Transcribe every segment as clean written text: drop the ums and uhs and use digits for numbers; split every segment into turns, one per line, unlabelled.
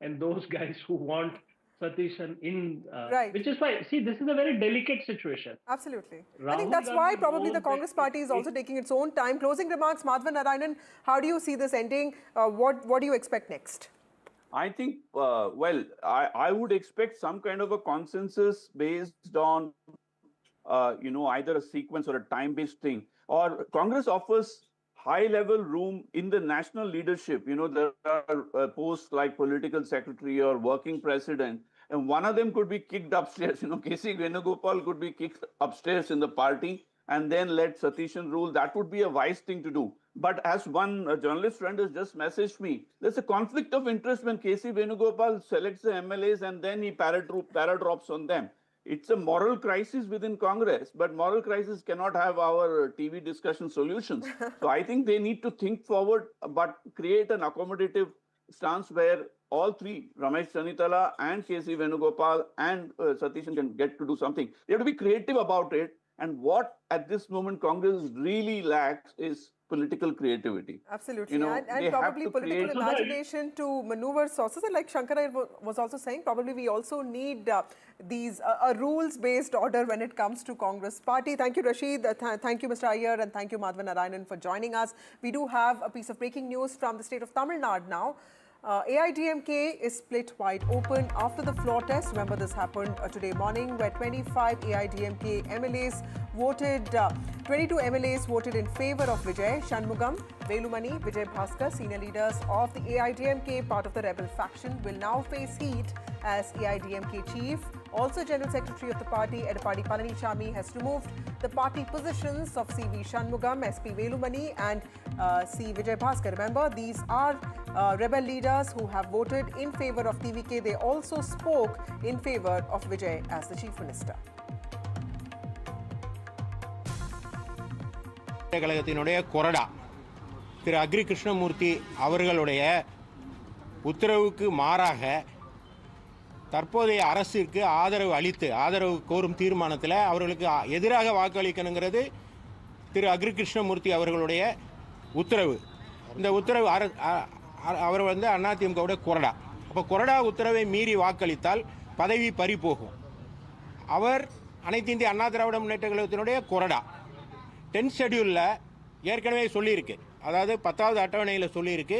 and those guys who want Satish in,
Right.
which is why, see, this is a very delicate situation.
Absolutely. I think
Rahul
that's why
Gandhi
probably the
knows that
Congress party is also taking its own time. Closing remarks, Madhavan Narayanan, how do you see this ending? What do you expect next?
I think, I would expect some kind of a consensus based on, either a sequence or a time-based thing. Or Congress offers high-level room in the national leadership. There are posts like political secretary or working president, and one of them could be kicked upstairs. K.C. Venugopal could be kicked upstairs in the party and then let Satishan rule. That would be a wise thing to do. But as one journalist friend has just messaged me, there's a conflict of interest when K.C. Venugopal selects the MLAs and then he paradrops on them. It's a moral crisis within Congress, but moral crisis cannot have our TV discussion solutions. So I think they need to think forward, but create an accommodative stance where all three, Ramesh Chanitala and K.C. Venugopal and Satishan, can get to do something. They have to be creative about it. And what at this moment Congress really lacks is political creativity.
Absolutely. And probably political imagination to maneuver sources. And like Shankara was also saying, probably we also need these a rules-based order when it comes to Congress party. Thank you, Rashid. Thank you, Mr. Iyer, and thank you, Madhavan Narayanan, for joining us. We do have a piece of breaking news from the state of Tamil Nadu now. AIADMK is split wide open after the floor test. Remember, this happened today morning where 25 AIADMK MLAs voted, 22 MLAs voted in favor of Vijay. Shanmugam, Velumani, Vijay Bhaskar, senior leaders of the AIADMK, part of the rebel faction, will now face heat as AIADMK chief. Also, General Secretary of the party, Edapadi Palanichami, has removed the party positions of C.V. Shanmugam, S.P. Velumani and C. Vijay Bhaskar. Remember, these are rebel leaders who have voted in favor of TVK. They also spoke in favor of Vijay as the Chief Minister.
கழகத்தினுடைய கொறடா திரு agri Krishnamurthy அவர்களுடைய உத்தரவுக்கு மாறாக தற்போதைய அரசிற்கு ஆதரவு கோரும் தீர்மானத்தில் அவர்களுக்கு எதிராக வாக்களிக்கணுங்கிறது திரு அக்ரி கிருஷ்ணமூர்த்தி அவர்களுடைய உத்தரவு. இந்த உத்தரவு அவர் அதிமுகவுடைய கொறடா. அப்போ கொறடா உத்தரவை மீறி வாக்களித்தால் பதவி பறி போகும். அவர் அனைத்து இந்திய அண்ணா திராவிட முன்னேற்ற கழகத்தினுடைய கொறடா. 10th ஷெட்யூலில் ஏற்கனவே சொல்லியிருக்கு, அதாவது 10வது அட்டவணையில் சொல்லியிருக்கு,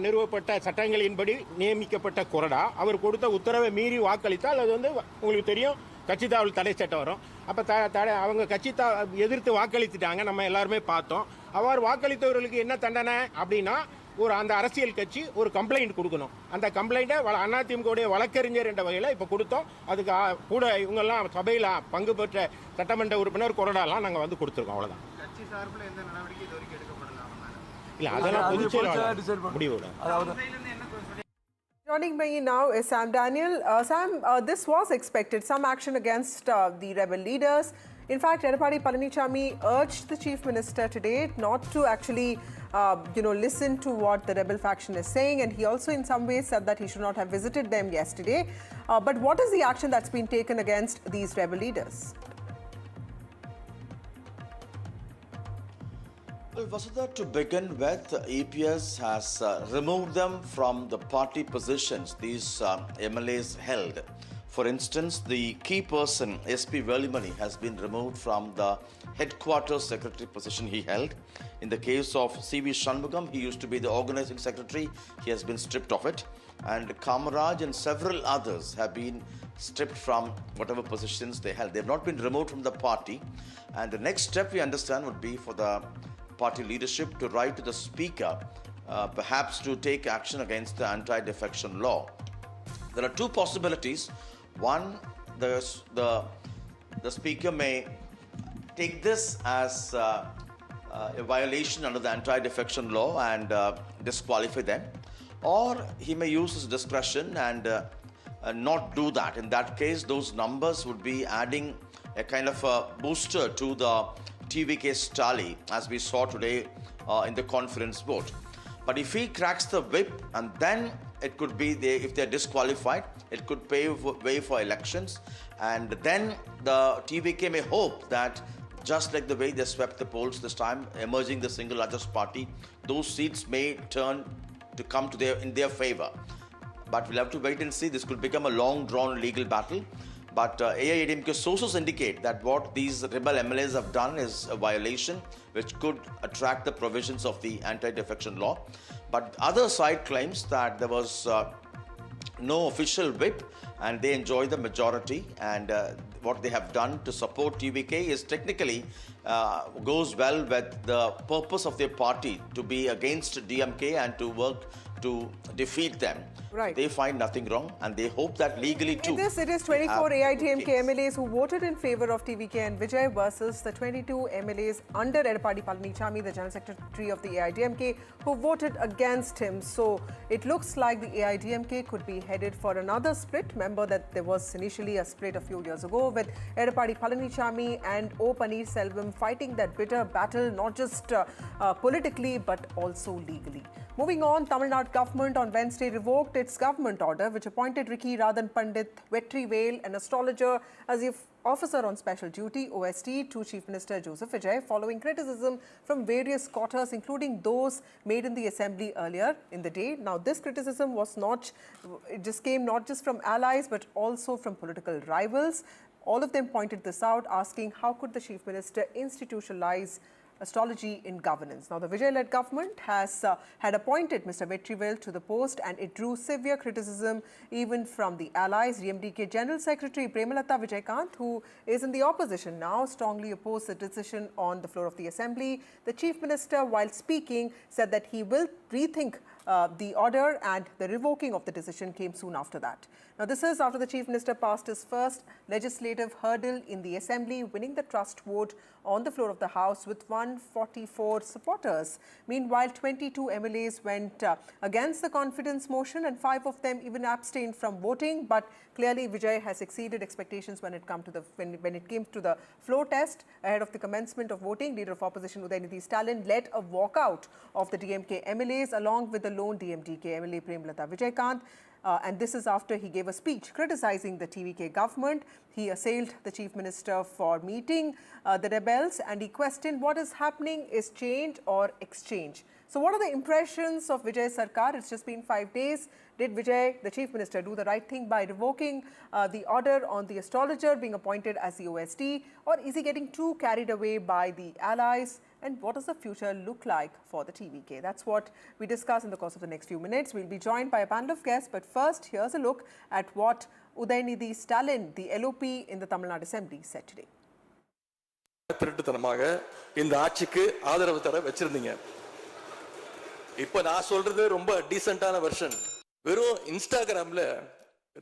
நிறுவப்பட்ட சட்டங்களின்படி நியமிக்கப்பட்ட கொறடா அவர் கொடுத்த உத்தரவை மீறி வாக்களித்தால் அது உங்களுக்கு தெரியும் கட்சி தாவல் தடை சட்டம் வரும். அப்போ அவங்க கட்சி எதிர்த்து வாக்களித்துட்டாங்க, நம்ம எல்லாருமே பார்த்தோம். அவ்வாறு வாக்களித்தவர்களுக்கு என்ன தண்டனை அப்படின்னா, அந்த அரசியல் கட்சி ஒரு கம்ப்ளைண்ட் கொடுக்கணும். அந்த கம்ப்ளைண்ட்டை அதிமுகவுடைய வழக்கறிஞர் என்ற வகையில் இப்போ கொடுத்தோம். அதுக்கு கூட இவங்கெல்லாம் சபையில் பங்கு பெற்ற சட்டமன்ற உறுப்பினர் கொறடாலாம் நாங்கள் கொடுத்துருக்கோம். அவ்வளோதான். கட்சி சார்பில் எந்த நடவடிக்கை இது வரைக்கும் எடுக்கப்படலாம் இல்லை, அதெல்லாம் பொதுச்செயலாளர் முடிவோட.
Joining me now is Sam Daniel. Sam, this was expected, some action against the rebel leaders. In fact, Edapadi Palanichami urged the Chief Minister today not to actually, listen to what the rebel faction is saying, and he also in some ways said that he should not have visited them yesterday. But what is the action that's been taken against these rebel leaders?
Well, Vasudha, to begin with, EPS has removed them from the party positions these MLAs held. For instance, the key person, S.P. Velumani, has been removed from the headquarters secretary position he held. In the case of C.V. Shanmugam, he used to be the organizing secretary. He has been stripped of it. And Kamaraj and several others have been stripped from whatever positions they held. They have not been removed from the party. And the next step, we understand, would be for the party leadership to write to the speaker, perhaps to take action against the anti-defection law. There are two possibilities. One, the speaker may take this as a violation under the anti-defection law and disqualify them, or he may use his discretion and not do that. In that case, those numbers would be adding a kind of a booster to the TVK's tally, as we saw today in the conference vote. But if he cracks the whip, and then it could be if they're disqualified, it could pave way for elections, and then the TVK may hope that just like the way they swept the polls this time, emerging the single largest party, those seats may turn to come to in their favor. but we'll have to wait and see. This could become a long-drawn legal battle. But AIADMK sources indicate that what these rebel MLAs have done is a violation which could attract the provisions of the anti-defection law. But the other side claims that there was no official whip and they enjoy the majority, and what they have done to support TVK is technically goes well with the purpose of their party to be against DMK and to work to defeat them.
Right.
They find nothing wrong and they hope that legally too.
In this, it is 24 AIADMK MLAs who voted in favor of TVK and Vijay versus the 22 MLAs under Edapadi Palanichami, the General Secretary of the AIADMK, who voted against him. So it looks like the AIADMK could be headed for another split. Remember that there was initially a split a few years ago with Edapadi Palanichami and O. Paneerselvam fighting that bitter battle, not just politically but also legally. Moving on, Tamil Nadu government on Wednesday revoked its government order which appointed Ricky Radhan Pandit, Vetrivel, an astrologer, as if officer on special duty, OST, to Chief Minister Joseph Vijay following criticism from various quarters, including those made in the assembly earlier in the day. Now, this criticism was came not just from allies but also from political rivals. All of them pointed this out, asking how could the Chief Minister institutionalize astrology in governance. Now, the Vijay-led government has had appointed Mr. Vetrivel to the post, and it drew severe criticism even from the allies. DMDK General Secretary Premalata Vijaykanth, who is in the opposition now, strongly opposed the decision on the floor of the Assembly. The Chief Minister, while speaking, said that he will rethink the order, and the revoking of the decision came soon after that. Now, this is after the Chief Minister passed his first legislative hurdle in the Assembly, winning the trust vote on the floor of the House with 144 supporters. Meanwhile, 22 MLAs went against the confidence motion, and 5 of them even abstained from voting. But clearly, Vijay has exceeded expectations when it came to the floor test. Ahead of the commencement of voting, Leader of Opposition Udayanidhi Stalin led a walkout of the DMK MLAs along with the lone DMDK MLA Premalata Vijaykanth. And this is after he gave a speech criticizing the TVK government. He assailed the Chief Minister for meeting the rebels, and he questioned what is happening is change or exchange. So what are the impressions of Vijay Sarkar? It's just been 5 days. Did Vijay, the Chief Minister, do the right thing by revoking the order on the astrologer being appointed as the OST? Or is he getting too carried away by the allies? And what does the future look like for the TVK? That's what we discuss in the course of the next few minutes. We'll be joined by a panel of guests. But first, here's a look at what Udayanidhi Stalin, the LOP in the Tamil Nadu Assembly, said today.
திருட்டுத்தனமாக இந்த ஆட்சிக்கு ஆதரவு தர வச்சிருந்தீங்க. இப்போ நான் சொல்றது ரொம்ப டீசென்ட்டான வெர்ஷன். வெறும் இன்ஸ்டாகிராம்ல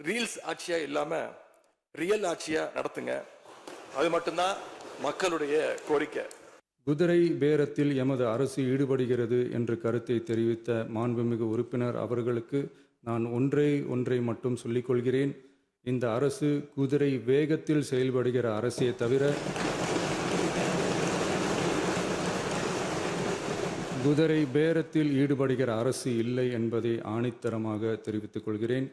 ரீல்ஸ் ஆட்சியா இல்லாம ரியல் ஆட்சியா நடத்துங்க. அது மட்டும்தான் மக்களுடைய கோரிக்கை.
குதிரை பேரத்தில் எமது அரசு ஈடுபடுகிறது என்ற கருத்தை தெரிவித்த மாண்புமிகு உறுப்பினர் அவர்களுக்கு நான் ஒன்றை மட்டும் சொல்லிக் கொள்கிறேன். இந்த அரசு குதிரை வேகத்தில் செயல்படுகிற அரசே தவிர குதிரை பேரத்தில் ஈடுபடுகிற அரசு இல்லை என்பதை ஆணித்தரமாக தெரிவித்துக் கொள்கிறேன்.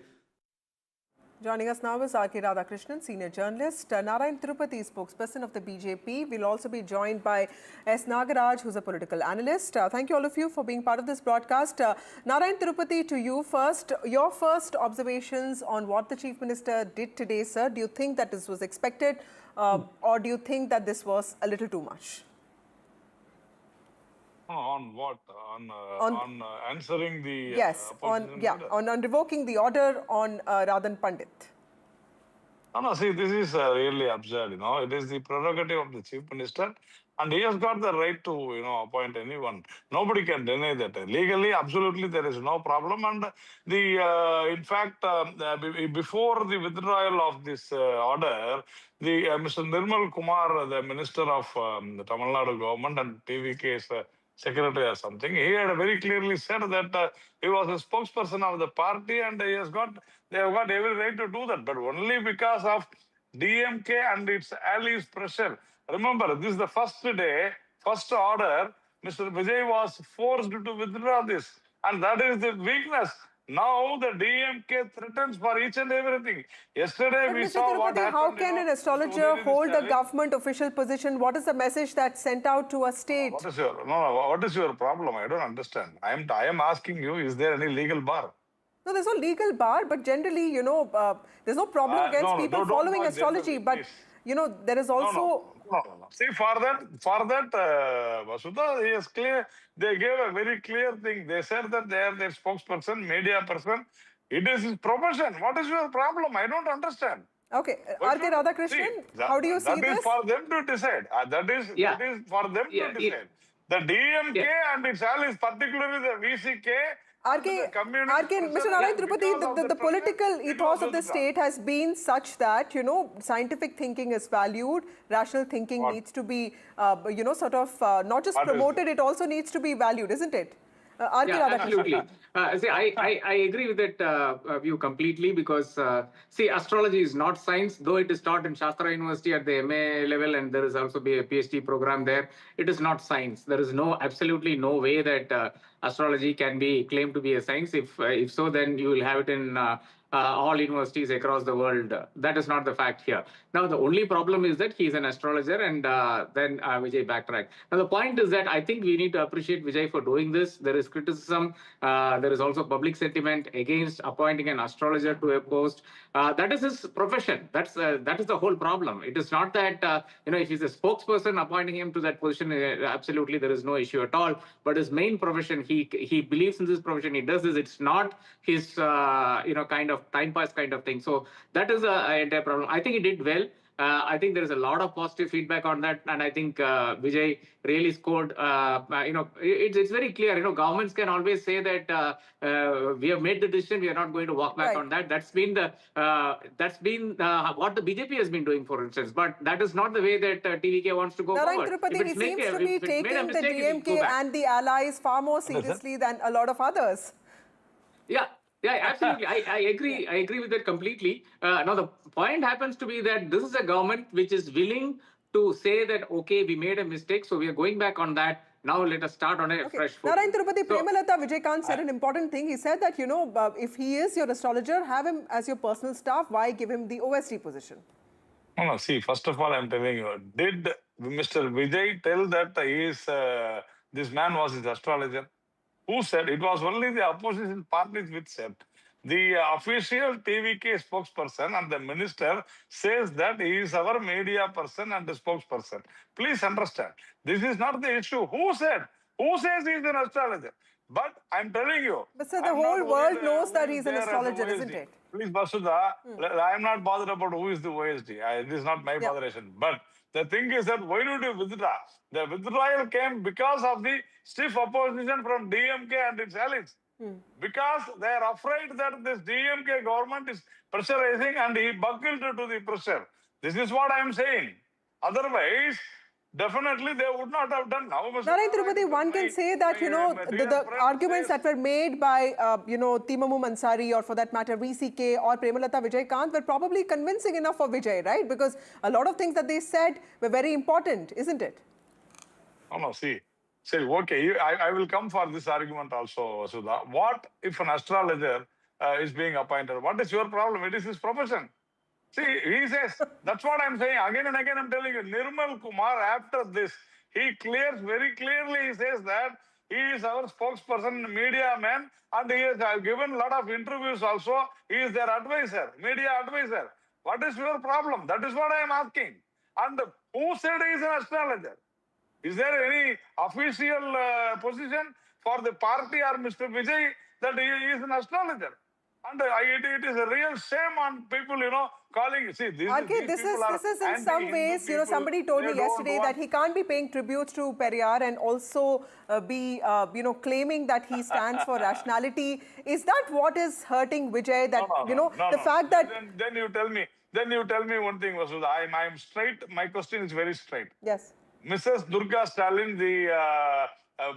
Joining us now is R.K. Radhakrishnan, senior journalist. Narayan Tirupati, spokesperson of the BJP. We'll also be joined by S. Nagaraj, who's a political analyst. Thank you all of you for being part of this broadcast. Narayan Tirupati, to you first. Your first observations on what the Chief Minister did today, sir. Do you think that this was expected, or do you think that this was a little too much?
On what? On answering the
yes, on revoking the order on Radhan Pandit.
No, see, this is really absurd. It is the prerogative of the Chief Minister, and he has got the right to appoint anyone. Nobody can deny that. Legally, absolutely, there is no problem. And in fact, before the withdrawal of this order, the Mr. Nirmal Kumar, the Minister of the Tamil Nadu government and TVK's secretary or something, he had very clearly said that he was a spokesperson of the party, and they have got every right to do that, but only because of DMK and its allies' pressure. Remember, this is the first day, first order, Mr. Vijay was forced to withdraw this, and that is the weakness. Now the DMK threatens for each and everything. Yesterday we saw what happened.
How can an astrologer hold a government official position? What is the message that's sent out to a state?
What is your problem? I don't understand. I am asking you, is there any legal bar?
No, there's no legal bar, but generally, there's no problem against people following astrology. But, there is also...
No. See, for that, Vasudha, he is clear. They gave a very clear thing. They said that they are their spokesperson, media person. It is his profession. What is your problem? I don't understand.
Okay, R.K. Radhakrishnan, how do you see this?
That is for them to decide. That is for them to decide. The DMK and its allies, particularly the VCK,
R.K. Mr. Narayan Tirupati, the political ethos of the state has been such that, scientific thinking is valued, rational thinking needs to be, sort of not just promoted, it also needs to be valued, isn't it? R.K.
Absolutely. See, I agree with that view completely because, see, astrology is not science, though it is taught in Shastra University at the MA level and there is also be a PhD program there. It is not science. There is absolutely no way that astrology can be claimed to be a science. If so, then you will have it in all universities across the world. That is not the fact here. Now, the only problem is that he is an astrologer and then Vijay backtracked. Now, the point is that I think we need to appreciate Vijay for doing this. There is criticism. There is also public sentiment against appointing an astrologer to a post. That is his profession. That is the whole problem. It is not that, if he's a spokesperson appointing him to that position, absolutely there is no issue at all. But his main profession, he believes in this profession. He does this. It's not his, kind of time pass kind of thing. So that is an entire problem. I think he did well. I think there is a lot of positive feedback on that, and I think Vijay really scored. It's very clear. Governments can always say that we have made the decision. We are not going to walk back on that. That's been what the BJP has been doing, for instance. But that is not the way that TVK wants to go forward.
Tirupati, he seems to be taking the DMK and the allies far more seriously than a lot of others.
Yeah, absolutely. I agree with that completely. Now, the point happens to be that this is a government which is willing to say that, okay, we made a mistake, so we are going back on that. Now, let us start on a fresh foot.
Narayan Tirupati, Premalata Vijaykanth said an important thing. He said that, if he is your astrologer, have him as your personal staff. Why give him the OSD position?
No, see, first of all, I'm telling you, did Mr. Vijay tell that this man was his astrologer? Who said? It was only the opposition parties which said. The official TVK spokesperson and the minister says that he is our media person and the spokesperson. Please understand, this is not the issue. Who said? Who says he is an astrologer? But I'm telling you.
But sir, the whole world knows that he's an astrologer, isn't it?
Please, Vasudha, I'm not bothered about who is the OSD. This is not my botheration. But the thing is that why did you withdraw? The withdrawal came because of the stiff opposition from DMK and its allies. Because they are afraid that this DMK government is pressurizing and he buckled to the pressure. This is what I am saying. Otherwise, definitely they would not have done. Now,
Narayan Tirupati, one can say that, the arguments that were made by, Timamu Mansari or for that matter VCK or Premalata Vijaykanth were probably convincing enough for Vijay, right? Because a lot of things that they said were very important, isn't it?
No, see, okay, I will come for this argument also, Sudha. What if an astrologer is being appointed? What is your problem? It is his profession. See, he says, that's what I'm saying. Again and again, I'm telling you, Nirmal Kumar, after this, he clears very clearly, he says that he is our spokesperson, media man, and he has given a lot of interviews also. He is their advisor, media advisor. What is your problem? That is what I am asking. And who said he is an astrologer? Is there any official position for the party or Mr. Vijay that he is an astrologer? And it is a real shame on people, calling. See,
this is in some ways, somebody told me yesterday that he can't be paying tributes to Periyar and also be, claiming that he stands for rationality. Is that what is hurting Vijay? That the fact that
then you tell me. Then you tell me one thing, Vasudha. I am straight. My question is very straight.
Yes.
Mrs. Durga Stalin, the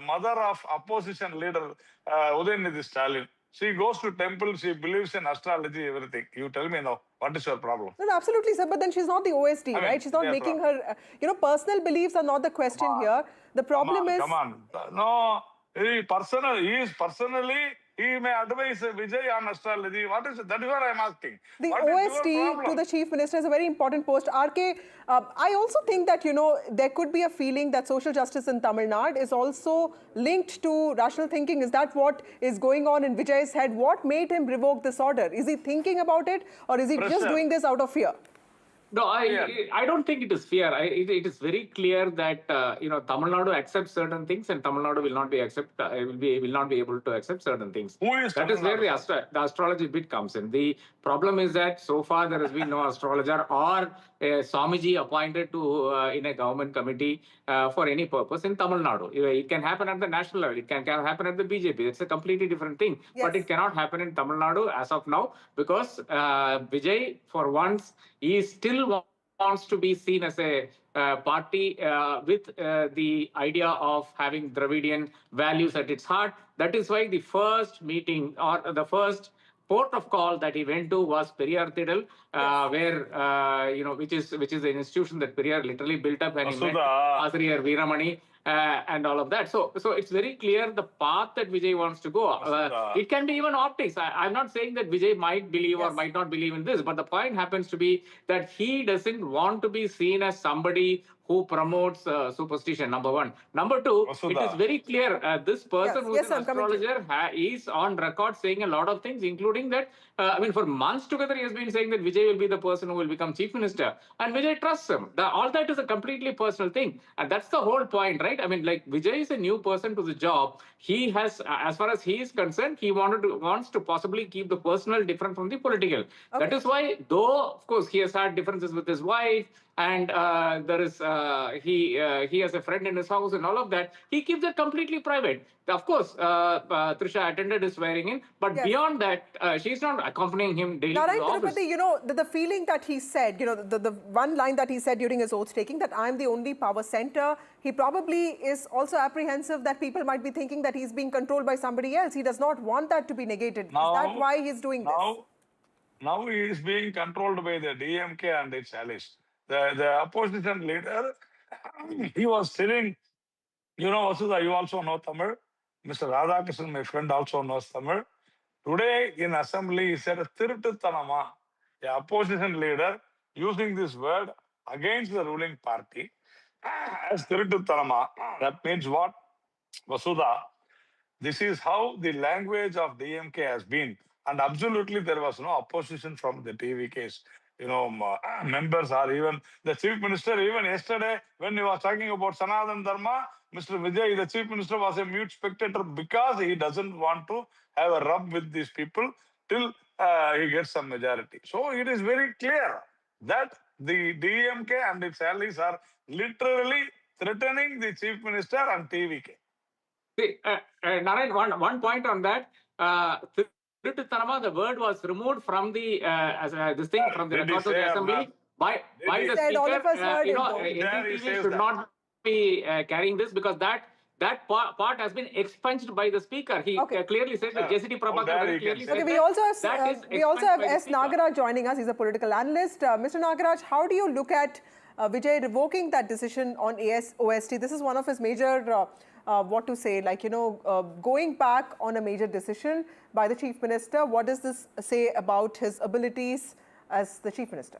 mother of opposition leader Udayanidhi Stalin, she goes to temple, she believes in astrology, everything. You tell me now, what is your problem?
No, absolutely, sir. But then she's not the OSD, right? She's not making her, personal beliefs are not the question here. The problem is...
Come on. No, he is he may advise Vijay on astrology. What is it? That is what I'm asking.
The
What is your
OST to
problem?
the Chief Minister is a very important post. RK, I also think that, you know, there could be a feeling that social justice in Tamil Nadu is also linked to rational thinking. Is that what is going on in Vijay's head? What made him revoke this order? Is he thinking about it, or is he just doing this out of fear?
No, I don't think it is fear. It is very clear that Tamil Nadu accepts certain things, and Tamil Nadu will not be able to accept certain things.
Who is
That is
Tamil
where
Nadu?
the astrology bit comes in. The problem is that so far there has been no astrologer or a Swamiji appointed to in a government committee for any purpose in Tamil Nadu. It can happen at the national level. It can happen at the BJP. It's a completely different thing.
Yes.
But it cannot happen in Tamil Nadu as of now, because Vijay, for once, he still wants to be seen as a party with the idea of having Dravidian values at its heart. That is why the first meeting, or the first port of call that he went to, was Periyar Thidal, where which is an institution that Periyar literally built up, and he met Asriyar Veeramani and all of that. So it's very clear the path that Vijay wants to go. It can be even optics. I'm not saying that Vijay might believe or might not believe in this, but the point happens to be that he doesn't want to be seen as somebody who promotes superstition, number one. Number two, it is very clear this person who is an astrologer is on record saying a lot of things, including that, for months together he has been saying that Vijay will be the person who will become chief minister, and Vijay trusts him. All that is a completely personal thing, and that's the whole point, right? Vijay is a new person to the job. He has, as far as he is concerned, he wants to possibly keep the personal different from the political. Okay. That is why, though, of course, he has had differences with his wife, and there is he has a friend in his house and all of that. He keeps it completely private. Of course, Trisha attended his swearing in, but beyond that, she's not accompanying him daily to the office.
Tirupati, the feeling that he said, the one line that he said during his oath taking, that I'm the only power center, he probably is also apprehensive that people might be thinking that he's being controlled by somebody else. He does not want that to be negated. Is that why he's doing this?
Now he is being controlled by the DMK and its allies. The opposition leader, he was sitting, Vasudha, you also know Tamil. Mr. Radhakrishnan, my friend, also knows Tamil. Today in assembly, he said, Tiruttanama, the opposition leader, using this word against the ruling party as Tiruttanama. That means what? Vasudha, this is how the language of DMK has been. And absolutely there was no opposition from the TV case. Members or even the chief minister, even yesterday, when he was talking about Sanatana Dharma, Mr. Vijay, the chief minister, was a mute spectator because he doesn't want to have a rub with these people till he gets some majority. So it is very clear that the DMK and its allies are literally threatening the chief minister and TVK.
See, Narayan, one point on that. The word was removed from the from the record of the assembly by the speaker.
All of us heard
NDTV should not be carrying this, because that part has been expunged by the speaker. He clearly said that JCT Prabhakar very clearly said
we also have S. Nagaraj joining us. He's a political analyst. Mr. Nagaraj, how do you look at Vijay revoking that decision on OST? This is one of his major going back on a major decision by the Chief Minister. What does this say about his abilities as the Chief Minister?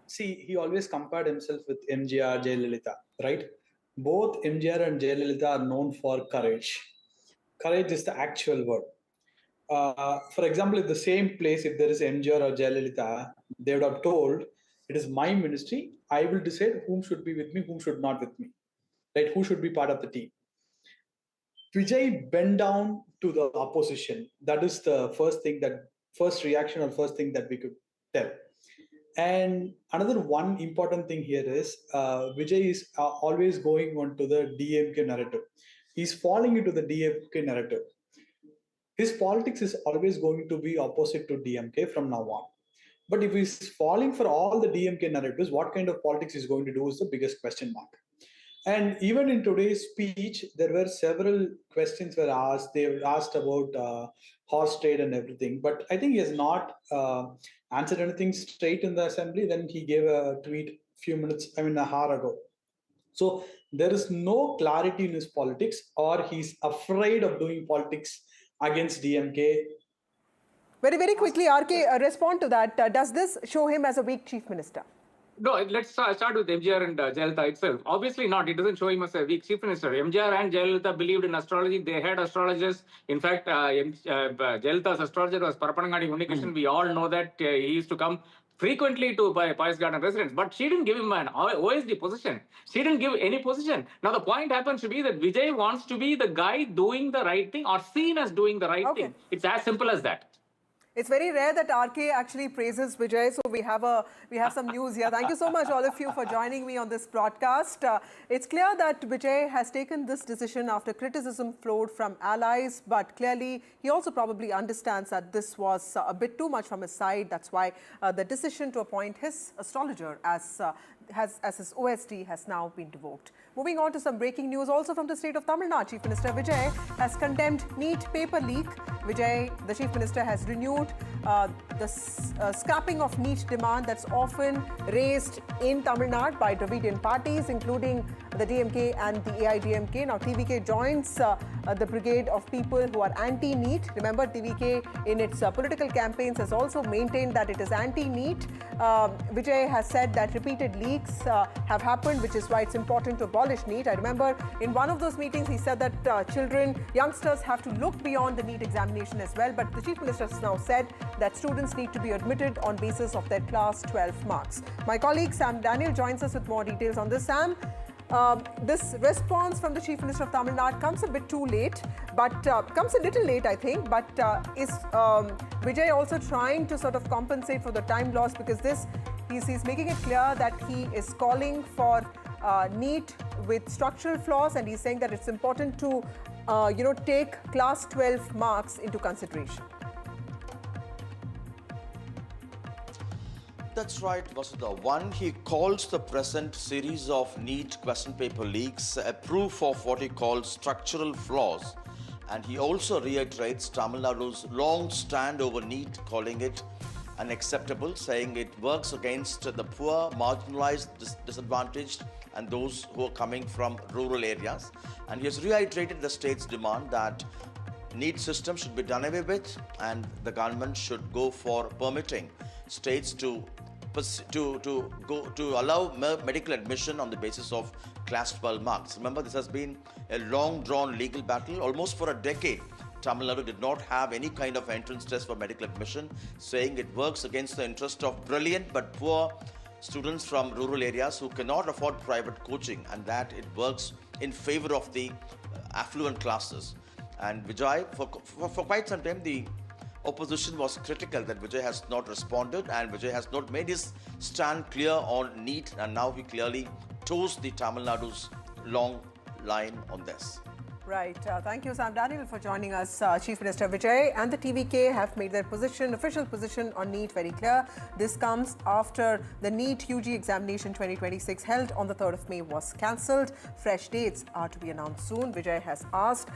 See, he always compared himself with MGR, Jayalalitha, right? Both MGR and Jayalalitha are known for courage. Courage is the actual word. For example, in the same place, if there is MGR or Jayalalitha, they would have told, it is my ministry, I will decide whom should be with me, whom should not with me. Right, who should be part of the team. Vijay bent down to the opposition. That is the first reaction or first thing that we could tell. And another one important thing here is Vijay is always going on to the DMK narrative. He's falling into the DMK narrative. His politics is always going to be opposite to DMK from now on. But if he's falling for all the DMK narratives, what kind of politics he's going to do is the biggest question mark. And even in today's speech, there were several questions were asked. They were asked about horse trade and everything. But I think he has not answered anything straight in the assembly. Then he gave a tweet a hour ago. So there is no clarity in his politics, or he's afraid of doing politics against DMK.
Very quickly, RK, respond to that. Does this show him as a weak chief minister?
No, let's start with MGR and Jayalalitha itself. Obviously not. It doesn't show him as a weak chief minister. MGR and Jayalalitha believed in astrology. They had astrologers. In fact, Jayalalitha's astrologer was Parapanangadi Unnikrishnan. We all know that he used to come frequently to Pious Garden residence. But she didn't give him an OSD position. She didn't give any position. Now, the point happens to be that Vijay wants to be the guy doing the right thing or seen as doing the right thing. It's as simple as that.
It's very rare that RK actually praises Vijay, so we have some news here. Thank you so much, all of you, for joining me on this broadcast. It's clear that Vijay has taken this decision after criticism flowed from allies, but clearly he also probably understands that this was a bit too much from his side. That's why the decision to appoint his astrologer as his OSD has now been revoked. Moving on to some breaking news also from the state of Tamil Nadu. Chief Minister Vijay has condemned NEET paper leak. Vijay, the Chief Minister, has renewed the scrapping of NEET demand that's often raised in Tamil Nadu by Dravidian parties, including the DMK and the AIADMK. Now, TVK joins the brigade of people who are anti-NEET. Remember, TVK in its political campaigns has also maintained that it is anti-NEET. Vijay has said that repeated leaks have happened, which is why it's important to abolish NEET. I remember in one of those meetings, he said that youngsters have to look beyond the NEET examination as well. But the Chief Minister has now said that students need to be admitted on basis of their class 12 marks. My colleague Sam Daniel joins us with more details on this. Sam, this response from the Chief Minister of Tamil Nadu comes a bit too late, but comes a little late, I think. But is Vijay also trying to sort of compensate for the time lost? Because he's making it clear that he is calling for NEET with structural flaws, and he's saying that it's important to take class 12 marks into consideration.
That's right, Vasudha. One, he calls the present series of NEET question paper leaks a proof of what he calls structural flaws. And he also reiterates Tamil Nadu's long stand over NEET, calling it unacceptable, saying it works against the poor, marginalized, disadvantaged, and those who are coming from rural areas. And he has reiterated the state's demand that NEET system should be done away with, and the government should go for permitting states to allow medical admission on the basis of class 12 marks. Remember, this has been a long-drawn legal battle. Almost for a decade, Tamil Nadu did not have any kind of entrance test for medical admission, saying it works against the interest of brilliant but poor students from rural areas who cannot afford private coaching, and that it works in favor of the affluent classes. And Vijay, for quite some time, the opposition was critical that Vijay has not responded, and Vijay has not made his stand clear on NEET, and now he clearly toes the Tamil Nadu's long line on this.
Right. Thank you, Sam Daniel, for joining us. Chief Minister Vijay and the TVK have made their official position on NEET very clear. This comes after the NEET UG examination 2026 held on the 3rd of May was cancelled. Fresh dates are to be announced soon. Vijay has asked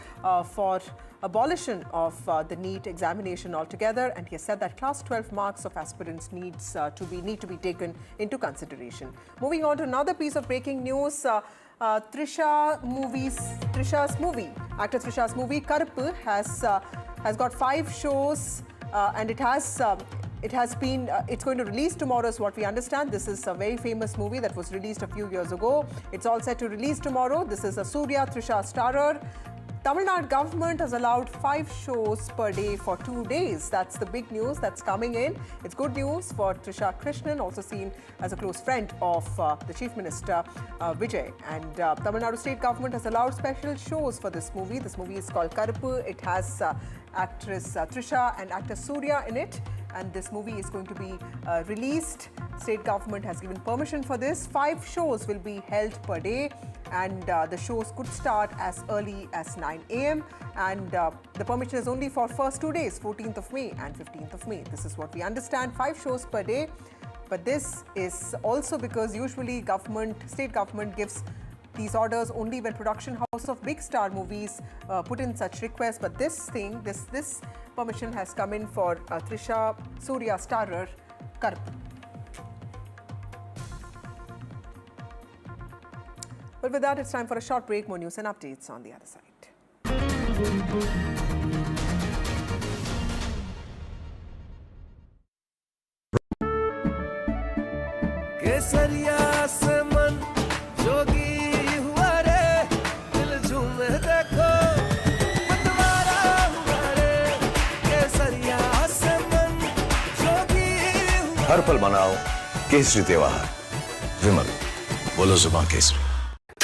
for abolition of the NEET examination altogether, and he has said that class 12 marks of aspirants need to be taken into consideration. Moving on to another piece of breaking news. Actor Trisha's movie, Karuppu, has got 5 shows, and it's going to release tomorrow, is what we understand. This is a very famous movie that was released a few years ago. It's all set to release tomorrow. This is a Surya Trisha starrer. Tamil Nadu government has allowed 5 shows per day for 2 days. That's the big news that's coming in. It's good news for Trisha Krishnan, also seen as a close friend of the Chief Minister Vijay. And Tamil Nadu state government has allowed special shows for this movie. This movie is called Karuppu. It has actress Trisha and actor Surya in it. And this movie is going to be released. State government has given permission for this. 5 shows will be held per day, and the shows could start as early as 9 a.m. And the permission is only for first 2 days, 14th of May and 15th of May. This is what we understand, 5 shows per day. But this is also because usually state government gives these orders only when production houses of big star movies put in such requests. But this permission has come in for Trisha Surya starrer Karuppu. But with that, it's time for a short break. More news and updates on the other side.
हर पल मनाओ केसरी त्योहार। विमल, बोलो जुबान केसरी।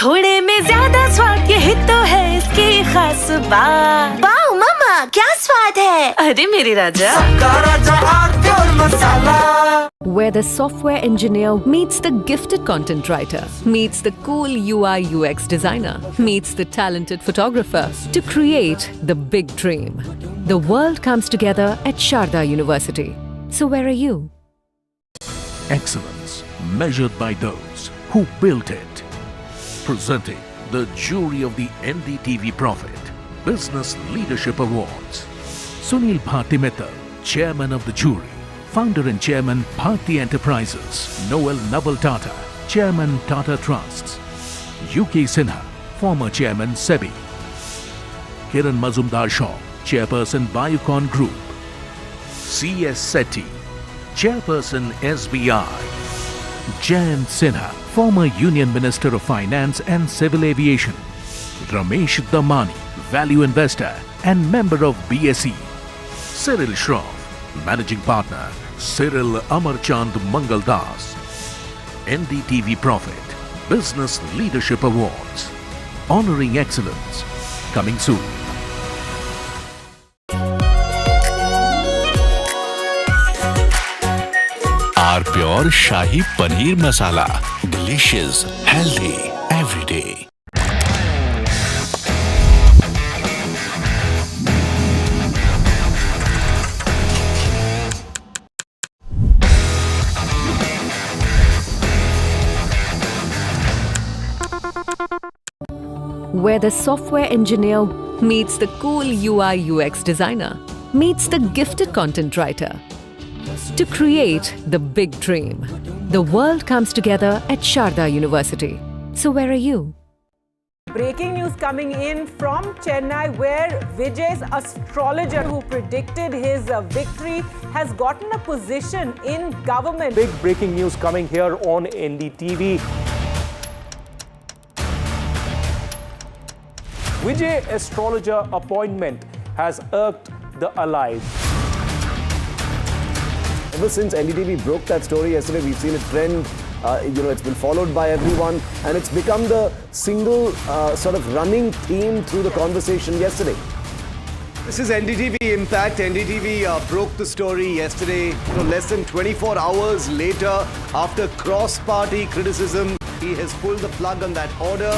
थोड़े में ज्यादा स्वाद, यही तो है इसकी खास बात। वाओ मामा, क्या स्वाद है? अरे मेरे राजा, सबका राजा आरती और मसाला। Where the software engineer meets the gifted content writer, meets the cool UI UX designer, meets the talented photographer to create the big dream. The world comes together at Sharda University. So where are you?
Excellence measured by those who built it. Presenting the jury of the NDTV Profit Business Leadership Awards. Sunil Bharti Mittal, Chairman of the jury. Founder and Chairman Bharti Enterprises. Noel Naval Tata, Chairman Tata Trusts. UK Sinha, former Chairman SEBI. Kiran Mazumdar Shaw, Chairperson Biocon Group. C.S. Sethi, Chairperson SBI. Jayant Sinha, former Union Minister of Finance and Civil Aviation. Ramesh Damani, value investor and member of BSE. Cyril Shroff, Managing Partner, Cyril Amarchand Mangaldas. NDTV Profit Business Leadership Awards. Honoring excellence. Coming soon.
Our Pure Shahi Paneer Masala. Delicious, healthy, every day.
Where the software engineer meets the cool UI UX designer, meets the gifted content writer to create the big dream. The world comes together at Sharda University. So where are you?
Breaking news coming in from Chennai, where Vijay's astrologer who predicted his victory has gotten a position in government.
Big breaking news coming here on NDTV. Vijay astrologer appointment has irked the allies.
Ever since NDTV broke that story yesterday, we've seen a trend. It's been followed by everyone, and it's become the single sort of running theme through the conversation yesterday.
This is NDTV Impact. NDTV broke the story yesterday. Less than 24 hours later, after cross-party criticism, he has pulled the plug on that order.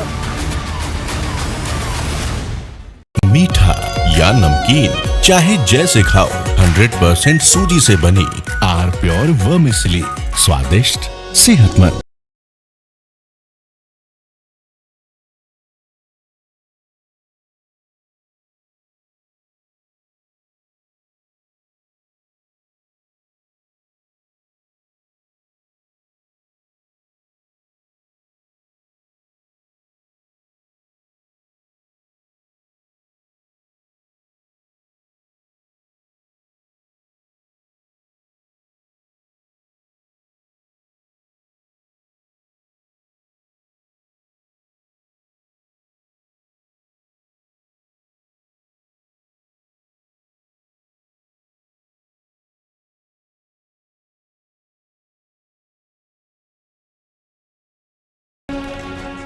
मीठा या नमकीन, चाहे जैसे खाओ, 100% सूजी से बनी are pure vermicelli, स्वादिष्ट, सेहतमंद।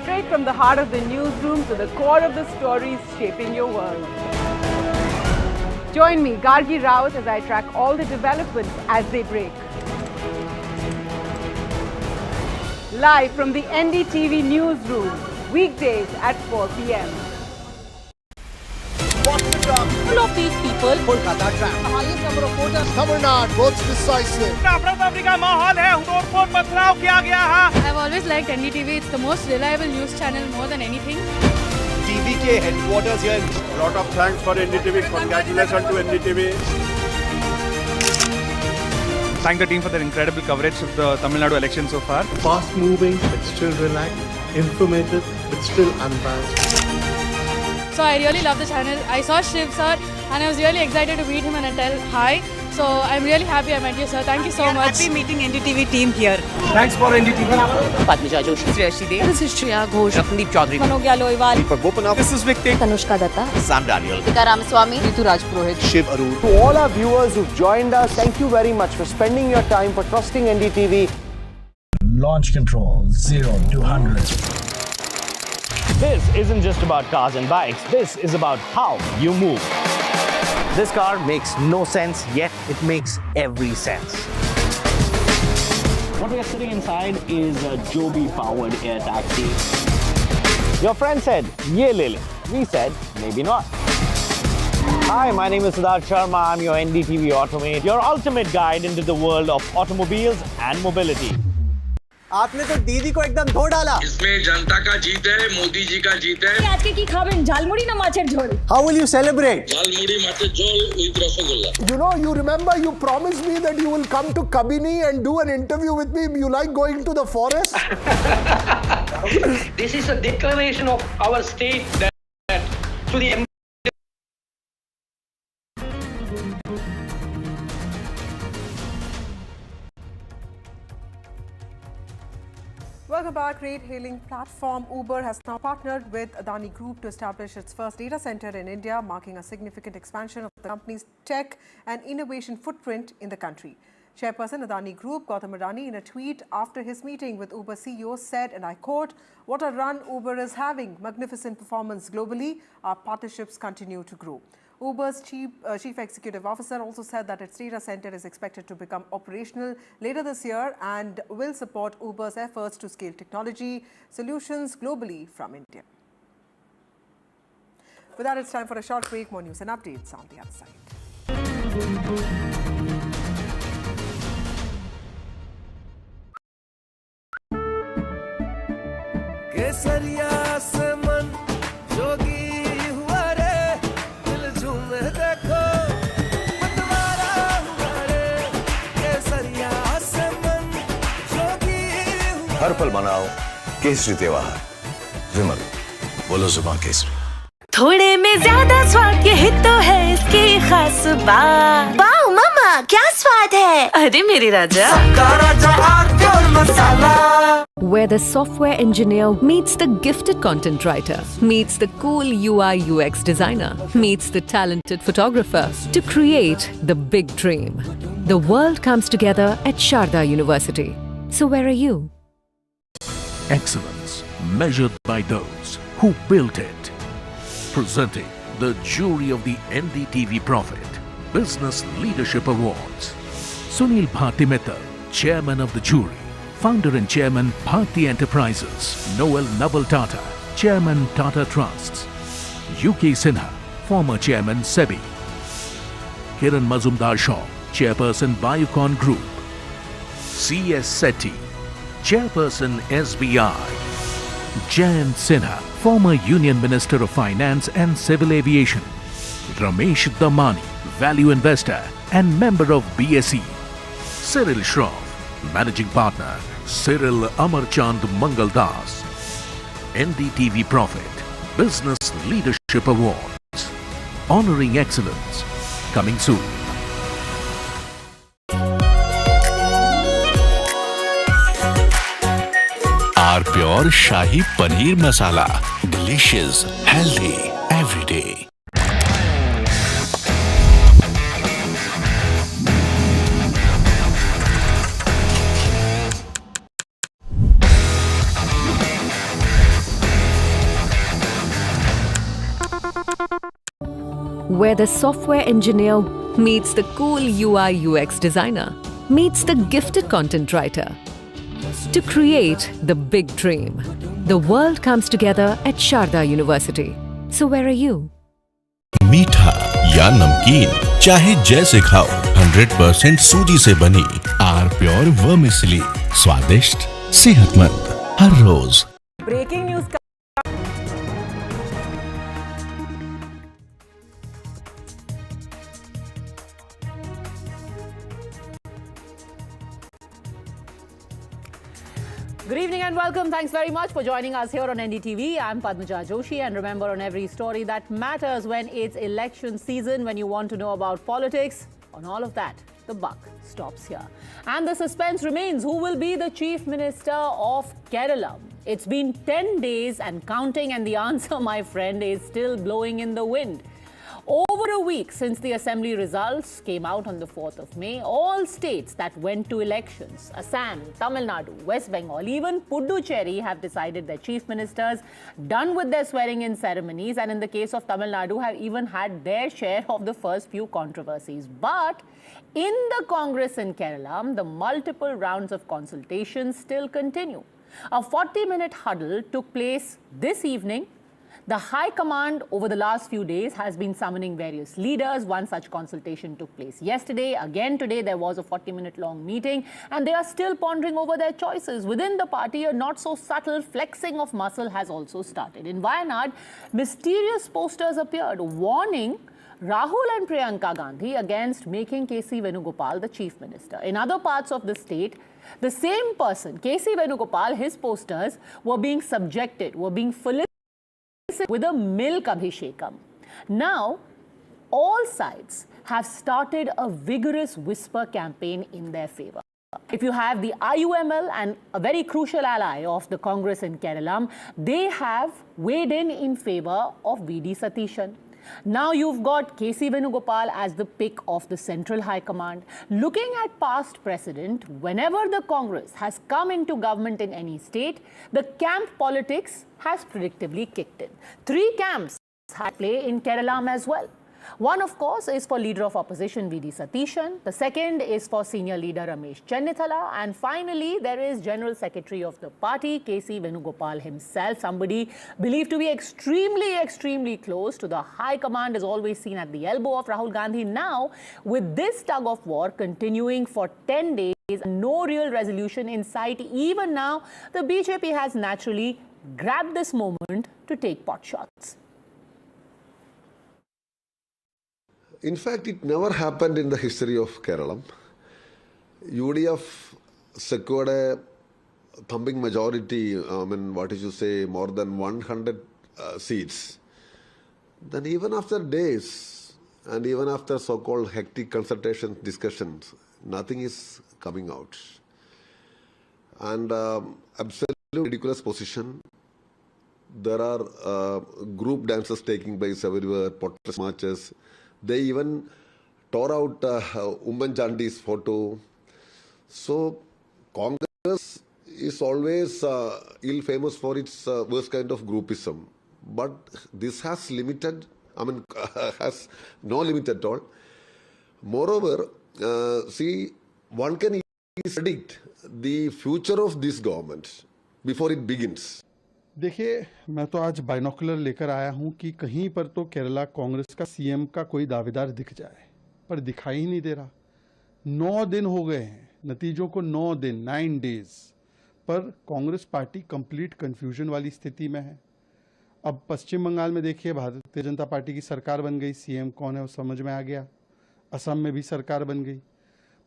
Straight from the heart of the newsroom to the core of the stories shaping your world. Join me, Gargi Raut, as I track all the developments as they break. Live from the NDTV newsroom, weekdays at 4 p.m.
All of these people, Kolkata trap. The highest number of voters. Tamil Nadu votes decisive.
I've always liked NDTV. It's the most reliable news channel more than anything.
TVK headquarters here.
A lot of thanks for NDTV. Congratulations to NDTV. thank the team for their incredible coverage of the Tamil Nadu election so far.
Fast moving but still relaxed, informative but still unbiased.
So I really love the channel. I saw Shiv sir and I was really excited to meet him and tell hi. So I'm really happy I met you, sir. Thank you so much.
Happy meeting NDTV team here.
Thanks for NDTV.
Padmija Joshi, Sriyashi Dev. This is Shreya Ghosh. Rapandeep Chaudhary. Manogya Loiwal.
Deepak Bopanov. This is Victor.
Tanushka Datta.
Sam Daniel.
Vika Ramaswamy. Ritu Raj Purohit.
Shiv Arun.
To all our viewers who've joined us, thank you very much for spending your time, for trusting NDTV.
Launch control 0 to 100.
This isn't just about cars and bikes. This is about how you move. This car makes no sense, yet it makes every sense. What we are sitting inside is a Joby-powered air taxi. Your friend said, "Ye le le." We said, maybe not. Hi, my name is Siddharth Sharma. I'm your NDTV Automate, your ultimate guide into the world of automobiles and mobility.
आपने तो दीदी को एकदम धो डाला.
इसमें जनता का जीत है, मोदी जी का जीत है.
आज के की खाबेन झालमुड़ी ना माछेर झोल.
How will you celebrate?
Jhalmuri माछेर झोल with rasgulla.
You know, you remember you promised me that you will come to Kabini and do an interview with me. You like going to the forest?
This is a declaration of our state that to the
Welcome back. Ride-hailing platform Uber has now partnered with Adani Group to establish its first data center in India, marking a significant expansion of the company's tech and innovation footprint in the country. Chairperson Adani Group, Gautam Adani, in a tweet after his meeting with Uber CEO said, and I quote, "What a run Uber is having. Magnificent performance globally. Our partnerships continue to grow." Uber's chief executive officer also said that its data center is expected to become operational later this year and will support Uber's efforts to scale technology solutions globally from India. With that, it's time for a short break. More news and updates on the other side.
हर पल मनाओ केसरी त्योहार। विमल, बोलो जुबान केसरी।
थोड़े में ज्यादा स्वाद, यही तो है इसकी खास बात। वाओ मम्मा, क्या स्वाद है। अरे मेरे राजा, सबका राजा आरती और मसाला। Where the software engineer meets the gifted content writer, meets the cool UI UX designer, meets the talented photographer to create the big dream. The world comes together at Sharda University. So where are you?
Excellence measured by those who built it. Presenting the jury of the NDTV Profit Business Leadership Awards. Sunil Bharti Mittal, Chairman of the jury. Founder and Chairman Bharti Enterprises. Noel Naval Tata, Chairman Tata Trusts. UK Sinha, former Chairman SEBI. Kiran Mazumdar Shaw, Chairperson Biocon Group. C.S. Sethi, Chairperson SBI. Jayant Sinha, former Union Minister of Finance and Civil Aviation. Ramesh Damani, Value Investor and member of BSE. Cyril Shroff, Managing Partner, Cyril Amarchand Mangaldas. NDTV Profit Business Leadership Awards. Honoring Excellence. Coming soon.
Our pure Shahi Paneer Masala. Delicious, healthy, every day.
Where the software engineer meets the cool UI UX designer, meets the gifted content writer to create the big dream. The world comes together at Sharda University. So where are you?
मीठा या नमकीन, चाहे जैसे खाओ, 100% सूजी से बनी are pure vermicelli, स्वादिष्ट, सेहतमंद हर रोज।
ब्रेकिंग न्यूज का
Good evening and welcome. Thanks very much for joining us here on NDTV. I'm Padmaja Joshi, and remember, on every story that matters when it's election season, when you want to know about politics, on all of that, the buck stops here. And the suspense remains. Who will be the Chief Minister of Kerala? It's been 10 days and counting, and the answer, my friend, is still blowing in the wind. Over a week since the assembly results came out on the 4th of May, all states that went to elections, Assam, Tamil Nadu, West Bengal, even Puducherry, have decided their chief ministers, done with their swearing-in ceremonies, and in the case of Tamil Nadu, have even had their share of the first few controversies. But in the Congress in Kerala, the multiple rounds of consultations still continue. A 40-minute huddle took place this evening. The High Command over the last few days has been summoning various leaders. One such consultation took place yesterday. Again today there was a 40-minute long meeting, and they are still pondering over their choices. Within the party, a not so subtle flexing of muscle has also started. In Wayanad, mysterious posters appeared warning Rahul and Priyanka Gandhi against making K.C. Venugopal the chief minister. In other parts of the state, the same person, K.C. Venugopal, his posters were being felicitated with a milk abhishekam. Now, all sides have started a vigorous whisper campaign in their favor. If you have the IUML, and a very crucial ally of the Congress in Kerala, they have weighed in favor of V.D. Satishan. Now you've got K.C. Venugopal as the pick of the Central High Command. Looking at past precedent, whenever the Congress has come into government in any state, the camp politics has predictably kicked in. 3 camps had play in Kerala as well. One, of course, is for Leader of Opposition V.D. Satishan. The second is for Senior Leader Ramesh Chennithala. And finally, there is General Secretary of the party, K.C. Venugopal himself, somebody believed to be extremely close to the High Command, is always seen at the elbow of Rahul Gandhi. Now, with this tug of war continuing for 10 days, no real resolution in sight, even now, the BJP has naturally grabbed this moment to take pot shots.
In fact, it never happened in the history of Kerala. UDF secured a thumping majority, more than 100 seats. Then even after days, and even after so-called hectic consultation discussions, nothing is coming out. And absolutely ridiculous position. There are group dances taking place everywhere, protest marches. They even tore out Umman Chandi's photo. So Congress is always ill-famous for its worst kind of groupism. But this has has no limit at all. Moreover, one can predict the future of this government before it begins.
देखिए, मैं तो आज binocular लेकर आया हूं कि कहीं पर तो केरला कांग्रेस का सीएम का कोई दावेदार दिख जाए, पर दिखाई ही नहीं दे रहा। 9 दिन हो गए हैं, नतीजों को 9 दिन, 9 डेज, पर कांग्रेस पार्टी कंप्लीट कंफ्यूजन वाली स्थिति में है। अब पश्चिम बंगाल में देखिए, भारतीय जनता पार्टी की सरकार बन गई, सीएम कौन है वो समझ में आ गया। असम में भी सरकार बन गई,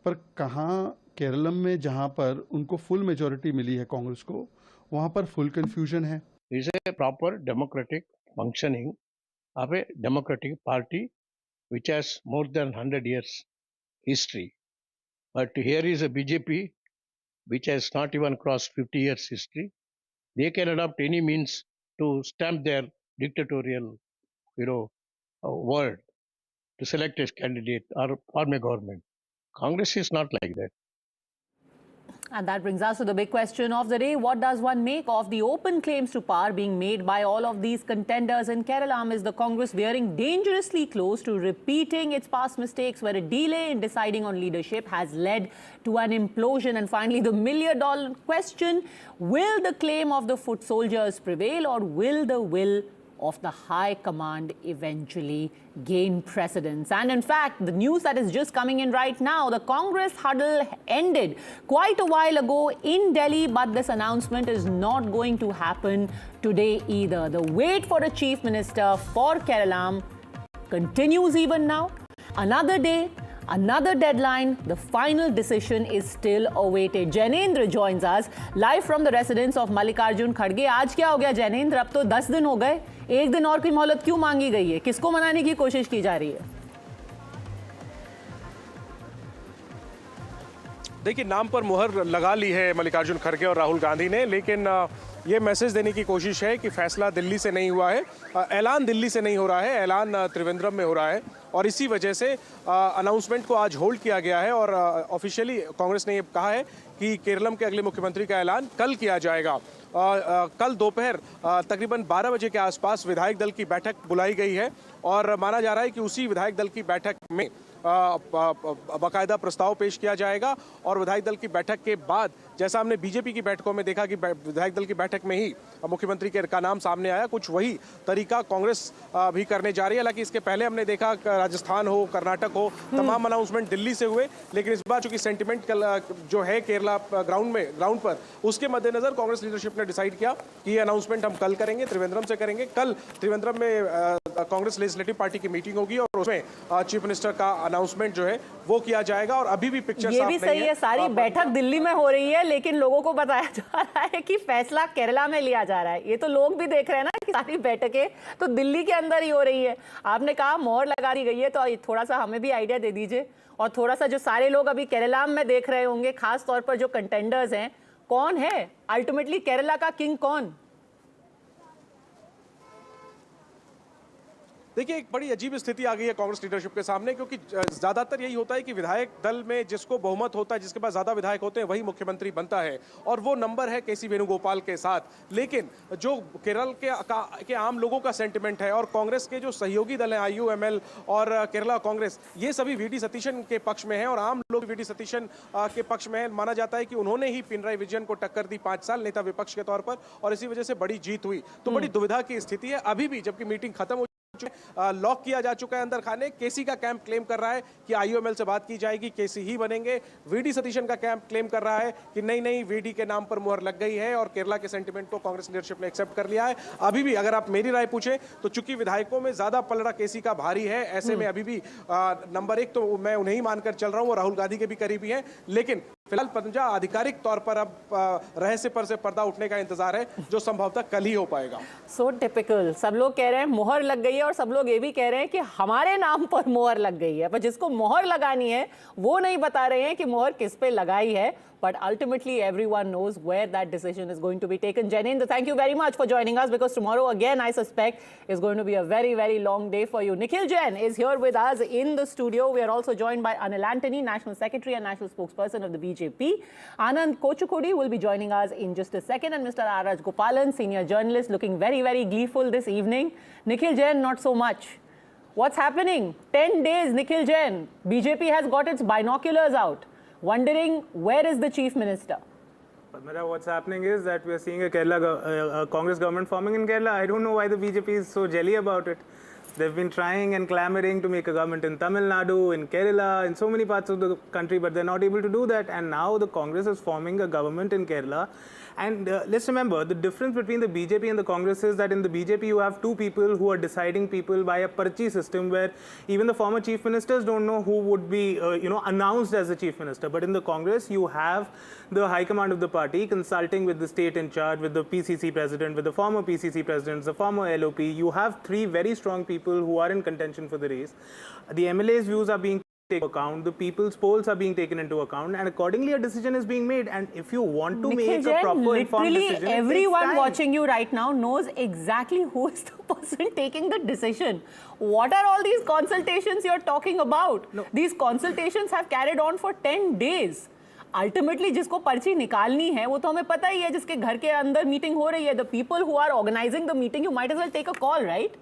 पर कहाँ केरलम में जहाँ पर उनको फुल मेजॉरिटी मिली है कांग्रेस को, वहाँ पर फुल कंफ्यूजन है।
Is a proper democratic functioning of a democratic party which has more than 100 years history. But here is a BJP which has not even crossed 50 years history. They can adopt any means to stamp their dictatorial, word to select a candidate or form a government. Congress is not like that.
And that brings us to the big question of the day. What does one make of the open claims to power being made by all of these contenders in Kerala? Is the Congress veering dangerously close to repeating its past mistakes, where a delay in deciding on leadership has led to an implosion? And finally, the million-dollar question: will the claim of the foot soldiers prevail, or will the will of the High Command eventually gain precedence? And in fact, the news that is just coming in right now, the Congress huddle ended quite a while ago in Delhi, but this announcement is not going to happen today either. The wait for a chief minister for Kerala continues even now. Another day, Another deadline, the final decision is still awaited. Jainendra joins us live from the residence of Mallikarjun Kharge. आज क्या हो गया जैनेंद्र? अब तो 10 दिन हो गए, एक दिन और की मोहलत क्यों मांगी गई है? किसको मनाने की कोशिश की जा रही है?
देखिए, नाम पर मुहर लगा ली है मल्लिकार्जुन खड़गे और राहुल गांधी ने, लेकिन ये मैसेज देने की कोशिश है कि फैसला दिल्ली से नहीं हुआ है, ऐलान दिल्ली से नहीं हो रहा है, ऐलान त्रिवेंद्रम में हो रहा है और इसी वजह से अनाउंसमेंट को आज होल्ड किया गया है और ऑफिशियली कांग्रेस ने ये कहा है कि केरलम के अगले मुख्यमंत्री का ऐलान कल किया जाएगा। कल दोपहर तकरीबन 12 बजे के आसपास विधायक दल की बैठक बुलाई गई है और माना जा रहा है कि उसी विधायक दल की बैठक में बाकायदा प्रस्ताव पेश किया जाएगा और विधायक दल की बैठक के बाद, जैसा हमने बीजेपी की बैठकों में देखा कि विधायक दल की बैठक में ही मुख्यमंत्री का नाम सामने आया, कुछ वही तरीका कांग्रेस भी करने जा रही है। हालांकि इसके पहले हमने देखा राजस्थान हो, कर्नाटक हो, तमाम अनाउंसमेंट दिल्ली से हुए, लेकिन इस बार चूंकि सेंटिमेंट जो है केरला ग्राउंड पर, उसके मद्देनजर कांग्रेस लीडरशिप ने डिसाइड किया कि ये अनाउंसमेंट हम कल करेंगे, त्रिवेंद्रम से करेंगे। कल त्रिवेंद्रम में कांग्रेस लेजिस्लेटिव पार्टी की मीटिंग होगी और उसमें चीफ मिनिस्टर का अनाउंसमेंट जो है वो किया जाएगा और अभी भी पिक्चर
ये भी सही है, सारी बैठक दिल्ली में हो रही है लेकिन लोगों को बताया जा रहा है कि फैसला केरला में लिया जा रहा है। ये तो लोग भी देख रहे हैं ना कि सारी बैठकें तो दिल्ली के अंदर ही हो रही है। आपने कहा मोहर लगा दी गई है, तो थोड़ा सा हमें भी आइडिया दे दीजिए और थोड़ा सा जो सारे लोग अभी केरला में देख रहे होंगे, खास तौर पर जो कंटेंडर्स हैं, कौन है अल्टीमेटली केरला का किंग? कौन?
देखिए, एक बड़ी अजीब स्थिति आ गई है कांग्रेस लीडरशिप के सामने, क्योंकि ज्यादातर यही होता है कि विधायक दल में जिसको बहुमत होता है, जिसके पास ज्यादा विधायक होते हैं, वही मुख्यमंत्री बनता है और वो नंबर है केसी वेणुगोपाल के साथ। लेकिन जो केरल के आम लोगों का सेंटिमेंट है और कांग्रेस के जो सहयोगी दल हैं आईयूएमएल और केरला कांग्रेस, ये सभी वीडी सतीशन के पक्ष में है और आम लोग वीडी सतीशन के पक्ष में है। माना जाता है कि उन्होंने ही पिनराई विजयन को टक्कर दी 5 साल नेता विपक्ष के तौर पर और इसी वजह से बड़ी जीत हुई। तो बड़ी दुविधा की स्थिति है अभी भी, जबकि मीटिंग खत्म लॉक किया जा चुका है अंदर खाने। केसी का कैंप क्लेम कर रहा है कि आईयूएमएल से बात की जाएगी, केसी ही बनेंगे। वीडी सतीशन का कैंप क्लेम कर रहा है कि नहीं वीडी के नाम पर मुहर लग गई है और केरला के सेंटिमेंट को कांग्रेस लीडरशिप ने एक्सेप्ट कर लिया है। अभी भी अगर आप मेरी राय पूछें तो चूंकि विधायकों में ज्यादा पलड़ा केसी का भारी है, ऐसे में अभी भी नंबर 1 तो मैं उन्हें ही मानकर चल रहा हूं और राहुल गांधी के भी करीबी हैं। लेकिन फिलहाल पंजा आधिकारिक तौर पर अब रहस्य पर से पर्दा उठने का इंतजार है, जो संभवतः कल ही हो पाएगा।
सो टिपिकल, सब लोग कह रहे हैं मोहर लग गई है और सब लोग ये भी कह रहे हैं कि हमारे नाम पर मोहर लग गई है, पर जिसको मोहर लगानी है वो नहीं बता रहे हैं कि मोहर किस पे लगाई है। But ultimately, everyone knows where that decision is going to be taken. Jainendra, thank you very much for joining us, because tomorrow, again, I suspect, is going to be a very, very long day for you. Nikhil Jain is here with us in the studio. We are also joined by Anil Antony, National Secretary and National Spokesperson of the BJP. Anand Kochukudi will be joining us in just a second. And Mr. Araj Gopalan, senior journalist, looking very, very gleeful this evening. Nikhil Jain, not so much. What's happening? 10 days, Nikhil Jain. BJP has got its binoculars out, wondering where is the chief minister.
Padmara, what's happening is that we are seeing a Congress government forming in Kerala. I don't know why the BJP is so jelly about it. They've been trying and clamoring to make a government in Tamil Nadu, in Kerala, in so many parts of the country, but they're not able to do that. And now the Congress is forming a government in Kerala. And let's remember, the difference between the BJP and the Congress is that in the BJP you have two people who are deciding people by a parchi system, where even the former chief ministers don't know who would be announced as the chief minister. But in the Congress you have the high command of the party consulting with the state in charge, with the PCC president, with the former PCC presidents, the former LOP. You have 3 very strong people who are in contention for the race. The MLA's views are being taken into account, the people's polls are being taken into account, and accordingly a decision is being made. And if you want to make a proper informed decision,
literally everyone watching you right now knows exactly who is the person taking the decision. What are all these consultations you're talking about? No. These consultations have carried on for 10 days. Ultimately जिसको पर्ची निकालनी है वो तो हमें पता ही है, जिसके घर के अंदर मीटिंग हो रही है. The people who are organizing the meeting, you might as well take a call, right?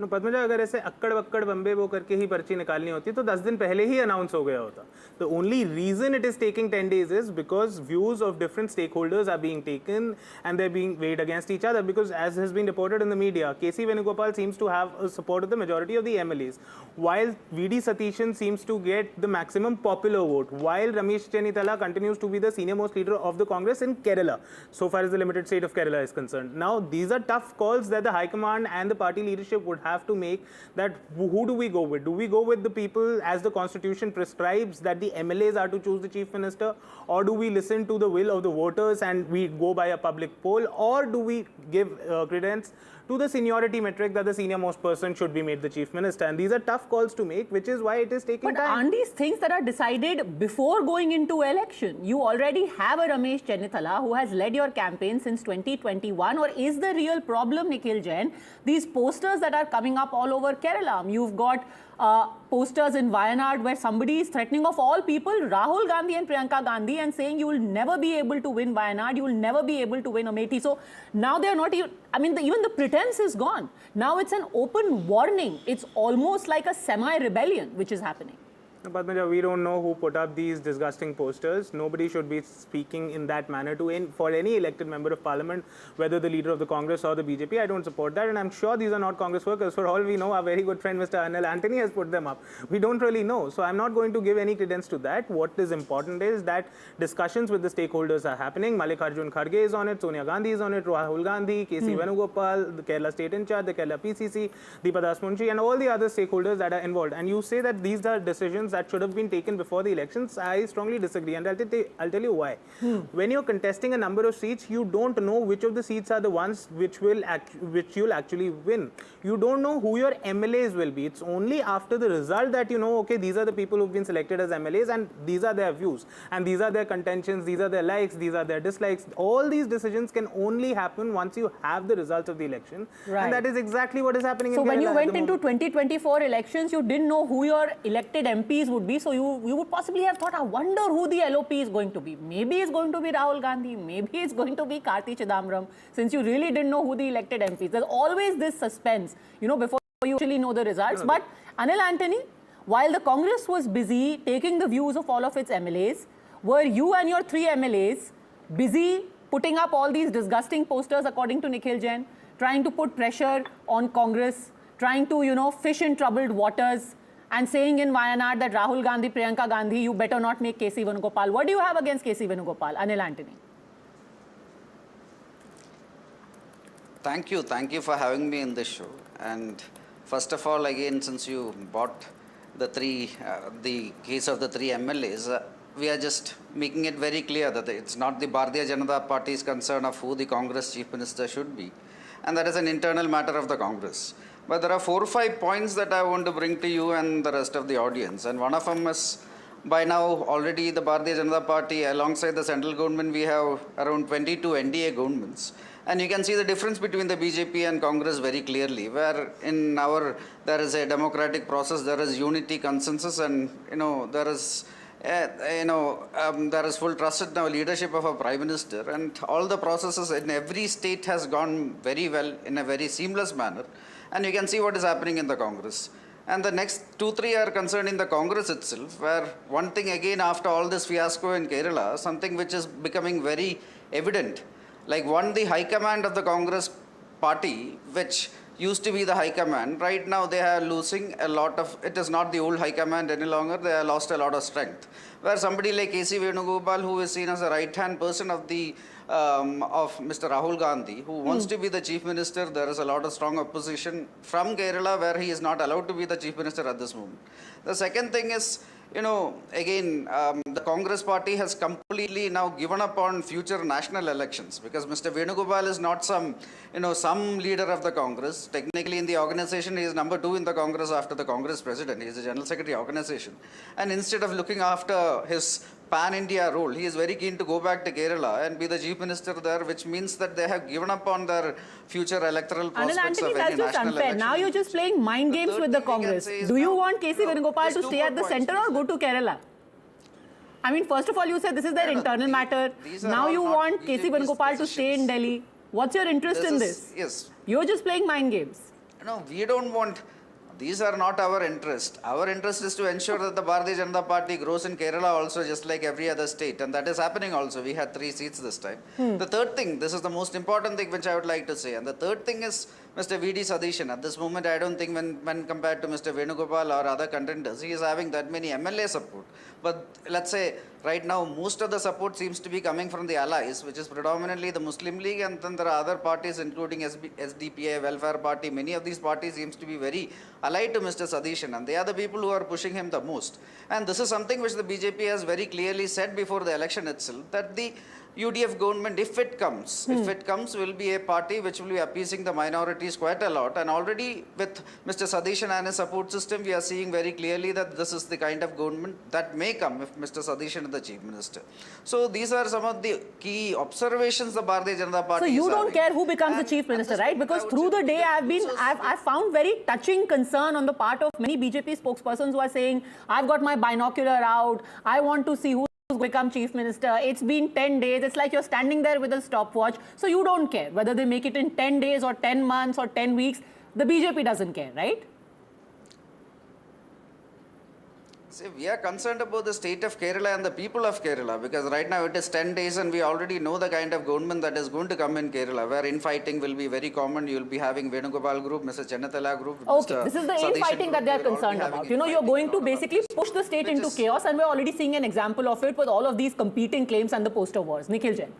No Padmaja, अगर ऐसे अक्कड़ बक्कड़ बम्बे वो करके ही पर्ची निकालनी होती तो 10 दिन पहले ही अनाउंस हो गया होता. The only reason it is taking 10 days is because views of different stakeholders are being taken and they're being weighed against each other. Because as has been reported in the media, KC Venugopal seems to have a support of the majority of the MLAs, while VD Satishan seems to get the maximum popular vote, while Ramesh Chennithala continues to be the senior most leader of the Congress in Kerala, so far as the limited state of Kerala is concerned. Now these are tough calls that the High Command and the party leadership would have to make that who do we go with? Do we go with the people as the constitution prescribes that the MLAs are to choose the chief minister, or do we listen to the will of the voters and we go by a public poll, or do we give credence to the seniority metric that the senior most person should be made the chief minister? And these are tough calls to make, which is why it is taking time.
But aren't these things that are decided before going into election? You already have a Ramesh Chennithala who has led your campaign since 2021, or is the real problem, Nikhil Jain, these posters that are coming up all over Kerala? You've got posters in Wayanad where somebody is threatening, of all people, Rahul Gandhi and Priyanka Gandhi, and saying you will never be able to win Wayanad, you will never be able to win Amethi. So now they're not even, even the pretense is gone. Now it's an open warning. It's almost like a semi-rebellion which is happening.
Padmaja, we don't know who put up these disgusting posters. Nobody should be speaking in that manner for any elected member of parliament, whether the leader of the Congress or the BJP. I don't support that, and I'm sure these are not Congress workers. For all we know, our very good friend Mr. Anil Antony has put them up. We don't really know, so I'm not going to give any credence to that. What is important is that discussions with the stakeholders are happening. Mallikarjun Kharge is on it, Sonia Gandhi is on it, Rahul Gandhi, KC Venugopal, the Kerala State in charge, the Kerala PCC, Deepa Das Munshi, and all the other stakeholders that are involved. And you say that these are decisions that should have been taken before the elections. I strongly disagree, and I'll tell you why. When you're contesting a number of seats, you don't know which of the seats are the ones which you'll actually win. You don't know who your MLAs will be. It's only after the result that you know, okay, these are the people who've been selected as MLAs, and these are their views, and these are their contentions, these are their likes, these are their dislikes. All these decisions can only happen once you have the results of the election, and that is exactly what is happening in Kerala.
So when you went into 2024 elections, you didn't know who your elected MPs would be. So you would possibly have thought, I wonder who the LOP is going to be. Maybe it's going to be Rahul Gandhi. Maybe it's going to be Karti Chidambaram, since you really didn't know who the elected MPs. There's always this suspense, before you actually know the results. But Anil Antony, while the Congress was busy taking the views of all of its MLAs, were you and your 3 MLAs busy putting up all these disgusting posters, according to Nikhil Jain, trying to put pressure on Congress, trying to, fish in troubled waters, and saying in Wayanad that Rahul Gandhi, Priyanka Gandhi, you better not make KC Venugopal? What do you have against KC Venugopal, Anil Antony?
Thank you for having me in this show. And first of all, again, since you brought the case of the 3 MLAs, we are just making it very clear that it's not the Bharatiya Janata Party's concern of who the Congress chief minister should be, and that is an internal matter of the Congress. But there are 4 or 5 points that I want to bring to you and the rest of the audience. And one of them is, by now, already the Bharatiya Janata Party, alongside the central government, we have around 22 NDA governments. And you can see the difference between the BJP and Congress very clearly, where there is a democratic process, there is unity, consensus, and there is full trust in the leadership of our Prime Minister, and all the processes in every state has gone very well in a very seamless manner. And you can see what is happening in the Congress. And the next 2-3 are concerned in the Congress itself, where one thing again, after all this fiasco in Kerala, something which is becoming very evident. Like the high command of the Congress party, which used to be the high command, right now they are losing a lot of, it is not the old high command any longer, they have lost a lot of strength. Where somebody like KC Venugopal, who is seen as a right-hand person of Mr. Rahul Gandhi, who wants to be the chief minister, there is a lot of strong opposition from Kerala, where he is not allowed to be the chief minister at this moment. The second thing is, the Congress party has completely now given up on future national elections, because Mr. Venugopal is not some leader of the Congress. Technically in the organization, he is number 2 in the Congress after the Congress president. He is the general secretary organization. And instead of looking after his pan-India role, he is very keen to go back to Kerala and be the chief minister there, which means that they have given up on their future electoral prospects of any national election.
Now you're just playing mind games with the Congress. Do you want KC Venugopal to stay at the center or go to Kerala? First of all, you said this is their internal matter. Now you want KC Venugopal to stay in Delhi. What's your interest in this?
Yes.
You're just playing mind games.
No, we don't want... These are not our interest. Our interest is to ensure that the Bharatiya Janata Party grows in Kerala also, just like every other state. And that is happening also. We had 3 seats this time. The third thing, this is the most important thing which I would like to say. And the third thing is Mr. V.D. Sadishan. At this moment, I don't think when compared to Mr. Venugopal or other contenders, he is having that many MLA support. But let's say Right now, most of the support seems to be coming from the allies, which is predominantly the Muslim League, and then there are other parties, including SDPA, Welfare Party. Many of these parties seems to be very allied to Mr. Sadishan, and they are the people who are pushing him the most. And this is something which the BJP has very clearly said before the election itself, that the UDF government, if it comes, will be a party which will be appeasing the minorities quite a lot. And already with Mr. Sadishan and his support system, we are seeing very clearly that this is the kind of government that may come if Mr. Sadishan is the Chief Minister. So these are some of the key observations the Bharatiya Janata Party
So you
is
don't
having.
care who becomes the Chief Minister, right? Because through the day I've found very touching concern on the part of many BJP spokespersons who are saying, I've got my binocular out, I want to see who's become Chief Minister. It's been 10 days. It's like you're standing there with a stopwatch. So you don't care whether they make it in 10 days or 10 months or 10 weeks. The BJP doesn't care, right?
See, we are concerned about the state of Kerala and the people of Kerala, because right now it is 10 days and we already know the kind of government that is going to come in Kerala, where infighting will be very common. You will be having Venugopal group, Mr. Chennathala group.
Okay,
Mr.
this is the
Sadishan
infighting that they are
group.
concerned about. You know, you're going to basically push the state into chaos, and we're already seeing an example of it with all of these competing claims and the poster wars. Nikhil Jain.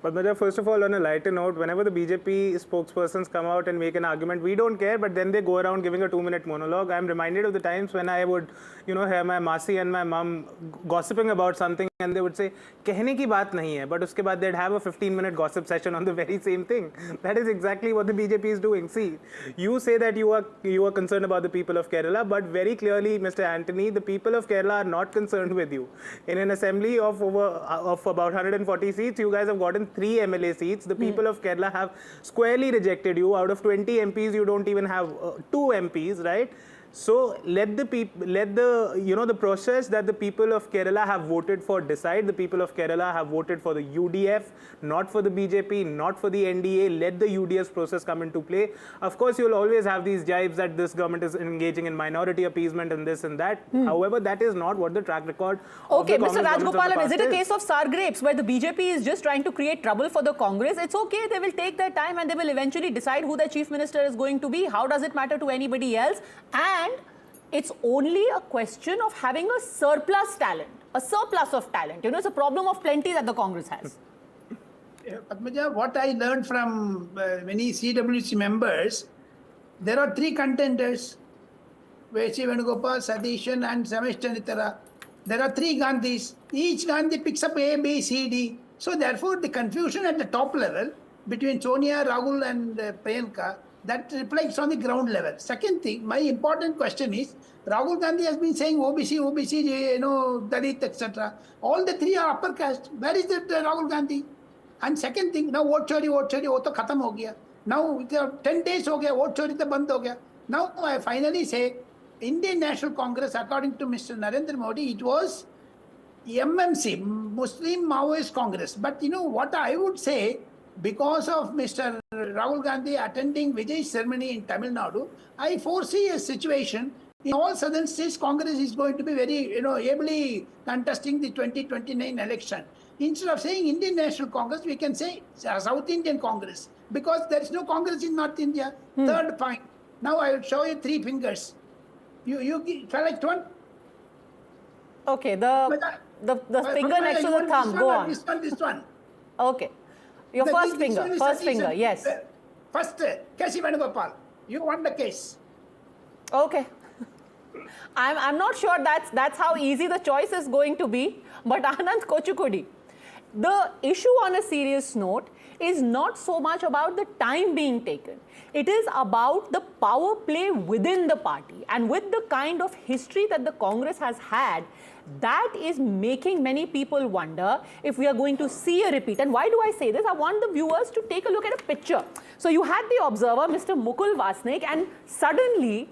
But Madhav, first of all, on a lighter note, whenever the BJP spokespersons come out and make an argument, we don't care, but then they go around giving a 2-minute monologue. I'm reminded of the times when I would, you know, hear my Masi and my mum gossiping about something, and they would say, "Kehne ki baat nahi hai," but uske baad they'd have a 15-minute gossip session on the very same thing. That is exactly what the BJP is doing. See, you say that you are concerned about the people of Kerala, but very clearly, Mr. Anthony, the people of Kerala are not concerned with you. In an assembly of about 140 seats, you guys have gotten 3 MLA seats. The people of Kerala have squarely rejected you. Out of 20 MPs, you don't even have 2 MPs, right? So let the process that the people of Kerala have voted for decide. The people of Kerala have voted for the UDF, not for the BJP, not for the NDA. Let the UDF's process come into play. Of course, you'll always have these jibes that this government is engaging in minority appeasement and this and that. However, that is not what the track record of the Congress
Mr. Rajgopalan, is it a
is.
case of sour grapes where the BJP is just trying to create trouble for the Congress? It's okay, they will take their time and they will eventually decide who their Chief Minister is going to be. How does it matter to anybody else? And it's only a question of having a surplus talent, a surplus of talent. You know, it's a problem of plenty that the Congress has.
Padmaja, what I learned from many CWC members, there are 3 contenders, V.C. Venugopal, Sadishan and Ramesh Channitara. There are 3 Gandhis. Each Gandhi picks up A, B, C, D. So therefore, the confusion at the top level between Sonia, Rahul and Priyanka, that reflects on the ground level. Second thing, my important question is, Rahul Gandhi has been saying OBC, you know, Dalit, etc. All the 3 are upper caste. Where is that Rahul Gandhi? And second thing, now vote chori, wo to khatam ho gaya. Now 10 days ho gaya, vote chori to band ho gaya. Now I finally say, Indian National Congress, according to Mr. Narendra Modi, it was MMC, Muslim Maoist Congress. But you know what I would say, because of Mr. Rahul Gandhi attending Vijay's ceremony in Tamil Nadu, I foresee a situation in all southern states. Congress is going to be very, you know, ably contesting the 2029 election. Instead of saying Indian National Congress, we can say South Indian Congress, because there is no Congress in North India. Third point. Now I will show you 3 fingers. You select one.
Okay, the finger next to the thumb. Go on.
This one.
Okay. Your first finger, yes.
First, K.C. Venugopal, you won the case.
Okay. I'm not sure that's how easy the choice is going to be, but Anand Kochukudi, the issue on a serious note is not so much about the time being taken. It is about the power play within the party, and with the kind of history that the Congress has had, that is making many people wonder if we are going to see a repeat. And why do I say this? I want the viewers to take a look at a picture. So you had the observer, Mr. Mukul Vasnik, and suddenly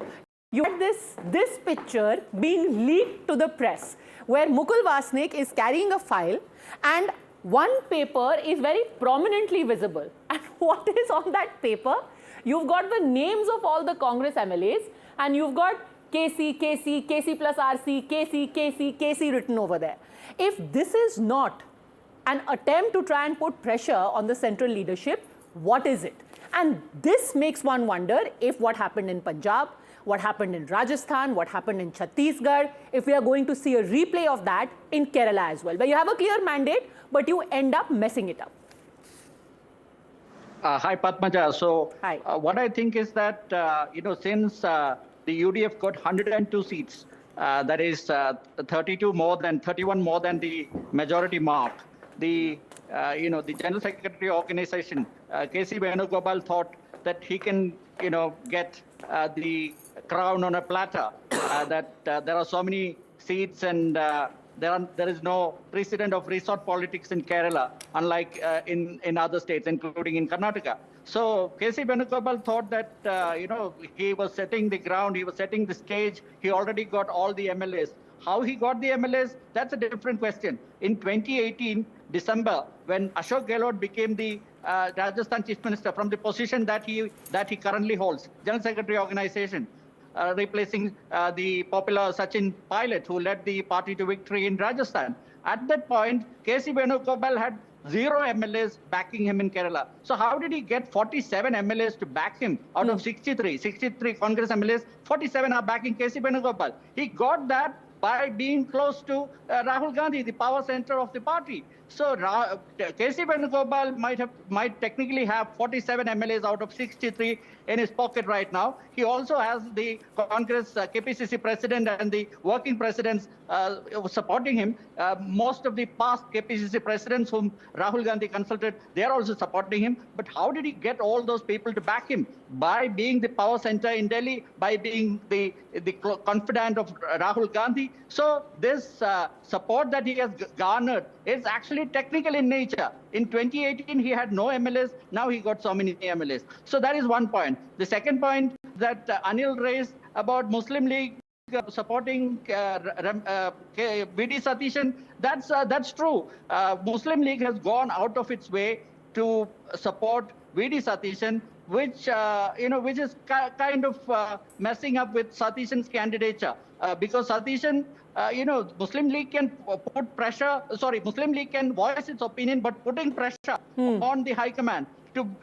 you had this picture being leaked to the press, where Mukul Vasnik is carrying a file and one paper is very prominently visible. And what is on that paper? You've got the names of all the Congress MLAs, and you've got KC plus RC, KC written over there. If this is not an attempt to try and put pressure on the central leadership, what is it? And this makes one wonder if what happened in Punjab, what happened in Rajasthan, what happened in Chhattisgarh, if we are going to see a replay of that in Kerala as well, where you have a clear mandate, but you end up messing it up.
Hi, Padmaja. So, what I think is that, since the UDF got 102 seats, that is 31 more than the majority mark, the General Secretary organization, K.C. Venugopal, thought that he can, get the crown on a platter, that there are so many seats and there is no precedent of resort politics in Kerala, unlike in other states, including in Karnataka. So K.C. Venugopal thought that, he was setting the ground, he was setting the stage, he already got all the MLAs. How he got the MLAs, that's a different question. In 2018, December, when Ashok Gehlot became the Rajasthan Chief Minister from the position that he currently holds, General Secretary Organization, replacing the popular Sachin Pilot, who led the party to victory in Rajasthan. At that point, K.C. Venugopal had 0 MLAs backing him in Kerala. So how did he get 47 MLAs to back him out of 63? 63 Congress MLAs, 47 are backing K.C. Venugopal. He got that by being close to Rahul Gandhi, the power center of the party. So K.C. Venugopal might technically have 47 MLAs out of 63 in his pocket right now. He also has the Congress KPCC president and the working presidents supporting him. Most of the past KPCC presidents whom Rahul Gandhi consulted, they are also supporting him. But how did he get all those people to back him? By being the power center in Delhi, by being the confidant of Rahul Gandhi. So this support that he has garnered is actually technical in nature. In 2018, he had no MLAs. Now he got so many MLAs. So that is one point. The second point that Anil raised about Muslim League supporting V.D. Satishan, that's true. Muslim League has gone out of its way to support V.D. Satishan, which is kind of messing up with Satishan's candidature, because Satishan, Muslim League can put pressure. Muslim League can voice its opinion, but putting pressure on the High Command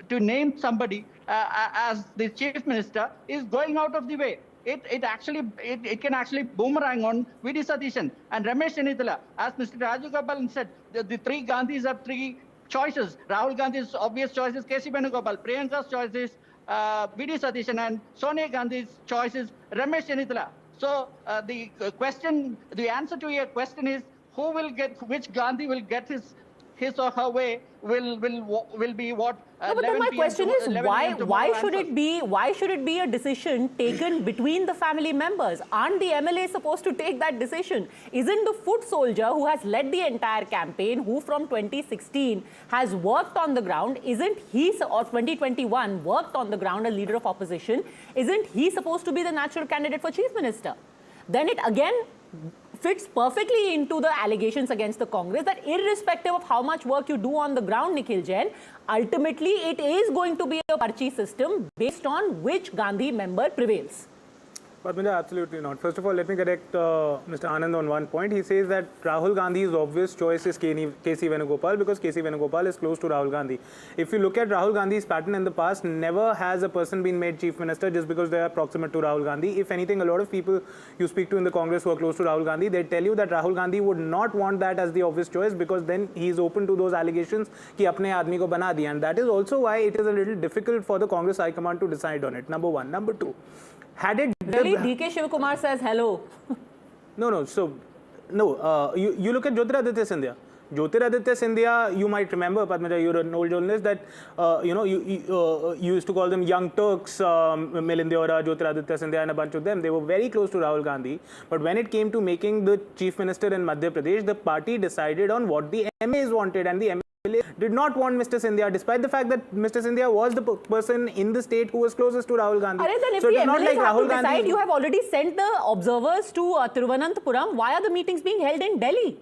to name somebody as the Chief Minister is going out of the way. It can actually boomerang on V.D. Satishan and Ramesh Chenitala. As Mr. Rajagopal said, the three Gandhis are three choices. Rahul Gandhi's obvious choice is K.C. Venugopal. Priyanka's choice is V.D. Satishan, and Sonia Gandhi's choice is Ramesh Chenitala. So the answer to your question is which Gandhi will get his or her way will be what.
No, but then my question is why should it be a decision taken between the family members? Aren't the MLAs supposed to take that decision? Isn't the foot soldier who has led the entire campaign, who from 2016 has worked on the ground, isn't he, or 2021 worked on the ground as leader of opposition, isn't he supposed to be the natural candidate for Chief Minister? Then it again fits perfectly into the allegations against the Congress that irrespective of how much work you do on the ground, Nikhil Jain, ultimately it is going to be a parchi system based on which Gandhi member prevails.
Padmaja, absolutely not. First of all, let me correct Mr. Anand on one point. He says that Rahul Gandhi's obvious choice is K.C. Venugopal because K.C. Venugopal is close to Rahul Gandhi. If you look at Rahul Gandhi's pattern in the past, never has a person been made Chief Minister just because they are proximate to Rahul Gandhi. If anything, a lot of people you speak to in the Congress who are close to Rahul Gandhi, they tell you that Rahul Gandhi would not want that as the obvious choice because then he is open to those allegations ki apne aadmi ko bana diya. And that is also why it is a little difficult for the Congress High Command to decide on it. Number one. Number two.
Really? D.K. Shivakumar says hello.
No. So, no. You look at Jyotiraditya Scindia. Jyotiraditya Scindia, you might remember, Padmaja, you're an old journalist, that you used to call them young Turks, Milind Deora, Jyotiraditya Scindia, and a bunch of them. They were very close to Rahul Gandhi. But when it came to making the Chief Minister in Madhya Pradesh, the party decided on what the MAs wanted, and the MAs did not want Mr. Scindia, despite the fact that Mr. Scindia was the person in the state who was closest to Rahul Gandhi.
Then if
so
the
it's not
MLAs
like
have
Rahul
to decide,
Gandhi.
you have already sent the observers to Thiruvananthapuram. Why are the meetings being held in Delhi?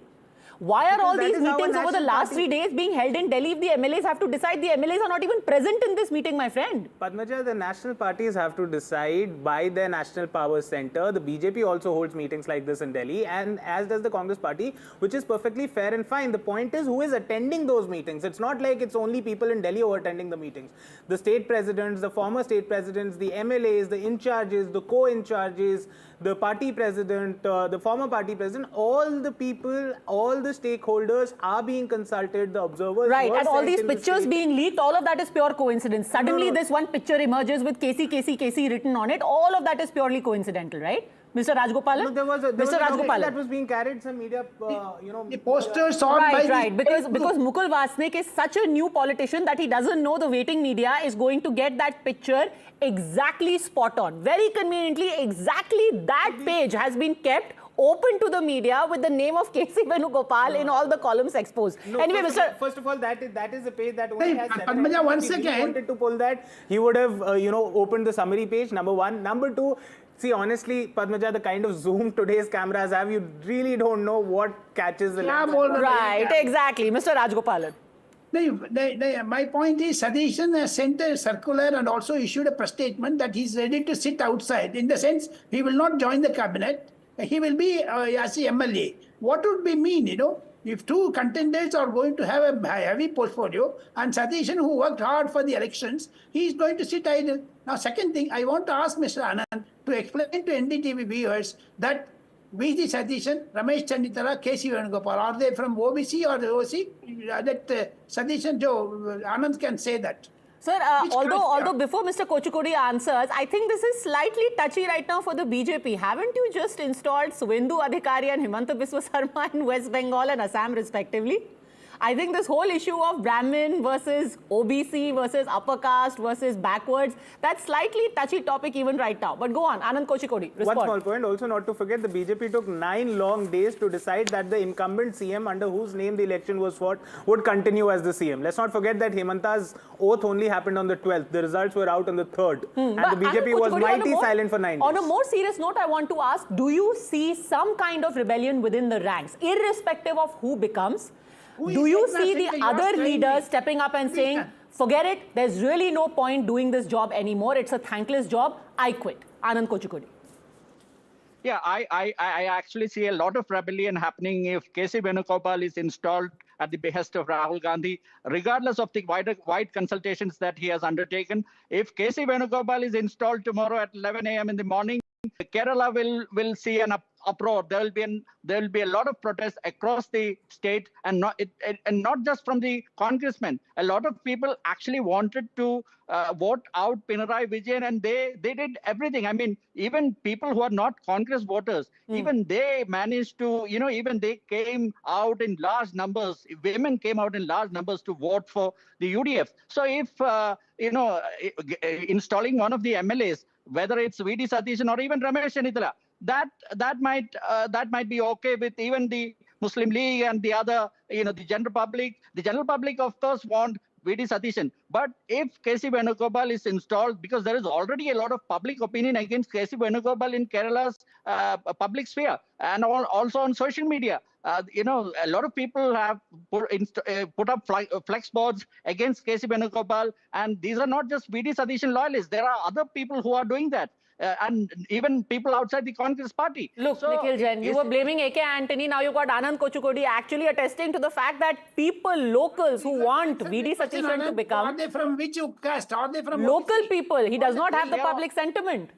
Why are all
Because
these
that is how a
meetings over the
national
last
party-
3 days being held in Delhi if the MLAs have to decide? The MLAs are not even present in this meeting, my friend.
Padmaja, the national parties have to decide by their national power center. The BJP also holds meetings like this in Delhi, and as does the Congress party, which is perfectly fair and fine. The point is who is attending those meetings. It's not like it's only people in Delhi who are attending the meetings. The state presidents, the former state presidents, the MLAs, the in-charges, the co-in-charges, the party president, the former party president, all the people, all the stakeholders are being consulted, the observers.
Right,
were
and all
sent
these
in the
pictures
state.
being leaked, all of that is pure coincidence. Suddenly this one picture emerges with KC written on it. All of that is purely coincidental, right? Mr. Rajgopalan?
No, there was
Mr.
a document
Rajgopalan.
that was being carried, some media,
The posters on by
Right, because Mukul Vasnik is such a new politician that he doesn't know the waiting media is going to get that picture exactly spot on. Very conveniently, exactly that page has been kept open to the media with the name of K.C. Venugopal in all the columns exposed.
No,
anyway,
first of all, that is a page that only has seven
Padmaja,
items.
once
If he
again-
wanted to pull that, he would have, opened the summary page, number one. Number two, see, honestly, Padmaja, the kind of zoom today's cameras have, you really don't know what catches the lens.
Right, exactly. Mr. Rajgopalan.
My point is, Sadishan has sent a circular and also issued a press statement that he's ready to sit outside. In the sense, he will not join the cabinet. He will be as a MLA. What would be mean, if two contenders are going to have a heavy portfolio and Sadishan, who worked hard for the elections, he is going to sit idle. Now, second thing, I want to ask Mr. Anand to explain to NDTV viewers that V.G. Sadishan, Ramesh Chanditara, K.C. Venugopal, are they from OBC or the OC? That Sadishan, Joe, Anand can say that.
Sir, although before Mr. Kochukodi answers, I think this is slightly touchy right now for the BJP. Haven't you just installed Suvendu Adhikari and Himanta Biswa Sarma in West Bengal and Assam respectively? I think this whole issue of Brahmin versus OBC versus upper caste versus backwards, that's slightly touchy topic even right now. But go on, Anand Kochukodi, respond.
One small point, also not to forget, the BJP took 9 long days to decide that the incumbent CM under whose name the election was fought would continue as the CM. Let's not forget that Hemanta's oath only happened on the 12th. The results were out on the 3rd. And
But
the BJP
Anand
was
Kochukodi,
mighty silent for 9 days.
On a more serious note, I want to ask, do you see some kind of rebellion within the ranks, irrespective of who becomes? Do you see the other leaders stepping up and saying, forget it, there's really no point doing this job anymore, it's a thankless job, I quit? Anand Kochukodi.
Yeah, I actually see a lot of rebellion happening if K.C. Venugopal is installed at the behest of Rahul Gandhi, regardless of the wide consultations that he has undertaken. If K.C. Venugopal is installed tomorrow at 11 a.m. in the morning, Kerala will see an uproar. There will be a lot of protests across the state, and not just from the congressmen. A lot of people actually wanted to vote out Pinarayi Vijayan, and they did everything. I mean, even people who are not Congress voters, even they managed to, even they came out in large numbers. Women came out in large numbers to vote for the UDF. So if installing one of the MLAs, whether it's V.D. Sadishan or even Ramesh Chanditara, that might be okay with even the Muslim League and the other, the general public. The general public, of course, want V.D. Sadishan. But if K.C. Venugopal is installed, because there is already a lot of public opinion against K.C. Venugopal in Kerala's public sphere and also on social media. A lot of people have put up flex boards against K.C. Venugopal, and these are not just V.D. Sadishan loyalists. There are other people who are doing that. And even people outside the Congress party.
Look, so, Nikhil Jain, you were blaming A.K. Antony, now you've got Anand Kochukodi actually attesting to the fact that people, locals who want V.D. Sadishan to become...
Are they from which caste? Are they from...
Local people. He does not have the public sentiment.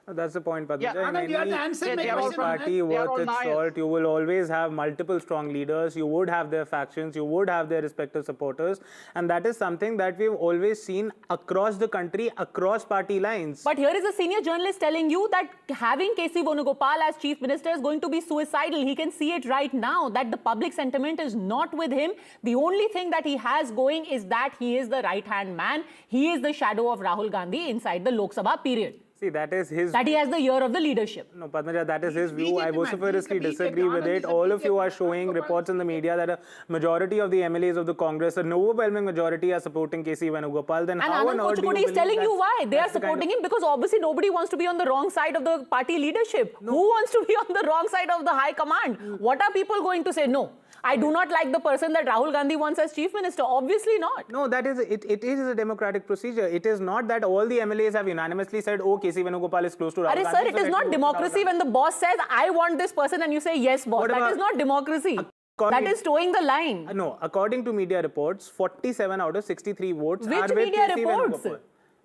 That's the point, Padmaja.
Yeah, Anand, you have to answer my question.
Party worth its salt, you will always have multiple strong leaders. You would have their factions. You would have their respective supporters. And that is something that we've always seen across the country, across party lines.
But here is a senior journalist telling you that having K.C. Venugopal as chief minister is going to be suicidal. He can see it right now that the public sentiment is not with him. The only thing that he has going is that he is the right-hand man. He is the shadow of Rahul Gandhi inside the Lok Sabha period.
See, that is his...
That he has the year of the leadership.
No, Padmaja, that is his view. I vociferously disagree with it. All of you are showing reports in the media that a majority of the MLAs of the Congress, an overwhelming majority, are supporting K.C. Venugopal. Then
and
how on
Anand
earth do you
Kuchipudi is telling you why. They are supporting him because obviously nobody wants to be on the wrong side of the party leadership. No. Who wants to be on the wrong side of the high command? What are people going to say? No. I do not like the person that Rahul Gandhi wants as chief minister. Obviously not.
No, that is it is a democratic procedure. It is not that all the MLAs have unanimously said, oh, K.C. Venugopal is close to Rahul Gandhi.
Sir, it is not democracy when the boss says, I want this person and you say, yes, boss. That is not democracy. That is towing the line.
No, according to media reports, 47 out of 63 votes
Which
are with
media
K.C.
reports?
Venugopal.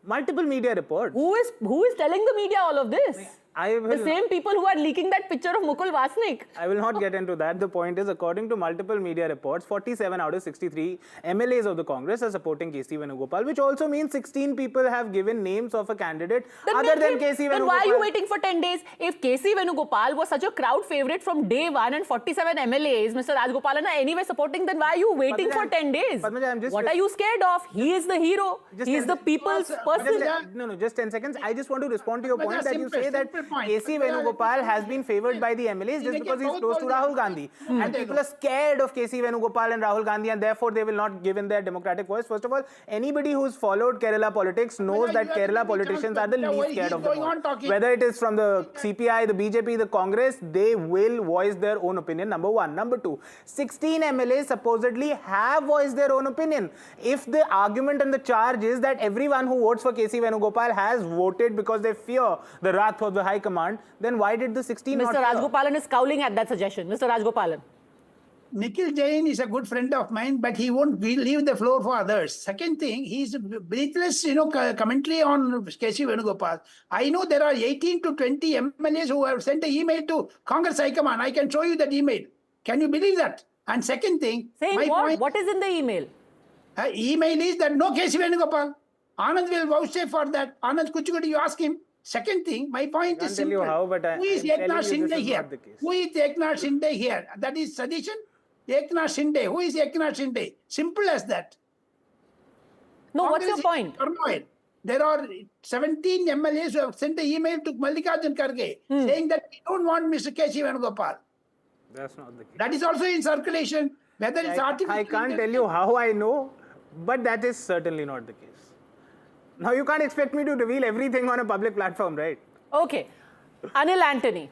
Multiple media reports.
Who is telling the media all of this? The same people who are leaking that picture of Mukul Vasnik.
I will not get into that. The point is, according to multiple media reports, 47 out of 63 MLAs of the Congress are supporting K.C. Venugopal, which also means 16 people have given names of a candidate other than K.C. Venugopal.
Then why are you waiting for 10 days? If K.C. Venugopal was such a crowd favorite from day one and 47 MLAs, Mr. Rajgopalan are anyway supporting, then why are you waiting for 10 days? What are you scared of? He is the hero. He is the people's person.
No, just 10 seconds. I just want to respond to your point that you say that K.C. Venugopal has been favoured by the MLAs just because he's close to Rahul Gandhi. And people are scared of K.C. Venugopal and Rahul Gandhi and therefore they will not give in their democratic voice. First of all, anybody who's followed Kerala politics knows that Kerala politicians are the least scared of them all. Whether it is from the CPI, the BJP, the Congress, they will voice their own opinion, number one. Number two, 16 MLAs supposedly have voiced their own opinion. If the argument and the charge is that everyone who votes for K.C. Venugopal has voted because they fear the wrath of the High Command, then why did the 16
Mr. Rajgopalan is scowling at that suggestion. Mr. Rajgopalan.
Nikhil Jain is a good friend of mine, but he won't leave the floor for others. Second thing, he's breathless, commentary on K.C. Venugopal. I know there are 18 to 20 MLAs who have sent an email to Congress High Command. I can show you that email. Can you believe that? And second thing...
Saying what? What is in the email?
Email is that no K.C. Venugopal. Anand will vouchsafe for that. Anand Kuchipudi, you ask him. Second thing, my point is simple. Who is Eknath Shinde here? Who is Eknath Shinde here? That is sedition? Eknath Shinde. Who is Eknath Shinde? Simple as that.
No, what's your point?
There are 17 MLAs who have sent an email to Mallikarjun Kharge saying that we don't want Mr. K.C. Venugopal.
That's not the case.
That is also in circulation. Whether it's artificial...
I can't tell you how I know, but that is certainly not the case. Now, you can't expect me to reveal everything on a public platform, right?
Okay. Anil Antony.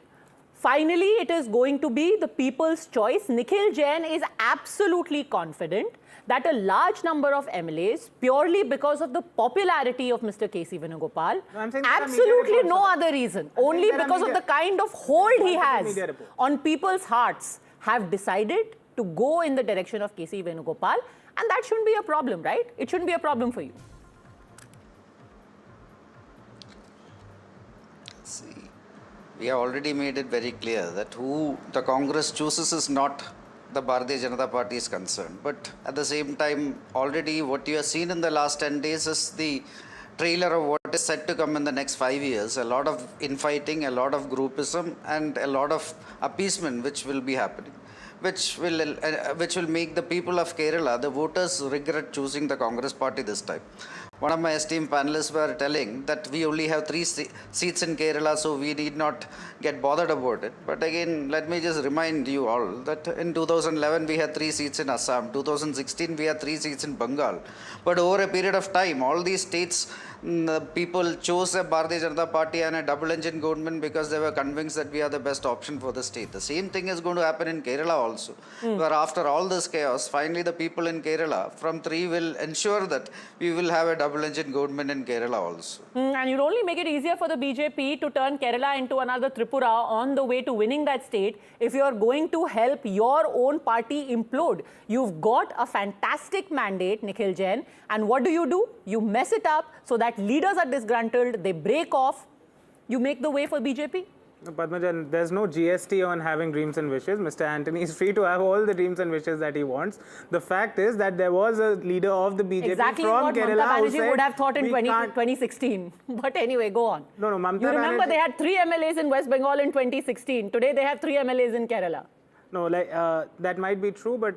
Finally, it is going to be the people's choice. Nikhil Jain is absolutely confident that a large number of MLAs, purely because of the popularity of Mr. K.C. Venugopal, absolutely no other reason, only because of the kind of hold he has on people's hearts, have decided to go in the direction of K.C. Venugopal. And that shouldn't be a problem, right? It shouldn't be a problem for you.
See, we have already made it very clear that who the Congress chooses is not the Bharatiya Janata Party is concerned. But at the same time, already what you have seen in the last 10 days is the trailer of what is set to come in the next 5 years. A lot of infighting, a lot of groupism and a lot of appeasement which will be happening. Which will make the people of Kerala, the voters, regret choosing the Congress party this time. One of my esteemed panelists were telling that we only have 3 seats in Kerala, so we need not get bothered about it. But again, let me just remind you all that in 2011 we had 3 seats in Assam, 2016 we had 3 seats in Bengal. But over a period of time, all these states, people chose a Bharatiya Janata Party and a double-engine government because they were convinced that we are the best option for the state. The same thing is going to happen in Kerala also, where after all this chaos, finally the people in Kerala from 3 will ensure that we will have a double-engine government in Kerala also.
And you'll only make it easier for the BJP to turn Kerala into another Tripura on the way to winning that state if you're going to help your own party implode. You've got a fantastic mandate, Nikhil Jain, and what do? You mess it up so that leaders are disgruntled, they break off, you make the way for BJP?
No, Padmajan, there's no GST on having dreams and wishes. Mr. Antony is free to have all the dreams and wishes that he wants. The fact is that there was a leader of the BJP
exactly
from
what
Kerala
Mamata
who
Banerjee
said
would have thought in 2016. But anyway, go on.
No, Mamata
You remember
Banerjee...
they had 3 MLAs in West Bengal in 2016. Today they have 3 MLAs in Kerala.
No, that might be true, but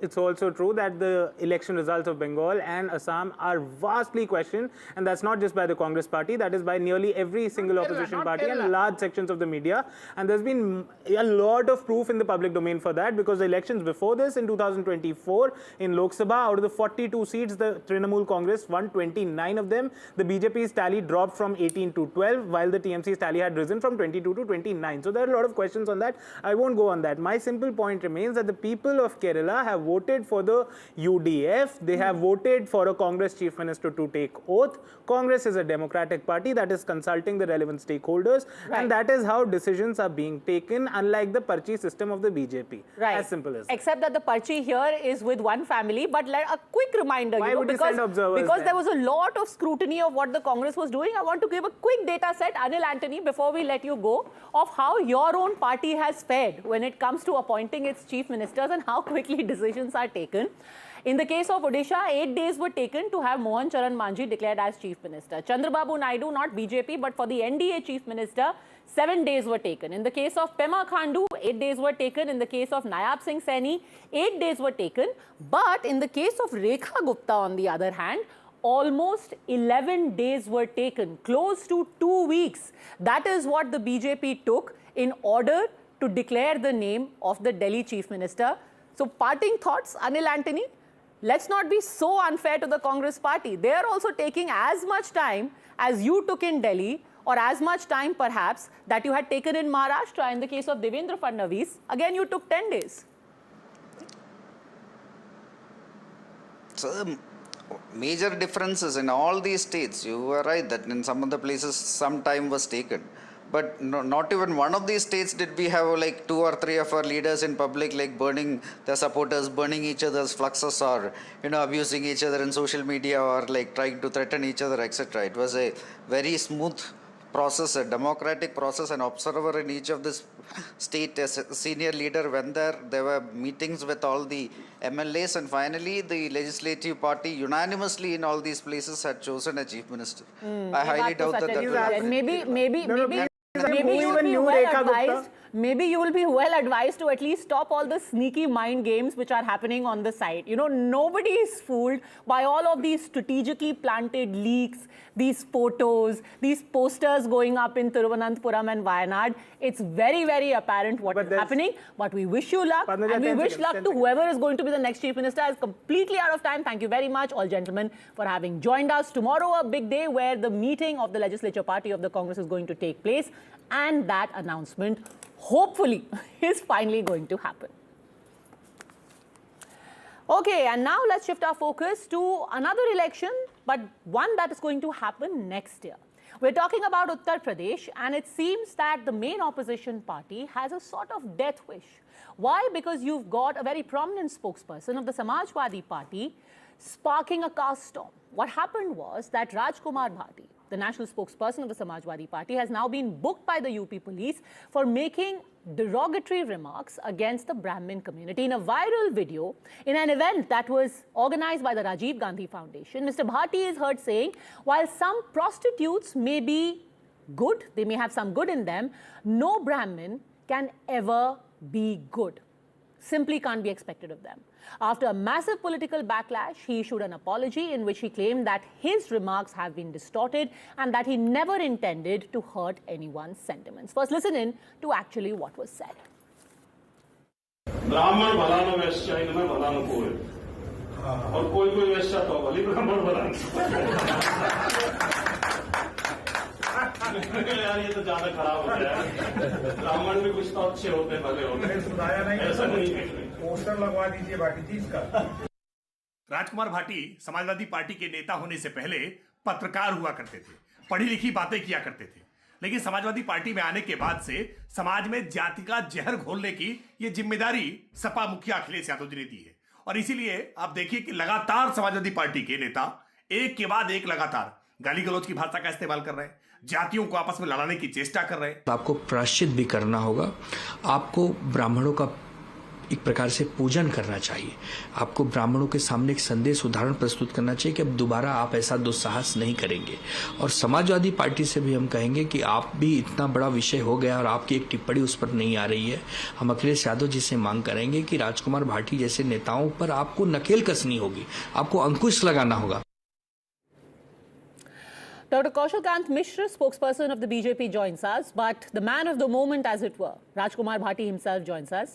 it's also true that the election results of Bengal and Assam are vastly questioned, and that's not just by the Congress party, that is by nearly every single opposition party and large sections of the media. And there's been a lot of proof in the public domain for that, because the elections before this in 2024 in Lok Sabha, out of the 42 seats, the Trinamool Congress won 29 of them. The BJP's tally dropped from 18 to 12, while the TMC's tally had risen from 22 to 29. So there are a lot of questions on that. I won't go on that. My simple point remains that the people of Kerala have voted for the UDF. They have voted for a Congress chief minister to take oath. Congress is a democratic party that is consulting the relevant stakeholders, and that is how decisions are being taken, unlike the parchi system of the BJP.
Right.
As simple as that.
Except that the parchi here is with one family. But a quick reminder,
Why would you send observers
because
then?
there was a lot of scrutiny of what the Congress was doing. I want to give a quick data set, Anil Antony, before we let you go, of how your own party has fared when it comes to appointing its chief ministers and how quickly decisions are taken. In the case of Odisha, 8 days were taken to have Mohan Charan Manjhi declared as chief minister. Chandrababu Naidu, not BJP, but for the NDA chief minister, 7 days were taken. In the case of Pema Khandu, 8 days were taken. In the case of Nayab Singh Saini, 8 days were taken. But in the case of Rekha Gupta, on the other hand, almost 11 days were taken, close to 2 weeks. That is what the BJP took in order to declare the name of the Delhi chief minister. So parting thoughts, Anil Antony, let's not be so unfair to the Congress party. They are also taking as much time as you took in Delhi, or as much time perhaps that you had taken in Maharashtra. In the case of Devendra Fadnavis, again you took 10 days.
So major differences in all these states. You were right that in some of the places some time was taken. But not even one of these states did we have like 2 or 3 of our leaders in public like burning their supporters, burning each other's fluxes, or abusing each other in social media, or like trying to threaten each other, etc. It was a very smooth process, a democratic process. An observer in each of this state, as a senior leader went there. There were meetings with all the MLAs, and finally the legislative party unanimously in all these places had chosen a chief minister. I highly doubt that will happen.
Maybe you will be well advised to at least stop all the sneaky mind games which are happening on the site. Nobody is fooled by all of these strategically planted leaks, these photos, these posters going up in Thiruvananthapuram and Wayanad. It's very, very apparent what is happening. But we wish you luck, and we wish luck to whoever is going to be the next chief minister. Is completely out of time. Thank you very much, all gentlemen, for having joined us. Tomorrow, a big day where the meeting of the legislature party of the Congress is going to take place, and that announcement, hopefully, is finally going to happen. Okay, and now let's shift our focus to another election, but one that is going to happen next year. We're talking about Uttar Pradesh, and it seems that the main opposition party has a sort of death wish. Why? Because you've got a very prominent spokesperson of the Samajwadi Party sparking a caste storm. What happened was that Rajkumar Bhati, the national spokesperson of the Samajwadi Party, has now been booked by the UP police for making derogatory remarks against the Brahmin community. In a viral video, in an event that was organized by the Rajiv Gandhi Foundation, Mr. Bhati is heard saying, while some prostitutes may be good, they may have some good in them, no Brahmin can ever be good. Simply can't be expected of them. After a massive political backlash, he issued an apology in which he claimed that his remarks have been distorted and that he never intended to hurt anyone's sentiments. First, listen in to actually what was said.
ब्राह्मण भलानो वैश्य इनमें भलानो कोई और कोई वैश्य तो भली ब्राह्मण भला यार ये तो ज्यादा खराब हो गया ब्राह्मण भी कुछ तो अच्छे होते भले होते सुनाया नहीं ऐसा नहीं पोस्टर लगवा दीजिए भाटी जी इसका
राजकुमार भाटी समाजवादी पार्टी के नेता होने से पहले पत्रकार हुआ करते थे, पढ़ी लिखी बातें किया करते थे, लेकिन समाजवादी पार्टी में आने के बाद से समाज में जाति का जहर घोलने की ये जिम्मेदारी सपा मुखिया अखिलेश यादव जी ने दी है। और इसीलिए आप देखिए कि लगातार समाजवादी पार्टी के नेता एक के बाद एक लगातार गाली गलौज की भाषा का इस्तेमाल कर रहे हैं, जातियों को आपस में लड़ाने की चेष्टा कर रहे हैं।
आपको प्रायश्चित भी करना होगा, आपको ब्राह्मणों का एक प्रकार से पूजन करना चाहिए। आपको ब्राह्मणों के सामने एक संदेश उदाहरण प्रस्तुत करना चाहिए कि अब दोबारा आप ऐसा दुस्साहस नहीं करेंगे। और समाजवादी पार्टी से भी हम कहेंगे कि आप भी इतना बड़ा विषय हो गया और आपकी एक टिप्पणी उस पर नहीं आ रही है। हम अखिलेश यादव जी से मांग करेंगे कि राजकुमार भाटी जैसे नेताओं पर आपको नकेल कसनी होगी, आपको अंकुश लगाना होगा।
Dr. Kaushalkant Mishra, spokesperson of the BJP, joins us, but the man of the moment, as it were, Rajkumar Bhati himself joins us.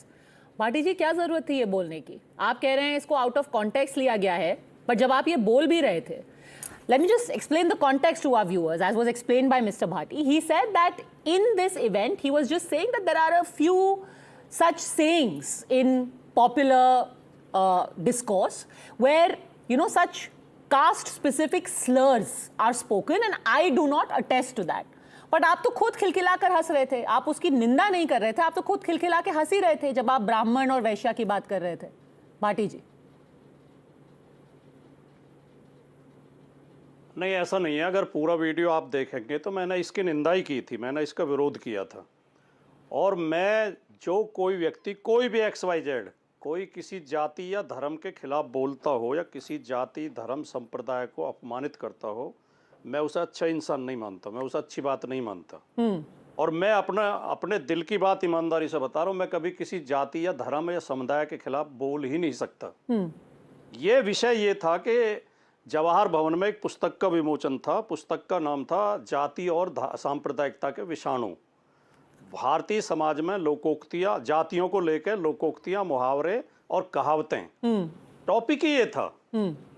Bhati जी, क्या जरूरत थी ये बोलने की? आप कह रहे हैं इसको आउट ऑफ कॉन्टेक्स्ट लिया गया है, पर जब आप ये बोल भी रहे थे, let me just explain the context to our viewers, as was explained by Mr. Bhati. He said that in this event, he was just saying that there are a few such sayings in popular discourse where, you know, such caste-specific slurs are spoken, and I do not attest to that. But आप तो खुद खिलखिलाकर हंस रहे थे, आप उसकी निंदा नहीं कर रहे थे, आप तो खुद खिलखिला के हंस ही रहे थे जब आप ब्राह्मण और वैश्या की बात कर रहे थे। भाटी जी,
नहीं, ऐसा नहीं है। अगर पूरा वीडियो आप देखेंगे तो मैंने इसकी निंदा ही की थी, मैंने इसका विरोध किया था। और मैं जो कोई व्यक्ति, कोई भी XYZ, कोई किसी जाति या धर्म के खिलाफ बोलता हो या किसी जाति धर्म संप्रदाय को अपमानित करता हो, मैं उसे अच्छा इंसान नहीं मानता, मैं उसे अच्छी बात नहीं मानता। और मैं अपने दिल की बात ईमानदारी से बता रहा हूँ, मैं कभी किसी जाति या धर्म या समुदाय के खिलाफ बोल ही नहीं सकता। ये विषय ये था कि जवाहर भवन में एक पुस्तक का विमोचन था। पुस्तक का नाम था जाति और सांप्रदायिकता के विषाणु। भारतीय समाज में लोकोक्तियाँ, जातियों को लेकर लोकोक्तियाँ, मुहावरे और कहावतें, टॉपिक ही ये था।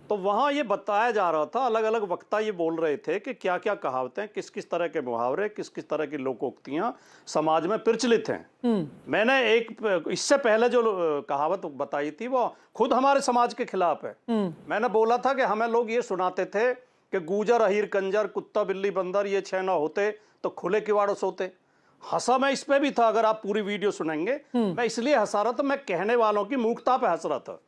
तो वहाँ ये बताया जा रहा था, अलग अलग वक्ता ये बोल रहे थे कि क्या क्या कहावतें, किस किस तरह के मुहावरे, किस किस तरह की लोकोक्तियाँ समाज में प्रचलित हैं। मैंने एक इससे पहले जो कहावत बताई थी वो खुद हमारे समाज के खिलाफ है। मैंने बोला था कि हमें लोग ये सुनाते थे कि गूजर, अहीर, कंजर, कुत्ता, बिल्ली, बंदर ये 6 ना होते तो खुले किवाड़ सोते। हंसा मैं इस पे भी था, अगर आप पूरी वीडियो सुनेंगे। मैं इसलिए हंसा रहा था, मैं कहने वालों की मूर्खता पे हंस रहा था।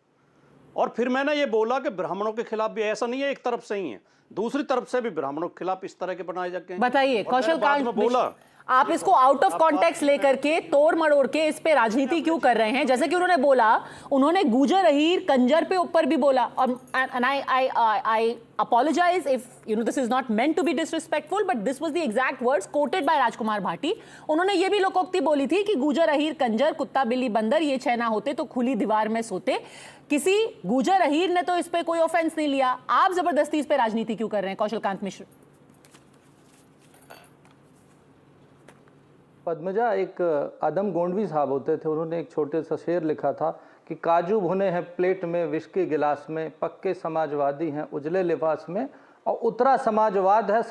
और फिर मैंने ये बोला कि ब्राह्मणों के खिलाफ भी ऐसा नहीं है एक तरफ से ही है, दूसरी तरफ से भी ब्राह्मणों के खिलाफ इस तरह के बनाए जाते हैं।
बताइए कौशलकांत,
बोला
आप इसको आउट ऑफ कॉन्टेक्स्ट लेकर के तोड़ मड़ोड़ के इस पे राजनीति क्यों कर रहे हैं? जैसे कि उन्होंने बोला, उन्होंने गूजर, अहीर, कंजर पे ऊपर भी बोला। And I apologize if this is not meant to be disrespectful, but this was the exact words quoted by राजकुमार भाटी। उन्होंने ये भी लोकोक्ति बोली थी कि गूजर, अहीर, कंजर, कुत्ता, बिल्ली, बंदर ये 6 ना होते तो खुली दीवार में सोते। किसी गूजर अहीर ने तो इस पे कोई ऑफेंस नहीं लिया, आप जबरदस्ती इस पे राजनीति क्यों कर रहे हैं? कौशलकांत मिश्र।
पद्मजा, एक आदम गोंडवी साहब होते थे, उन्होंने एक छोटे सा शेर लिखा था कि काजू भुने हैं प्लेट में, विस्की गिलास में, पक्के समाजवादी हैं उजले लिबास में, और उतरा समाजवाद है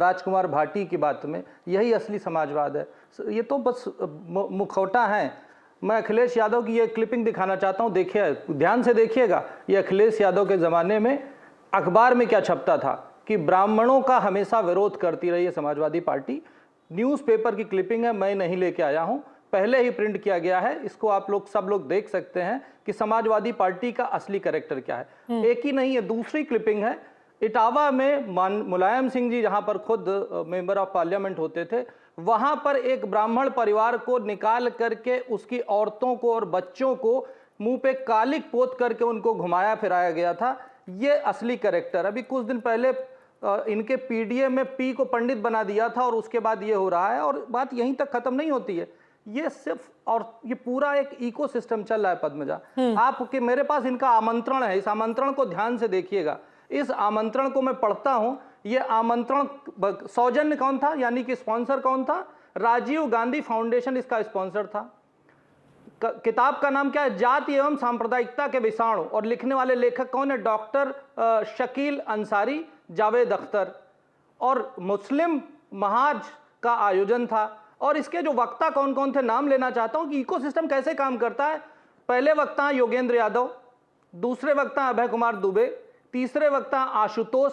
राजकुमार भाटी की बात में। यही असली समाजवाद है। ये तो बस मुखौटा है। मैं अखिलेश यादव की ये क्लिपिंग दिखाना चाहता हूँ, देखिए, ध्यान से देखिएगा। ये अखिलेश यादव के ज़माने में अखबार में क्या छपता था कि ब्राह्मणों का हमेशा विरोध करती रही है समाजवादी पार्टी। न्यूज़पेपर की क्लिपिंग है, मैं नहीं लेके आया हूं, पहले ही प्रिंट किया गया है। इसको आप लोग सब लोग देख सकते हैं कि समाजवादी पार्टी का असली कैरेक्टर क्या है। एक ही नहीं है, दूसरी क्लिपिंग है। इटावा में मुलायम सिंह जी जहां पर खुद मेंबर ऑफ पार्लियामेंट होते थे, वहां पर एक ब्राह्मण परिवार को निकाल करके उसकी औरतों को और बच्चों को मुंह पे कालिक पोत करके उनको घुमाया फिराया गया था। ये असली कैरेक्टर। अभी कुछ दिन पहले इनके पीडीए में पी को पंडित बना दिया था और उसके बाद ये हो रहा है। और बात यहीं तक खत्म नहीं होती है, ये सिर्फ और ये पूरा एक इकोसिस्टम चल रहा है। पद्मजा, आपके मेरे पास इनका आमंत्रण है, इस आमंत्रण को ध्यान से देखिएगा। इस आमंत्रण को मैं पढ़ता हूं। ये आमंत्रण सौजन्य कौन था, यानी कि स्पॉन्सर कौन था? राजीव गांधी फाउंडेशन इसका स्पॉन्सर था। किताब का नाम क्या है? जाति एवं सांप्रदायिकता के विषाणु। और लिखने वाले लेखक कौन है? डॉक्टर शकील अंसारी, जावेद अख्तर। और मुस्लिम महाज का आयोजन था। और इसके जो वक्ता कौन कौन थे, नाम लेना चाहता हूं कि इकोसिस्टम कैसे काम करता है। पहले वक्ता योगेंद्र यादव, दूसरे वक्ता अभय कुमार दुबे, तीसरे वक्ता आशुतोष,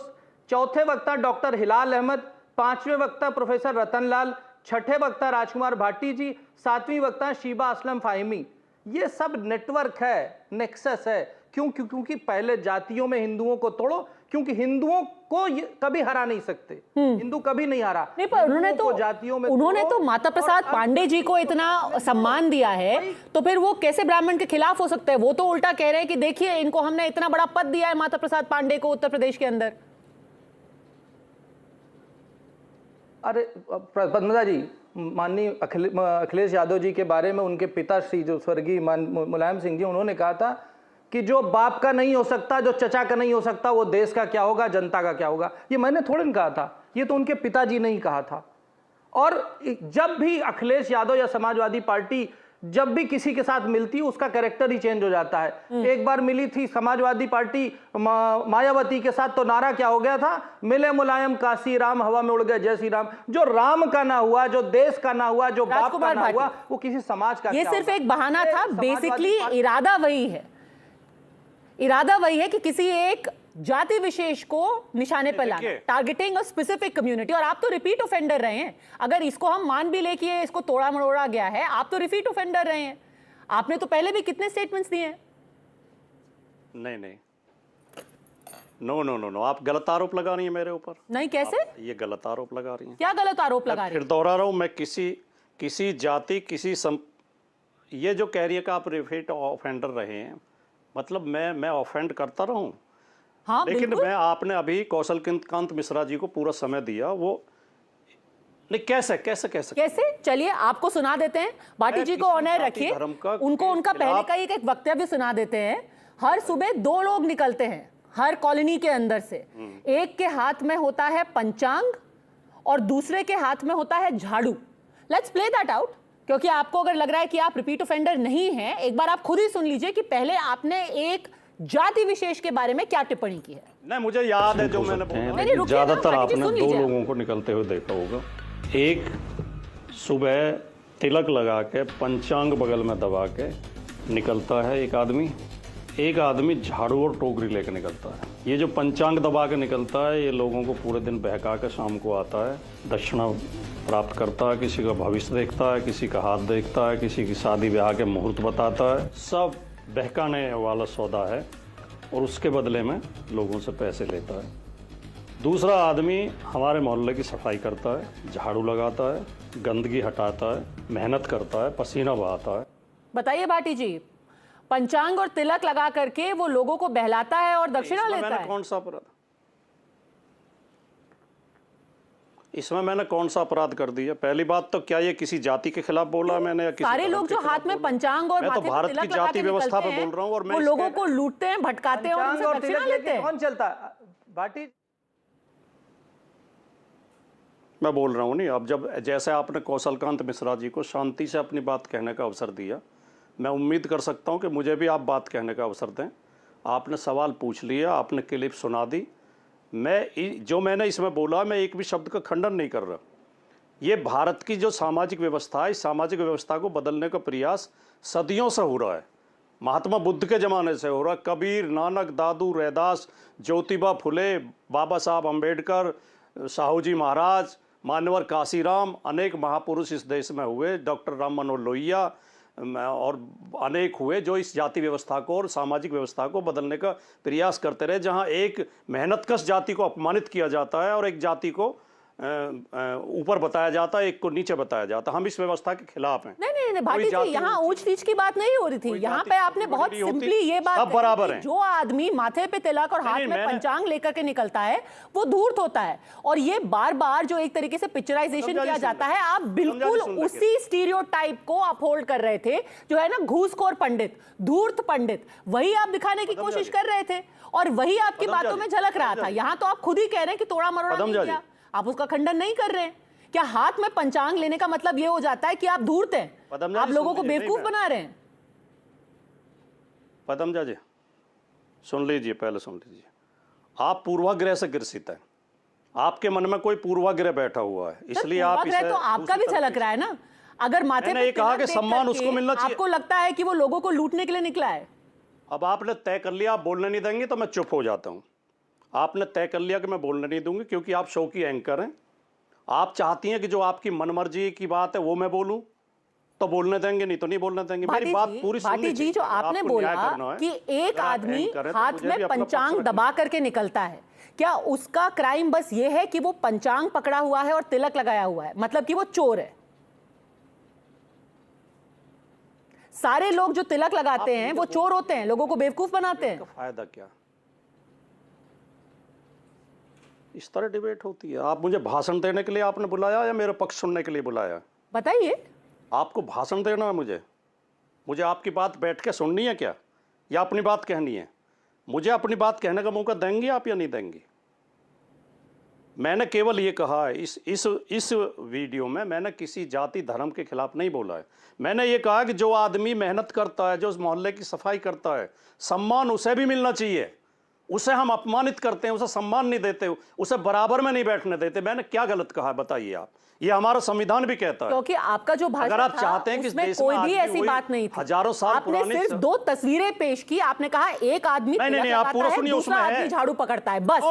चौथे वक्ता डॉक्टर हिलाल अहमद, पांचवें वक्ता प्रोफेसर रतनलाल, छठे वक्ता राजकुमार भाटी जी, सातवीं वक्ता शीबा असलम फाहिमी। ये सब नेटवर्क है, नेक्सस है। क्योंकि पहले जातियों में हिंदुओं को तोड़ो, क्योंकि हिंदुओं को कभी हरा नहीं सकते, हिंदू कभी नहीं हारा।
नहीं, पर उन्होंने तो माता प्रसाद पांडे जी को इतना सम्मान दिया है, तो फिर वो कैसे ब्राह्मण के खिलाफ हो सकते हैं? वो तो उल्टा कह रहे हैं कि देखिए इनको हमने इतना बड़ा पद दिया है माता प्रसाद पांडे को उत्तर प्रदेश के अंदर।
अरे पद्मजा जी, माननीय अखिलेश यादव जी के बारे में उनके पिता श्री जो स्वर्गीय मुलायम सिंह जी, उन्होंने कहा था कि जो बाप का नहीं हो सकता, जो चचा का नहीं हो सकता, वो देश का क्या होगा, जनता का क्या होगा। ये मैंने थोड़े न कहा था, ये तो उनके पिताजी ने ही कहा था। और जब भी अखिलेश यादव या समाजवादी पार्टी जब भी किसी के साथ मिलती है, उसका कैरेक्टर ही चेंज हो जाता है। एक बार मिली थी समाजवादी पार्टी मायावती के साथ, तो नारा क्या हो गया था, मिले मुलायम काशी राम, हवा में उड़ गए जय श्री राम। जो राम का ना हुआ, जो देश का ना हुआ, जो बाप का ना हुआ, वो किसी समाज का
ये
क्या
सिर्फ
होगा?
एक बहाना था। बेसिकली इरादा वही है, इरादा वही है कि किसी एक जाति विशेष को निशाने पर लाना, टारगेटिंग अ स्पेसिफिक कम्युनिटी। और आप तो रिपीट ऑफेंडर रहे हैं। अगर इसको हम मान भी ले कि इसको तोड़ा मरोड़ा गया है, आप तो रिपीट ऑफेंडर रहे हैं। आपने तो पहले भी कितने स्टेटमेंट्स दिए हैं।
नहीं, नो नो नो नो, आप गलत आरोप लगा रही हैं मेरे ऊपर।
नहीं, कैसे?
ये गलत आरोप लगा रही हैं।
क्या गलत आरोप लगा रही हैं?
फिर दोहरा रहा हूं, मैं किसी जाति ये जो कह रही है कि आप रिपीट ऑफेंडर रहे हैं, मतलब मैं ऑफेंड करता रहा हूं।
हाँ,
लेकिन मैं आपने अभी कौशल कांत मिश्रा जी को पूरा समय दिया, वो नहीं कैसे
चलिए आपको सुना देते हैं। भाटी जी को ऑनर रखिए, उनको उनका पहले का एक वक्तव्य सुना देते हैं। हर सुबह 2 लोग निकलते हैं हर कॉलोनी के अंदर से, एक के हाथ में होता है पंचांग और दूसरे के हाथ में होता है झाड़ू। लेट्स प्ले दैट आउट, क्योंकि आपको अगर लग रहा है कि आप रिपीट ऑफेंडर नहीं हैं, एक बार आप खुद ही सुन लीजिए कि पहले आपने एक जाति विशेष के बारे में क्या टिप्पणी की है।
नहीं, मुझे याद है जो मैंने बोला। ज्यादातर आपने 2 लोगों को निकलते हुए देखा होगा। एक सुबह तिलक लगा के पंचांग बगल में दबा के निकलता है एक आदमी झाड़ू और टोकरी लेकर निकलता है। ये जो पंचांग दबा के निकलता है, ये लोगों को पूरे दिन बहका के शाम को आता है, दक्षिणा प्राप्त करता है, किसी का भविष्य देखता है, किसी का हाथ देखता है, किसी की शादी ब्याह के मुहूर्त बताता है। सब बहकाने वाला सौदा है और उसके बदले में लोगों से पैसे लेता है। दूसरा आदमी हमारे मोहल्ले की सफाई करता है, झाड़ू लगाता है, गंदगी हटाता है, मेहनत करता है, पसीना बहाता है।
बताइए भाटी जी, पंचांग और तिलक लगा करके वो लोगों को बहलाता है और दक्षिणा लेता है।
कौन सा अपराध? इसमें मैंने कौन सा अपराध कर दिया? पहली बात तो क्या ये किसी जाति के खिलाफ बोला मैंने या किसी
सारे लोग जो हाथ में पंचांग और
माथे पे तिलक लगा के व्यवस्था पे बोल रहा हूं और मैं
वो लोगों को लूटते हैं, भटकाते हैं और उनसे दक्षिणा लेते हैं।
कौन चलता है भाटी?
मैं बोल रहा हूँ नहीं, अब जब जैसे आपने कौशल कांत मिश्रा जी को शांति से अपनी बात कहने का अवसर दिया, मैं उम्मीद कर सकता हूँ कि मुझे भी आप बात कहने का अवसर दें। आपने सवाल पूछ लिया, आपने क्लिप सुना दी, जो मैंने इसमें बोला, मैं एक भी शब्द का खंडन नहीं कर रहा। ये भारत की जो सामाजिक व्यवस्था है, इस सामाजिक व्यवस्था को बदलने का प्रयास सदियों से हो रहा है। महात्मा बुद्ध के ज़माने से हो रहा है। कबीर, नानक, दादू, रैदास, ज्योतिबा फुले, बाबा साहब अम्बेडकर, साहू जी महाराज, मान्यवर काशीराम, अनेक महापुरुष इस देश में हुए, डॉक्टर राम मनोहर लोहिया और अनेक हुए जो इस जाति व्यवस्था को और सामाजिक व्यवस्था को बदलने का प्रयास करते रहे। जहां एक मेहनतकश जाति को अपमानित किया जाता है और एक जाति को ऊपर बताया जाता है, एक को नीचे बताया जाता है। हम इस व्यवस्था के खिलाफ हैं।
नहीं भाटी जी, यहाँ ऊंच नीच की बात नहीं हो रही थी। यहाँ पे आपने बहुत सिंपली ये बात कही कि जो आदमी माथे पे तिलक और हाथ में पंचांग लेकर के निकलता है वो धूर्त होता है। और ये बार बार जो एक तरीके से पिक्चराइजेशन किया जाता है, आप बिल्कुल उसी स्टीरियोटाइप को अपहोल्ड कर रहे थे जो है ना घूसखोर पंडित, धूर्त पंडित, वही आप दिखाने की कोशिश कर रहे थे और वही आपकी बातों में झलक रहा था। यहाँ तो आप खुद ही कह रहे हैं कि तोड़ा मरोड़ा नहीं किया, आप उसका खंडन नहीं कर रहे हैं। क्या हाथ में पंचांग लेने का मतलब यह हो जाता है कि आप धूर्त हैं, आप लोगों को बेवकूफ बना रहे हैं?
पदमजा जी सुन लीजिए, पहले सुन लीजिए। आप पूर्वाग्रह से ग्रसित हैं, आपके मन में कोई पूर्वाग्रह बैठा हुआ है, इसलिए आप इसे
तो आपका भी झलक रहा है ना। अगर माथे पे
कहा कि सम्मान उसको मिलना चाहिए,
आपको लगता है कि वो लोगों को लूटने के लिए निकला है।
अब आपने तय कर लिया आप बोलने नहीं देंगे तो मैं चुप हो जाता हूं। आपने तय कर लिया कि मैं बोलने नहीं दूंगी क्योंकि आप शो की एंकर हैं। आप चाहती हैं कि जो आपकी मनमर्जी की बात है वो मैं बोलूं, तो बोलने देंगे, नहीं तो नहीं बोलने देंगे। मेरी बात पूरी सुननी
भाटी जी, जो आपने बोला कि एक आदमी हाथ में पंचांग दबा करके निकलता है, क्या उसका क्राइम बस ये है कि वो पंचांग पकड़ा हुआ है और तिलक लगाया हुआ है, मतलब कि वो चोर है? सारे लोग जो तिलक लगाते हैं वो चोर होते हैं, लोगों को बेवकूफ बनाते हैं।
फायदा क्या? इस तरह डिबेट होती है? आप मुझे भाषण देने के लिए आपने बुलाया या मेरा पक्ष सुनने के लिए बुलाया?
बताइए।
आपको भाषण देना है मुझे आपकी बात बैठ के सुननी है क्या, या अपनी बात कहनी है? मुझे अपनी बात कहने का मौका देंगे आप या नहीं देंगे? मैंने केवल ये कहा है इस वीडियो में, मैंने किसी जाति धर्म के खिलाफ नहीं बोला है। मैंने ये कहा कि जो आदमी मेहनत करता है, जो उस मोहल्ले की सफाई करता है, सम्मान उसे भी मिलना चाहिए। उसे हम अपमानित करते हैं, उसे सम्मान नहीं देते, उसे बराबर में नहीं बैठने देते। मैंने क्या गलत कहा है बताइए आप? ये हमारा संविधान भी कहता है।
क्योंकि आपका जो भाषण
अगर आप चाहते हैं कि
उसमें कोई भी ऐसी बात नहीं थी।
हजारों साल
आपने सिर्फ 2 तस्वीरें पेश की। आपने कहा एक आदमी
नहीं, आप पूरा सुनिए,
दूसरा आदमी झाड़ू पकड़ता है, बस।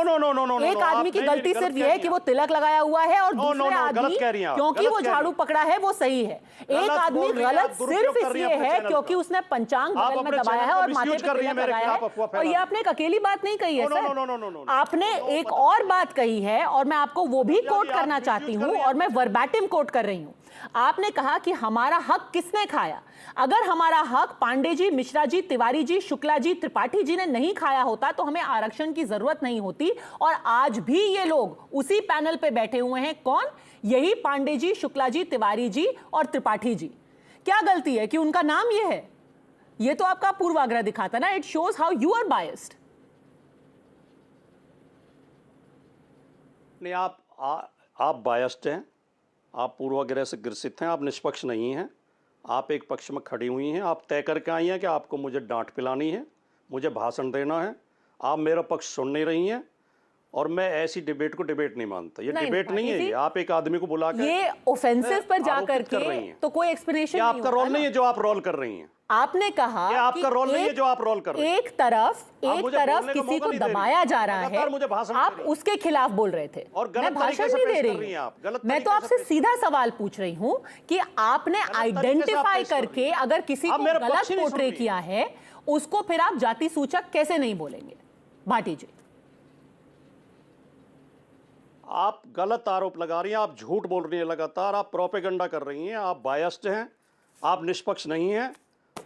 एक आदमी की गलती सिर्फ ये है कि वो तिलक लगाया हुआ है और दूसरे आदमी क्योंकि वो झाड़ू पकड़ा है वो सही है। एक आदमी गलत सिर्फ इसलिए है क्योंकि उसने पंचांग बगल में दबाया है और माथे पे तिलक लगाया है। और ये आपने एक अकेली बात नहीं कही है सर, आपने एक और बात कही है और मैं आपको वो भी कोट करना चाहती हूँ और मैं वर्बैटिम कोट कर रही हूं। आपने कहा कि हमारा हक किसने खाया? अगर हमारा हक पांडे जी, मिश्रा जी, तिवारी जी, शुक्ला जी, त्रिपाठी जी ने नहीं खाया होता तो हमें आरक्षण की जरूरत नहीं होती। और आज भी ये लोग उसी पैनल पे बैठे हुए हैं। कौन? यही पांडे जी, शुक्ला जी, तिवारी जी और त्रिपाठी जी। क्या गलती है कि उनका नाम ये है? ये तो आपका पूर्वाग्रह दिखाता ना। It shows how you are biased.
नहीं, आप बायस्ड हैं, आप पूर्वाग्रह से ग्रसित हैं, आप निष्पक्ष नहीं हैं। आप एक पक्ष में खड़ी हुई हैं, आप तय करके आई हैं कि आपको मुझे डांट पिलानी है, मुझे भाषण देना है। आप मेरा पक्ष सुन नहीं रही हैं और मैं ऐसी डिबेट को डिबेट नहीं मानता। ये डिबेट नहीं है, ये आप एक आदमी को बुला के
ये ऑफेंसिव पर जाकर के तो कोई एक्सप्लेनेशन नहीं
आपका रोल नहीं है जो आप रोल कर रही हैं।
आपने कहा
ये आपका रोल नहीं है जो आप रोल कर रही हैं।
एक तरफ किसी को दबाया जा रहा है, आप उसके खिलाफ बोल रहे थे और मैं भाषण नहीं दे रही हूं। मैं तो आपसे सीधा सवाल पूछ रही हूं कि आपने आइडेंटिफाई करके अगर किसी को गलत पोर्ट्रे किया है उसको फिर आप जाति सूचक कैसे नहीं बोलेंगे? भाटी जी,
आप गलत आरोप लगा रही हैं, आप झूठ बोल रही हैं लगातार, आप प्रोपेगेंडा कर रही हैं, आप बायस्ड हैं, आप निष्पक्ष नहीं हैं,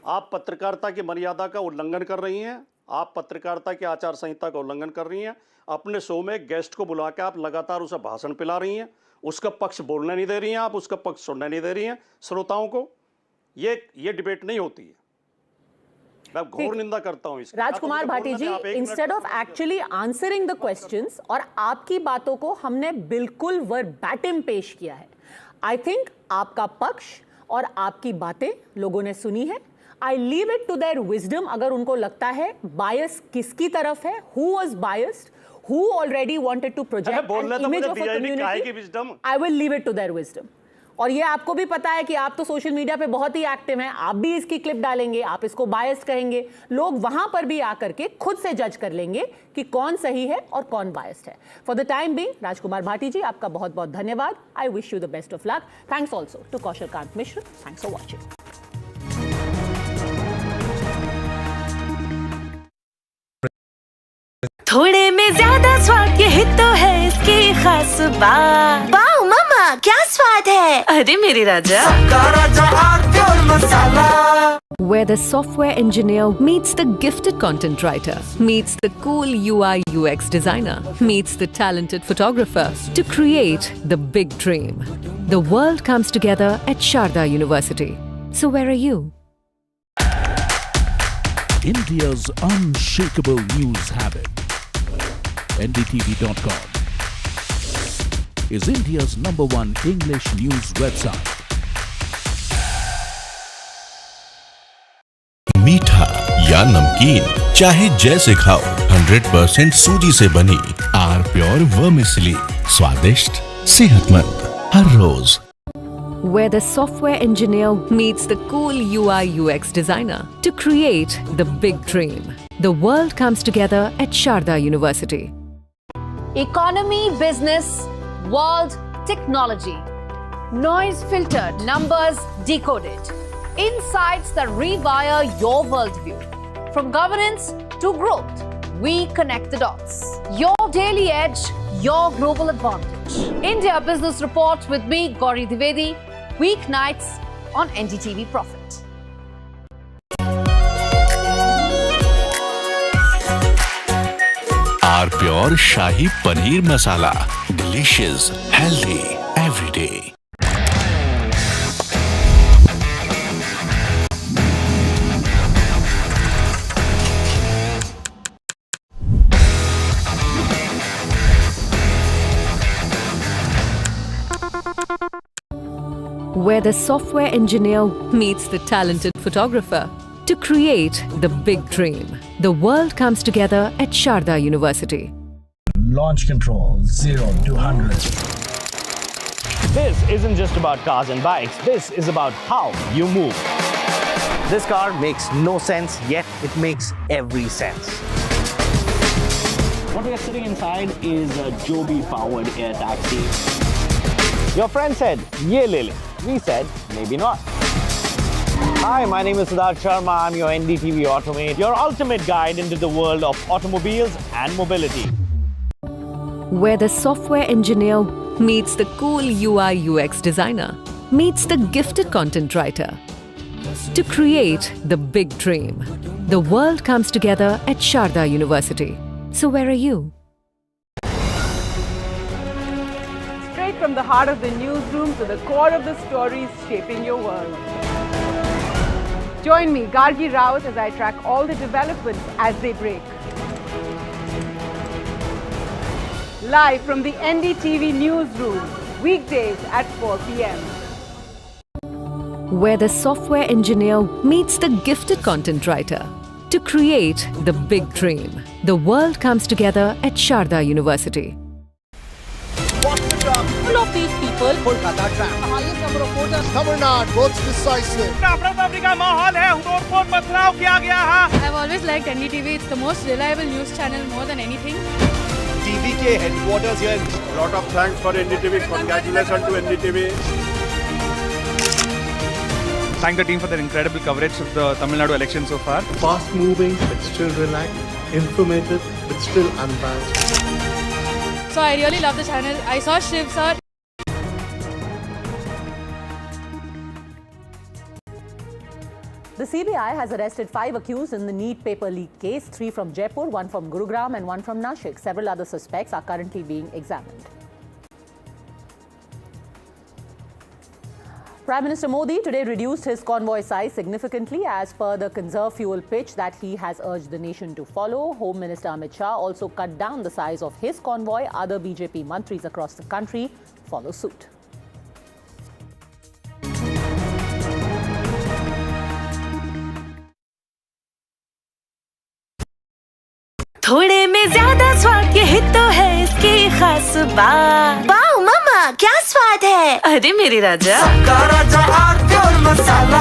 आप पत्रकारिता की मर्यादा का उल्लंघन कर रही हैं, आप पत्रकारिता की आचार संहिता का उल्लंघन कर रही हैं। अपने शो में गेस्ट को बुला के आप लगातार उसे भाषण पिला रही हैं, उसका पक्ष बोलने नहीं दे रही हैं, आप उसका पक्ष सुनने नहीं दे रही हैं श्रोताओं को। ये डिबेट नहीं होती है। मैं घोर निंदा करता हूं इसकी।
Rajkumar Bhati ji, instead of actually answering the questions और आपकी बातों को हमने बिल्कुल वर्बैटिम पेश किया है। आई थिंक आपका पक्ष और आपकी बातें लोगों ने सुनी है। I leave it to their wisdom. अगर उनको लगता है बायस किसकी तरफ है, who was biased, who already wanted to project an image of a community, I will leave it to their wisdom. और ये आपको भी पता है कि आप तो सोशल मीडिया पे बहुत ही एक्टिव हैं, आप भी इसकी क्लिप डालेंगे, आप इसको बायस्ड कहेंगे, लोग वहां पर भी आकर के खुद से जज कर लेंगे कि कौन सही है और कौन बायस्ड है। For the time being, Rajkumar Bhati ji, आपका बहुत बहुत धन्यवाद। I wish you the best of luck. Thanks also to Kaushalkant Mishra. Thanks for watching.
थोड़े में ज्यादा स्वाद, यही तो है इसकी खास बात। वाओ मामा, क्या स्वाद है! अरे मेरे राजा,
Where the software engineer meets the gifted content writer, meets the cool UI UX designer, meets the talented photographer to create the big dream. The world comes together at Sharda University. So where are you?
India's unshakable news habit. NDTV.com is India's #1 English news website.
मीठा या नमकीन, चाहे जैसे खाओ, 100% सूजी से बनी are pure vermicelli, स्वादिष्ट सेहतमंद हर रोज।
Where the software engineer meets the cool UI UX designer to create the big dream. The world comes together at Sharda University.
Economy, business, world, technology. Noise filtered, numbers decoded. Insights that rewire your worldview. From governance to growth, we connect the dots. Your daily edge, your global advantage. India Business Report with me, Gauri Dwivedi, weeknights on NDTV Profit.
Our Pure Shahi Paneer Masala. Delicious, healthy, every day.
Where the software engineer meets the talented photographer to create the big dream. The world comes together at Sharda University.
Launch control 0 to 100.
This isn't just about cars and bikes. This is about how you move. This car makes no sense, yet it makes every sense. What we are sitting inside is a Joby-powered air taxi. Your friend said, "Ye le le." We said, maybe not. Hi, my name is Siddharth Sharma. I'm your NDTV Automate, your ultimate guide into the world of automobiles and mobility.
Where the software engineer meets the cool UI UX designer, meets the gifted content writer to create the big dream. The world comes together at Sharda University. So where are you?
Straight from the heart of the newsroom to the core of the stories shaping your world. Join me, Gargi Raut, as I track all the developments as they break. Live from the NDTV newsroom, weekdays at 4 p.m.
Where the software engineer meets the gifted content writer to create the big dream. The world comes together at Sharda University.
Full of these people, Kolkata tram. The highest number of voters. Tamil Nadu votes decisive.
I've always liked NDTV. It's the most reliable news channel more than anything.
TVK headquarters here. A lot of thanks for NDTV. Congratulations to NDTV.
Thank the team for their incredible coverage of the Tamil Nadu election so far.
Fast moving, but still relaxed. Informative, but still unbiased.
So I really love the channel. I saw Shiv sir.
The CBI has arrested 5 accused in the NEET paper leak case, 3 from Jaipur, 1 from Gurugram and 1 from Nashik. Several other suspects are currently being examined. Prime Minister Modi today reduced his convoy size significantly as per the conserve fuel pitch that he has urged the nation to follow. Home Minister Amit Shah also cut down the size of his convoy. Other BJP mantris across the country follow suit.
थोड़े में ज्यादा स्वाद यही तो है इसकी खास बात। वाओ मम्मा क्या स्वाद है। अरे मेरे राजा सबका राजा pure masala.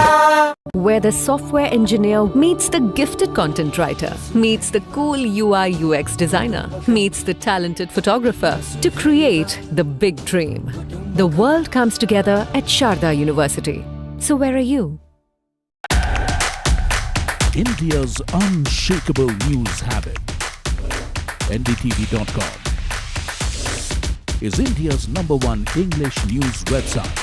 Where the software engineer meets the gifted content writer, meets the cool UI UX designer, meets the talented photographer to create the big dream. The world comes together at Sharda University. So where are you?
India's unshakable news habit. NDTV.com is India's #1 English news website.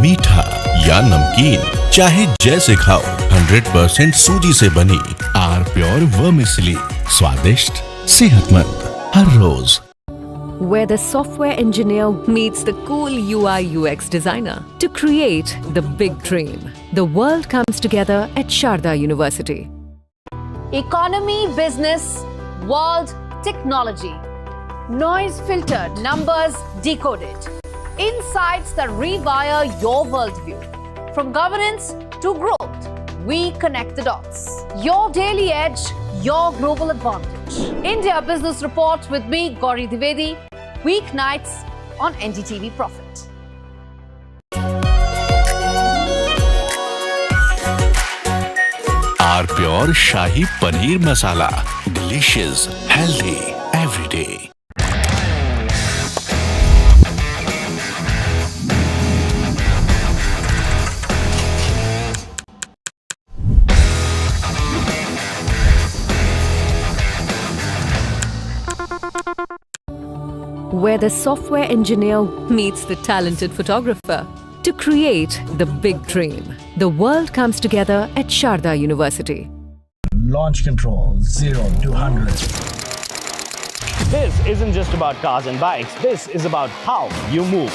मीठा या नमकीन, चाहे जैसे खाओ, 100% सूजी से बनी are pure vermicelli, स्वादिष्ट, सेहतमंद, हर रोज।
Where the software engineer meets the cool UI UX designer to create the big dream. The world comes together at Sharda University.
Economy, business, world, technology. Noise filtered, numbers decoded. Insights that rewire your worldview. From governance to growth, we connect the dots. Your daily edge, your global advantage. India Business Report with me, Gauri Dwivedi, weeknights on NDTV Profit.
Are pure shahi paneer masala, delicious, healthy, every day.
where the software engineer meets the talented photographer to create the big dream. The world comes together at Sharda University.
Launch control 0 to 100.
This isn't just about cars and bikes, this is about how you move.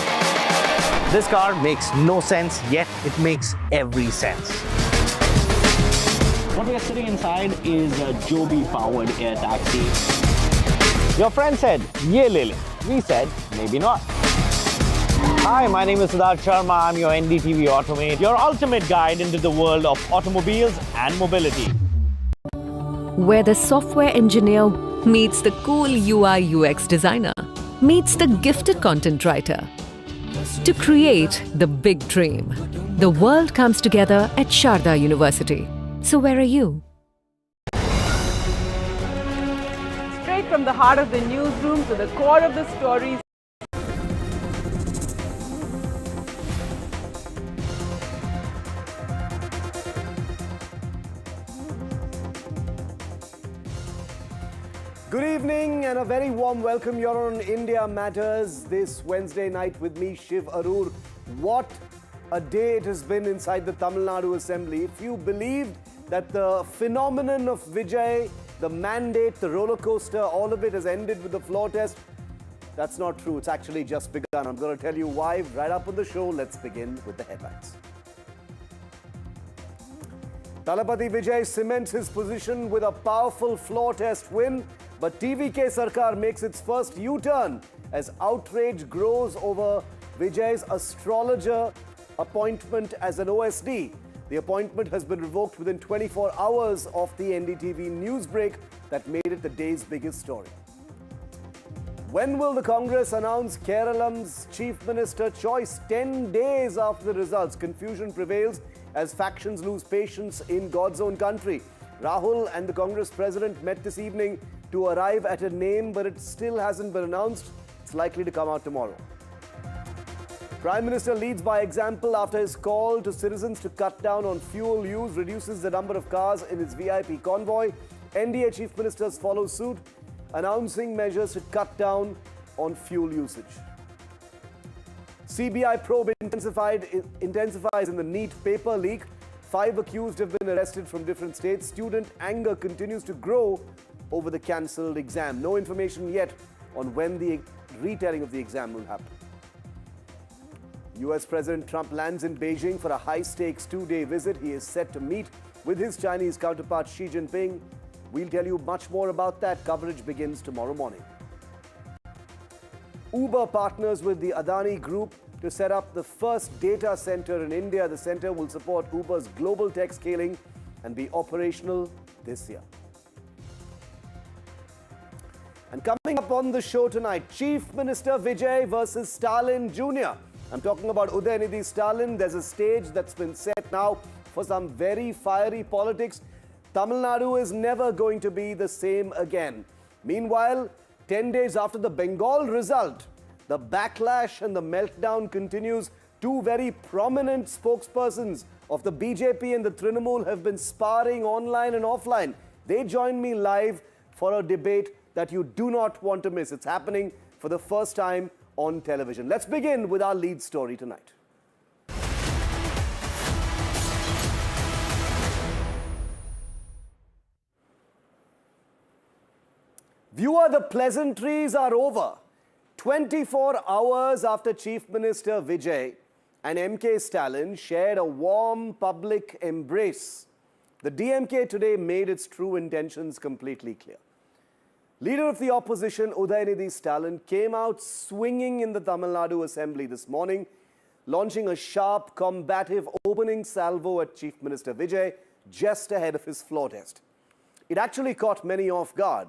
This car makes no sense, yet it makes every sense. What we are sitting inside is a Joby-powered air taxi. Your friend said, "Ye le le." We said, maybe not. Hi, my name is Siddharth Sharma. I'm your NDTV Automate, your ultimate guide into the world of automobiles and mobility.
Where the software engineer meets the cool UI UX designer, meets the gifted content writer to create the big dream. The world comes together at Sharda University. So where are you?
Straight from the heart of the newsroom to the core of the stories.
Good evening and a very warm welcome. You're on India Matters this Wednesday night with me, Shiv Arur. What a day it has been inside the Tamil Nadu Assembly. If you believed that the phenomenon of Vijay, the mandate, the roller coaster, all of it has ended with the floor test, that's not true. It's actually just begun. I'm going to tell you why right up on the show. Let's begin with the headlines. Talapati Vijay cements his position with a powerful floor test win, but TVK Sarkar makes its first U-turn as outrage grows over Vijay's astrologer appointment as an OSD. The appointment has been revoked within 24 hours of the NDTV news break that made it the day's biggest story. When will the Congress announce Keralam's Chief Minister choice? 10 days after the results, confusion prevails as factions lose patience in God's own country. Rahul and the Congress president met this evening to arrive at a name, but it still hasn't been announced. It's likely to come out tomorrow. Prime Minister leads by example after his call to citizens to cut down on fuel use, reduces the number of cars in his VIP convoy. NDA chief ministers follow suit, announcing measures to cut down on fuel usage. CBI probe intensifies in the NEET paper leak. 5 accused have been arrested from different states. Student anger continues to grow over the cancelled exam. No information yet on when the retelling of the exam will happen. US President Trump lands in Beijing for a high-stakes 2-day visit. He is set to meet with his Chinese counterpart Xi Jinping. We'll tell you much more about that. Coverage begins tomorrow morning. Uber partners with the Adani Group to set up the first data center in India. The center will support Uber's global tech scaling and be operational this year. And coming up on the show tonight, Chief Minister Vijay versus Stalin Jr. I'm talking about Udayanidhi Stalin. There's a stage that's been set now for some very fiery politics. Tamil Nadu is never going to be the same again. Meanwhile, 10 days after the Bengal result, the backlash and the meltdown continues. Two very prominent spokespersons of the BJP and the Trinamool have been sparring online and offline. They join me live for a debate that you do not want to miss. It's happening for the first time on television. Let's begin with our lead story tonight. Viewer, the pleasantries are over. 24 hours after Chief Minister Vijay and MK Stalin shared a warm public embrace, the DMK today made its true intentions completely clear. Leader of the opposition Udayanidhi Stalin came out swinging in the Tamil Nadu Assembly this morning, launching a sharp, combative opening salvo at Chief Minister Vijay just ahead of his floor test. It actually caught many off guard.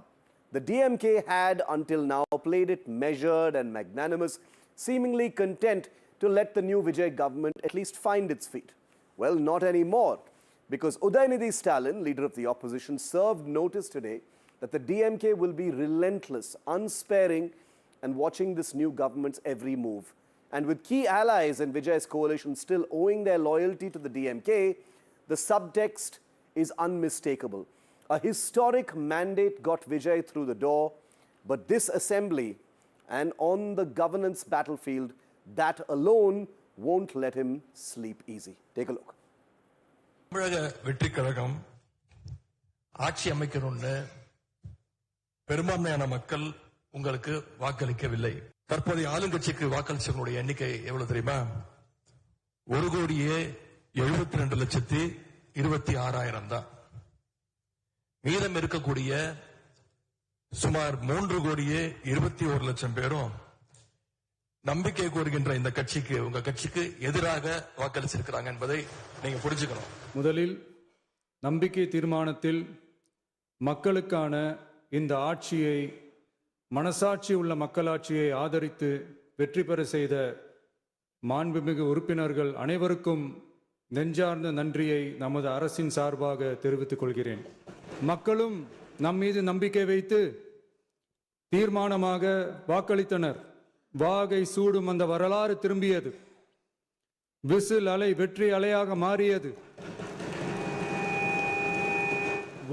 The DMK had until now played it measured and magnanimous, seemingly content to let the new Vijay government at least find its feet. Well, not anymore, because Udayanidhi Stalin, leader of the opposition, served notice today that the DMK will be relentless, unsparing, and watching this new government's every move. And with key allies in Vijay's coalition still owing their loyalty to the DMK, the subtext is unmistakable. A historic mandate got Vijay through the door, but this assembly And on the governance battlefield, that alone won't let him sleep easy. Take a look.
தமிழக வெற்றி கழகம் ஆட்சி அமைக்கணும்னு பெரும்பான்மையான மக்கள் உங்களுக்கு வாக்களிக்கவில்லை. தற்போதைய ஆளுங்கட்சிக்கு வாக்களிச்சவங்களுடைய எண்ணிக்கை எவ்வளவு தெரியுமா? 1,72,26,000 தான். மீதம் இருக்கக்கூடிய சுமார் 3,21,00,000 பேரும் நம்பிக்கை கோருகின்ற இந்த கட்சிக்கு, உங்க கட்சிக்கு எதிராக வாக்களிச்சிருக்கிறாங்க என்பதை நீங்க புரிஞ்சுக்கணும்.
முதலில் நம்பிக்கை தீர்மானத்தில் மக்களுக்கான இந்த ஆட்சியை, மனசாட்சி உள்ள மக்களாட்சியை ஆதரித்து வெற்றி பெற செய்த மாண்புமிகு உறுப்பினர்கள் அனைவருக்கும் நெஞ்சார்ந்த நன்றியை நமது அரசின் சார்பாக தெரிவித்துக் கொள்கிறேன். மக்களும் நம் மீது நம்பிக்கை வைத்து தீர்மானமாக வாக்களித்தனர். வாகை சூடும் அந்த வரலாறு திரும்பியது. விசில் அலை வெற்றி அலையாக மாறியது.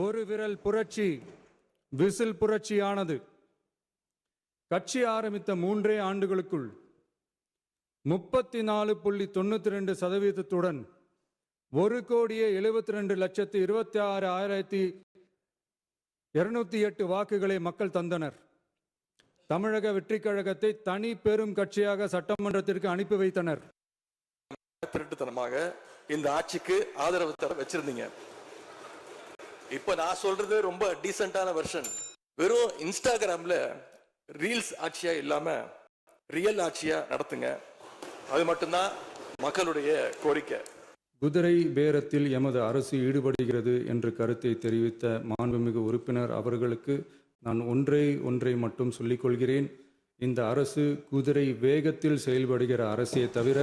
ஒரு விரல் புரட்சி விசில் புரட்சியானது. கட்சி ஆரம்பித்த 3 ஆண்டுகளுக்குள் 34.92% 1,72,26,208 வாக்குகளை மக்கள் தந்தனர். தமிழக வெற்றி கழகத்தை தனி பெரும் கட்சியாக சட்டமன்றத்திற்கு அனுப்பி வைத்தனர்.
திருட்டுத்தனமாக இந்த ஆட்சிக்கு ஆதரவு தர வச்சிருந்தீங்க. இப்ப நான் சொல்றது ரொம்ப டீசென்டான வெர்ஷன். வெறும் இன்ஸ்டாகிராம்ல ரீல்ஸ் ஆட்சியா இல்லாம ரியல் ஆட்சியா நடத்துங்க. அது மட்டும்தான் மக்களுடைய கோரிக்கை.
குதிரை பேரத்தில் எமது அரசு ஈடுபடுகிறது என்ற கருத்தை தெரிவித்த மாண்புமிகு உறுப்பினர் அவர்களுக்கு நான் ஒன்றை மட்டும் சொல்லிக் கொள்கிறேன். இந்த அரசு குதிரை வேகத்தில் செயல்படுகிற அரசே தவிர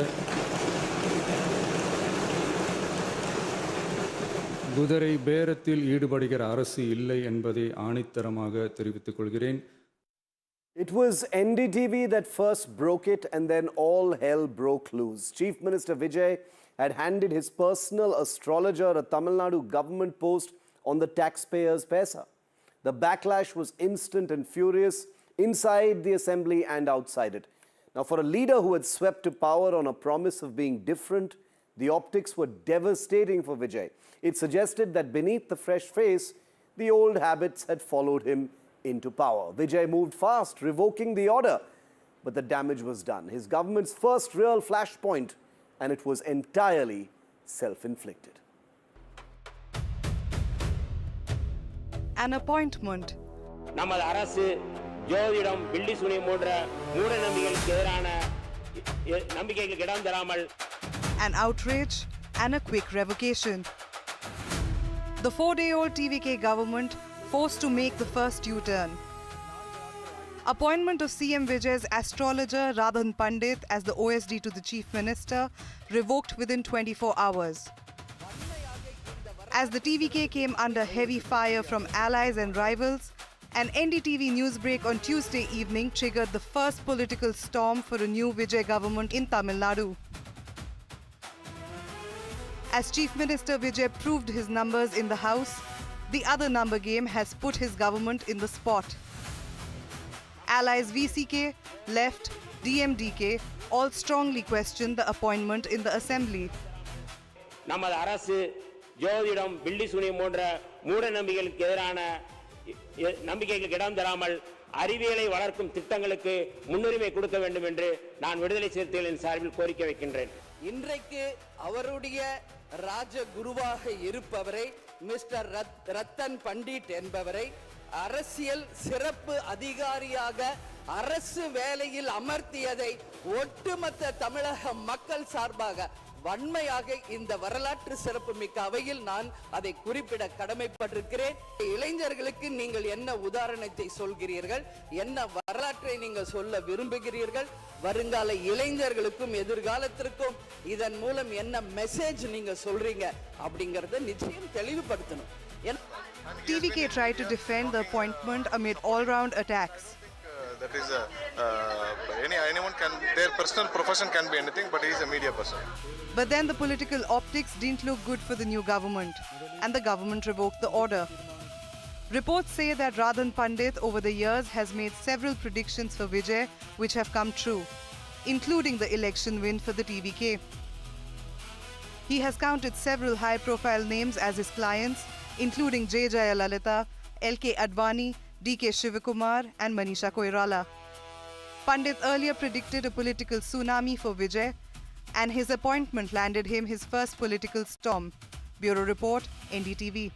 குதிரை பேரத்தில் ஈடுபடுகிற அரசு இல்லை என்பதை ஆணித்தரமாக தெரிவித்துக் கொள்கிறேன்.
It was NDTV that first broke it, and then all hell broke loose. Chief Minister Vijay had handed his personal astrologer a Tamil Nadu government post on the taxpayers' paisa. The backlash was instant and furious inside the assembly and outside it. Now, for a leader who had swept to power on a promise of being different, the optics were devastating for Vijay. It suggested that beneath the fresh face, the old habits had followed him into power. Vijay moved fast, revoking the order, but the damage was done. His government's first real flashpoint, and it was entirely self-inflicted.
An appointment.
நமது அரசு ஜோதிடம், பில்லி சுனியம் போன்ற மூட நம்பிக்கைகளுக்கு எதிரான நம்பிக்கைகளுக்கு இடம் தராமல்.
An outrage and a quick revocation. The 4-day-old TVK government forced to make the first U-turn. Appointment of CM Vijay's astrologer Radhan Pandit as the OSD to the Chief Minister revoked within 24 hours. As the TVK came under heavy fire from allies and rivals, an NDTV news break on Tuesday evening triggered the first political storm for a new Vijay government in Tamil Nadu. As Chief Minister Vijay proved his numbers in the House, the other number game has put his government in the spot. Allies VCK, Left, DMDK all strongly questioned the appointment in the Assembly.
நமது அரசு ஜோதிடம், பில்லி சுனியம் போன்ற மூட நம்பிக்கைகளுக்கு எதிரான நம்பிக்கைகளுக்கு இடம் தராமல் அறிவியலை வளர்க்கும் திட்டங்களுக்கு முன்னுரிமை கொடுக்க வேண்டும் என்று நான் விடுதலை சிறுத்தைகளின் சார்பில் கோரிக்கை வைக்கின்றேன்.
இன்றைக்கு அவருடைய ராஜகுருவாக இருப்பவரை மிஸ்டர் ரத்தன் பண்டிட் என்பவரை அரசியல் சிறப்பு அதிகாரியாக அரசு வேலையில் அமர்த்தியதை ஒட்டுமொத்த தமிழக மக்கள் சார்பாக வன்மையாக இந்த வரலாற்று சிறப்பு மிக்க அவையில் நான் அதை குறிப்பிட கடமைப்பட்டிருக்கிறேன். இளைஞர்களுக்கு நீங்கள் என்ன உதாரணத்தை சொல்கிறீர்கள், என்ன வரலாற்றை நீங்கள் சொல்ல விரும்புகிறீர்கள், வருங்கால இளைஞர்களுக்கும் எதிர்காலத்திற்கும் இதன் மூலம் என்ன மெசேஜ் நீங்க சொல்றீங்க அப்படிங்கறத நிச்சயம் தெளிவுபடுத்தணும்.
TVK tried to defend the appointment amid all-round attacks.
That is anyone can, their personal profession can be anything, but he is a media person.
But then the political optics didn't look good for the new government, and the government revoked the order. Reports say that Radhan Pandit over the years has made several predictions for Vijay which have come true, including the election win for the TVK. He has counted several high-profile names as his clients, including J. Jayalalita, L.K. Advani, D.K. Shivakumar and Manisha Koirala. Pandit earlier predicted a political tsunami for Vijay, and his appointment landed him his first political storm. Bureau Report, NDTV.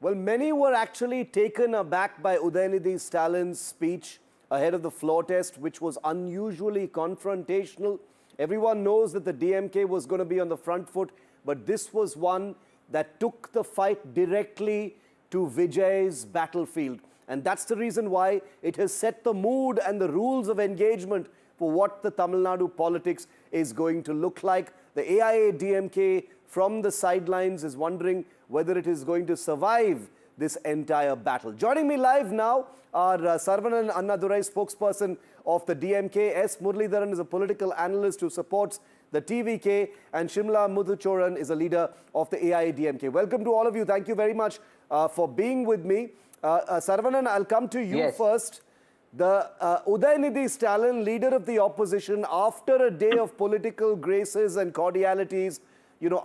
Well, many were actually taken aback by Udayanidhi Stalin's speech ahead of the floor test, which was unusually confrontational. Everyone knows that the DMK was going to be on the front foot, but this was one that took the fight directly to Vijay's battlefield. And that's the reason why it has set the mood and the rules of engagement for what the Tamil Nadu politics is going to look like. The AIADMK from the sidelines is wondering whether it is going to survive this entire battle. Joining me live now are Sarvanan Annadurai, spokesperson of the DMK. S. Muralidharan is a political analyst who supports the TVK, and Shimla Muthuchoran is a leader of the AIADMK. Welcome to all of you. Thank you very much for being with me. Sarvanan, I'll come to you first. The Udayanidhi Stalin, leader of the opposition, after a day of political graces and cordialities,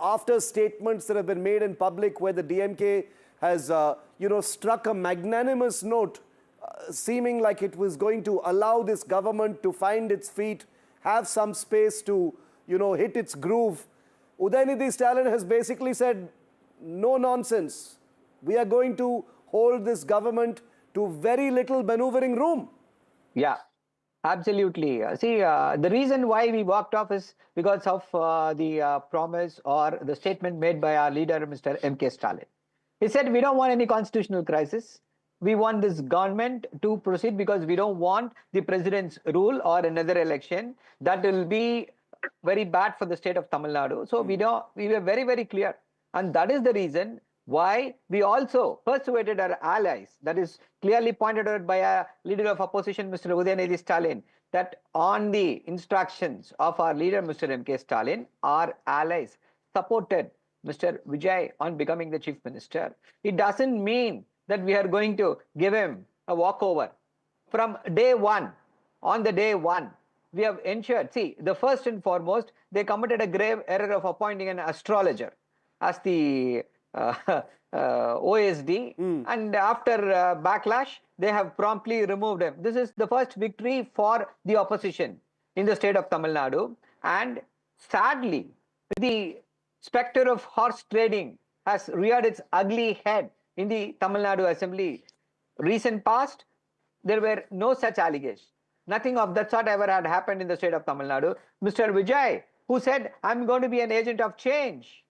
after statements that have been made in public where the DMK has, struck a magnanimous note, seeming like it was going to allow this government to find its feet, have some space to, hit its groove. Udayanidhi Stalin has basically said, no nonsense. We are going to hold this government to very little maneuvering room.
Yeah, absolutely. See, the reason why we walked off is because of the promise or the statement made by our leader, Mr. M.K. Stalin. He said, we don't want any constitutional crisis. We want this government to proceed because we don't want the president's rule or another election. That will be very bad for the state of Tamil Nadu. So we were very, very clear. And that is the reason why we also persuaded our allies, that is clearly pointed out by a leader of opposition, Mr. Udayanidhi Stalin, that on the instructions of our leader, Mr. M.K. Stalin, our allies supported Mr. Vijay on becoming the chief minister. It doesn't mean that we are going to give him a walkover. From day one, on the day one, we have ensured, see, the first and foremost, they committed a grave error of appointing an astrologer as the OSD, and after backlash, they have promptly removed him. This is the first victory for the opposition in the state of Tamil Nadu. And sadly, the specter of horse trading has reared its ugly head in the Tamil Nadu Assembly. Recent past, there were no such allegations. Nothing of that sort ever had happened in the state of Tamil Nadu. Mr. Vijay, who said, I'm going to be an agent of change,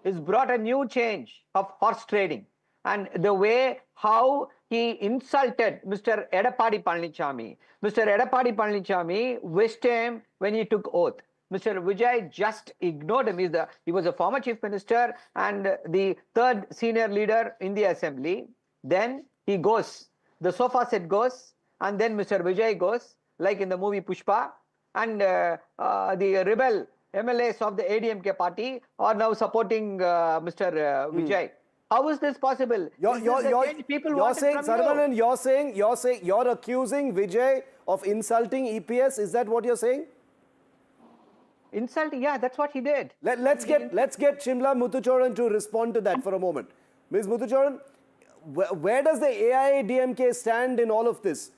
has brought a new change of horse trading. And the way how he insulted Mr. Edappadi Palanichami. Mr. Edappadi Palanichami wished him when he took oath. Mr. Vijay just ignored him. He was a former chief minister and the third senior leader in the assembly. Then he goes, the sofa set goes, and then Mr. Vijay goes, like in the movie Pushpa, and the rebel MLAs of the ADMK party are now supporting Mr. Vijay. How is this possible?
You're saying, Sarvanan, you're accusing Vijay of insulting EPS. Is that what you're saying?
Insulting, yeah, that's what he did.
Let's get Shimla Muthuchoran to respond to that for a moment. Ms. Muthuchoran, where does the AIADMK stand in all of this?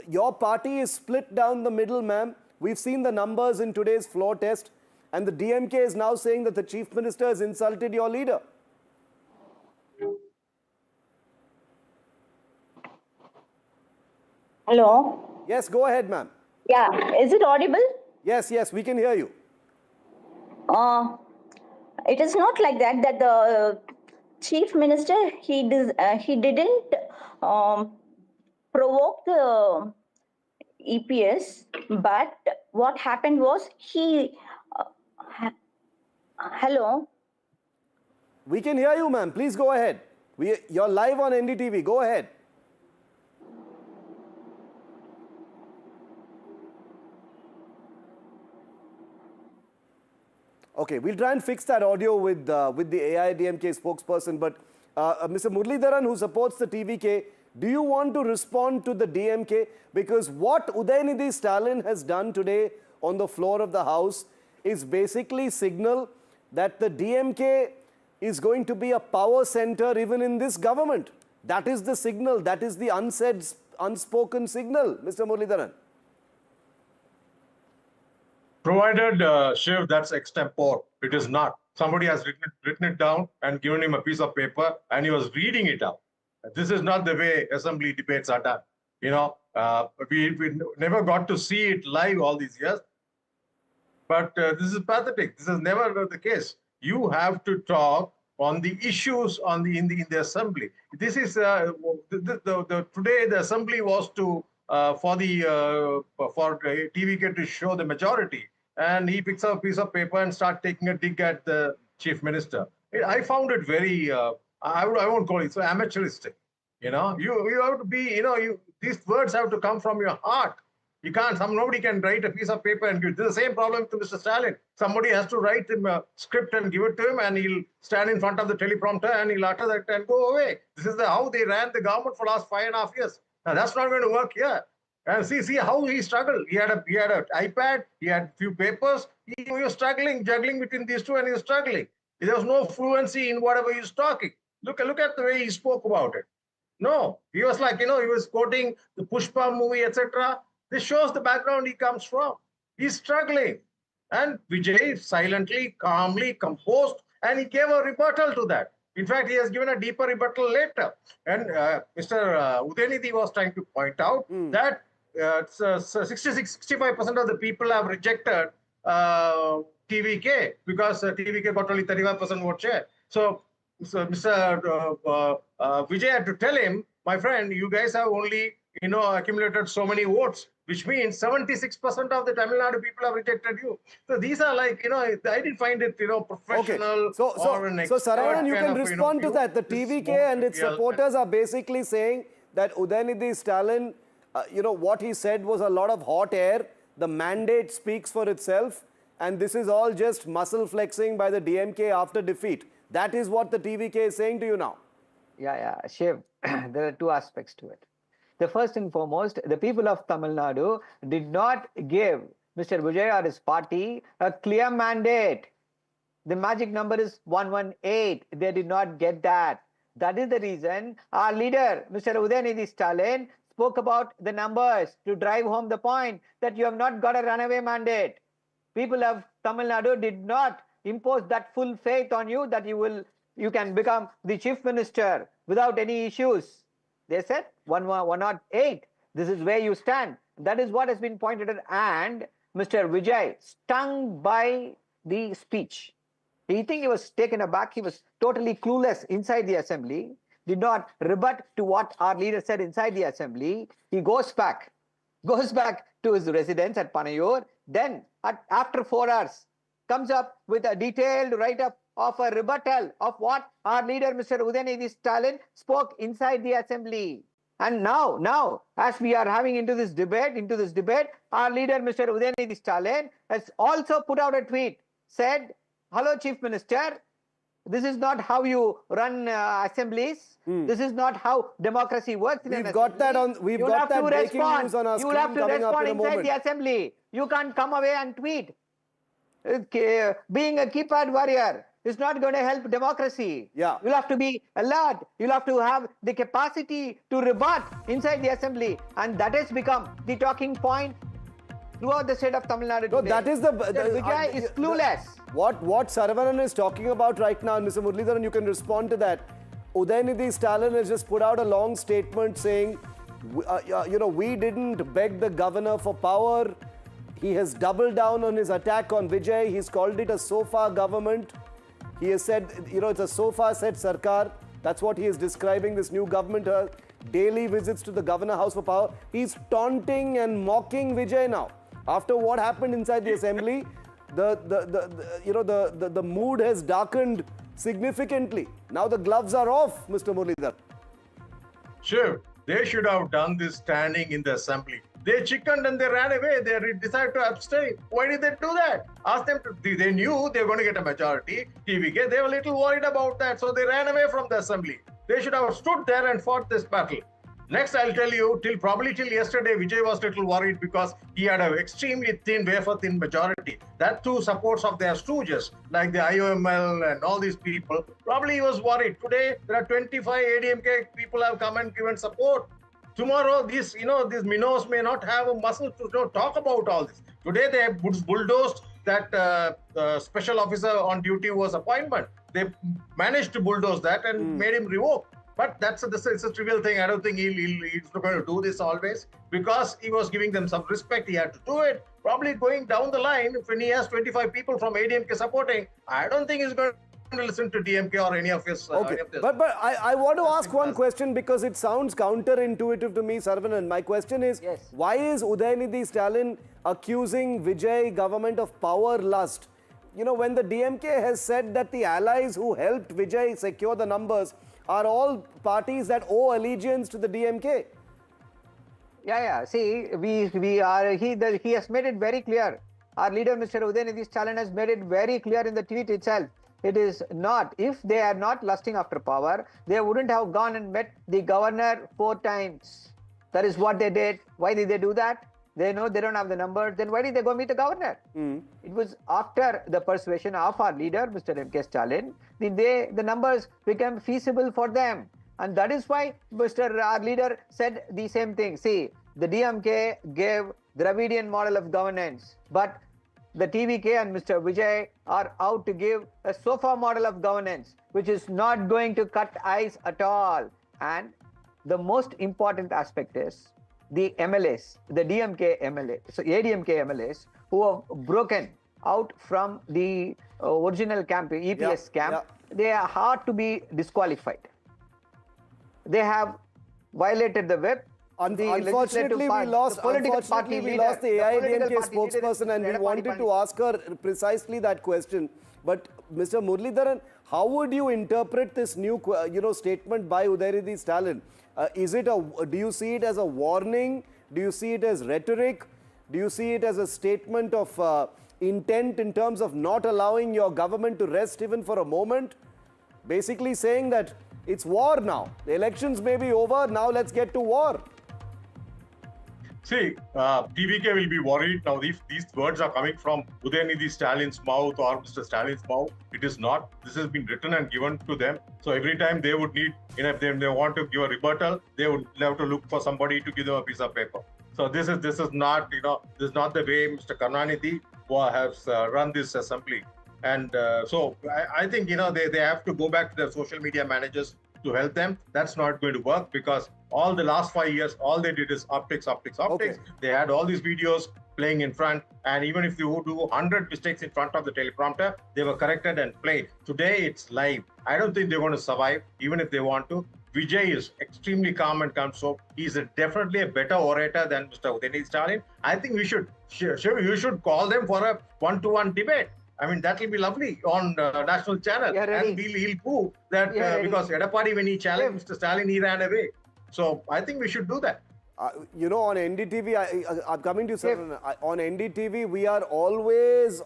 Your party is split down the middle, ma'am. We've seen the numbers in today's floor test. And the DMK is now saying that the chief minister has insulted your leader.
Hello?
Yes, go ahead, ma'am.
Yeah, is it audible?
Yes, we can hear you.
It is not like that the chief minister, he didn't provoke the EPS, but what happened was he... hello?
We can hear you, ma'am. Please go ahead. You're live on NDTV. Go ahead. Okay, we'll try and fix that audio with the AIADMK spokesperson. But Mr. Muralidharan, who supports the TVK, do you want to respond to the DMK? Because what Udayanidhi Stalin has done today on the floor of the House is basically signal that the DMK is going to be a power center even in this government. That is the signal. That is the unsaid, unspoken signal, Mr. Muralidharan.
Provided, Shiv, that's extempore. It is not. Somebody has written it down and given him a piece of paper and he was reading it out. This is not the way assembly debates are done. You know, we never got to see it live all these years. But this is pathetic. This is never the case. You have to talk on the issues in the assembly. This is today the assembly was to for TVK to show the majority, and he picks up a piece of paper and start taking a dig at the chief minister. I found it very I won't call it so amateuristic. You know, you have to be, these words have to come from your heart. You can't, nobody can write a piece of paper and give it. This is the same problem to Mr. Stalin. Somebody has to write him a script and give it to him, and he'll stand in front of the teleprompter and he'll utter that and go away. This is how they ran the government for the last 5.5 years. Now that's not going to work here. And see how he struggled. He had an iPad, he had few papers. He was struggling, juggling between these two, and he was struggling. There was no fluency in whatever he was talking. Look at the way he spoke about it. No, he was like, he was quoting the Pushpa movie, etc. This shows the background he comes from. He's struggling. And Vijay silently, calmly, composed, and he gave a rebuttal to that. In fact, he has given a deeper rebuttal later. And Mr. Udayanidhi was trying to point out that 65% of the people have rejected TVK because TVK got only 35% vote share. So Mr. Vijay had to tell him, my friend, you guys have only accumulated so many votes, which means 76% of the Tamil Nadu people have rejected you. So these are like, I didn't find it, professional.
Okay. So Saravanan, you can respond to that. The TVK and its supporters are basically saying that Udayanidhi Stalin, what he said was a lot of hot air. The mandate speaks for itself. And this is all just muscle flexing by the DMK after defeat. That is what the TVK is saying to you now.
Yeah, Shiv, there are two aspects to it. The first and foremost, the people of Tamil Nadu did not give Mr. Vijay or his party a clear mandate. The magic number is 118. They did not get that. That is the reason our leader, Mr. Udayanidhi Stalin, spoke about the numbers to drive home the point that you have not got a runaway mandate. People of Tamil Nadu did not impose that full faith on you that you can become the chief minister without any issues. They said 108. This is where you stand. That is what has been pointed at. And Mr. Vijay, stung by the speech, he was taken aback. He was totally clueless inside the assembly, did not rebut to what our leader said inside the assembly. He goes back to his residence at Panayur. Then, after 4 hours, comes up with a detailed write-up of a rebuttal of what our leader, Mr. Udayanidhi Stalin, spoke inside the assembly. And now, as we are having into this debate, our leader, Mr. Udayanidhi Stalin, has also put out a tweet, said, "Hello, Chief Minister, this is not how you run assemblies. This is not how democracy works in an assembly.
We've got that breaking news on our screen coming up in a moment.
You will have to respond inside the assembly. You can't come away and tweet. Being a keypad warrior is not going to help democracy.
Yeah.
You'll have to be alert. You'll have to have the capacity to rebut inside the assembly. And that has become the talking point throughout the state of Tamil Nadu today.
That is
Vijay is clueless.
What Saravanan is talking about right now, and Mr. Muralidharan, you can respond to that. Udayanidhi Stalin has just put out a long statement saying, we didn't beg the governor for power. He has doubled down on his attack on Vijay. He's called it a sofa government. He has said, it's a sofa set sarkar. That's what he is describing this new government. Daily visits to the governor house for power. He's taunting and mocking Vijay now. After what happened inside the assembly, the mood has darkened significantly. Now the gloves are off, Mr. Muralidharan.
Sure, they should have done this standing in the assembly. They chickened and they ran away. They decided to abstain. Why did they do that? Ask them to, they knew they were going to get a majority, TVK. They were a little worried about that. So they ran away from the assembly. They should have stood there and fought this battle. Next, I'll tell you, probably till yesterday, Vijay was a little worried because he had an extremely thin, wafer-thin majority. That too supports of their stooges, like the IOML and all these people. Probably he was worried. Today, there are 25 ADMK people have come and given support. Tomorrow, these minnows may not have a muscle to talk about all this. Today, they have bulldozed that special officer on duty was appointment. They managed to bulldoze that and made him revoke. But it's a trivial thing. I don't think he's not going to do this always because he was giving them some respect. He had to do it. Probably going down the line, when he has 25 people from ADMK supporting, I don't think he's going to listen to DMK or any of his.
Okay, but I want to ask one question because it sounds counterintuitive to me, Saravanan. My question is, why is Udayanidhi Stalin accusing Vijay government of power lust? You know, when the DMK has said that the allies who helped Vijay secure the numbers are all parties that owe allegiance to the DMK.
Yeah. See, he has made it very clear. Our leader, Mr. Udayanidhi Stalin, has made it very clear in the tweet itself. It is not, if they are not lusting after power, they wouldn't have gone and met the governor 4 times. That is what they did. Why did they do that? They know they don't have the numbers. Then why did they go meet the governor? It was after the persuasion of our leader, Mr. M.K. Stalin, the numbers became feasible for them. And that is why our leader said the same thing. See, the DMK gave Dravidian model of governance, but the TVK and Mr. Vijay are out to give a SOFA model of governance, which is not going to cut ice at all. And the most important aspect is the MLAs, the DMK MLA, so ADMK MLAs who have broken out from the original camp, EPS camp, they are hard to be disqualified. They have violated the whip.
Unfortunately, we lost the AIADMK spokesperson and we wanted to ask her precisely that question. But Mr. Muralidharan, how would you interpret this new statement by Udayanidhi Stalin? Do you see it as a warning? Do you see it as rhetoric? Do you see it as a statement of intent in terms of not allowing your government to rest even for a moment? Basically saying that it's war now. The elections may be over. Now let's get to war.
See, TVK will be worried now if these words are coming from Udayanidhi Stalin's mouth or Mr. Stalin's mouth. It is not. This has been written and given to them. So every time they would need, if they want to give a rebuttal, they would have to look for somebody to give them a piece of paper. So this is not, this is not the way Mr. Karunanidhi has run this assembly. And so I think, they have to go back to their social media managers to help them. That's not going to work because all the last 5 years, all they did is optics. Okay. They had all these videos playing in front, and even if you do 100 mistakes in front of the teleprompter, they were corrected and played. Today, it's live. I don't think they're going to survive, even if they want to. Vijay is extremely calm and calm, so he's definitely a better orator than Mr. Udayanidhi Stalin. I think you should call them for a one-to-one debate. I mean, that will be lovely on national channel. And he'll prove that because Edapadi, when he challenged Mr. Stalin, he ran away. So I think we should do that.
On NDTV, I'm coming to you, sir. On NDTV, we are always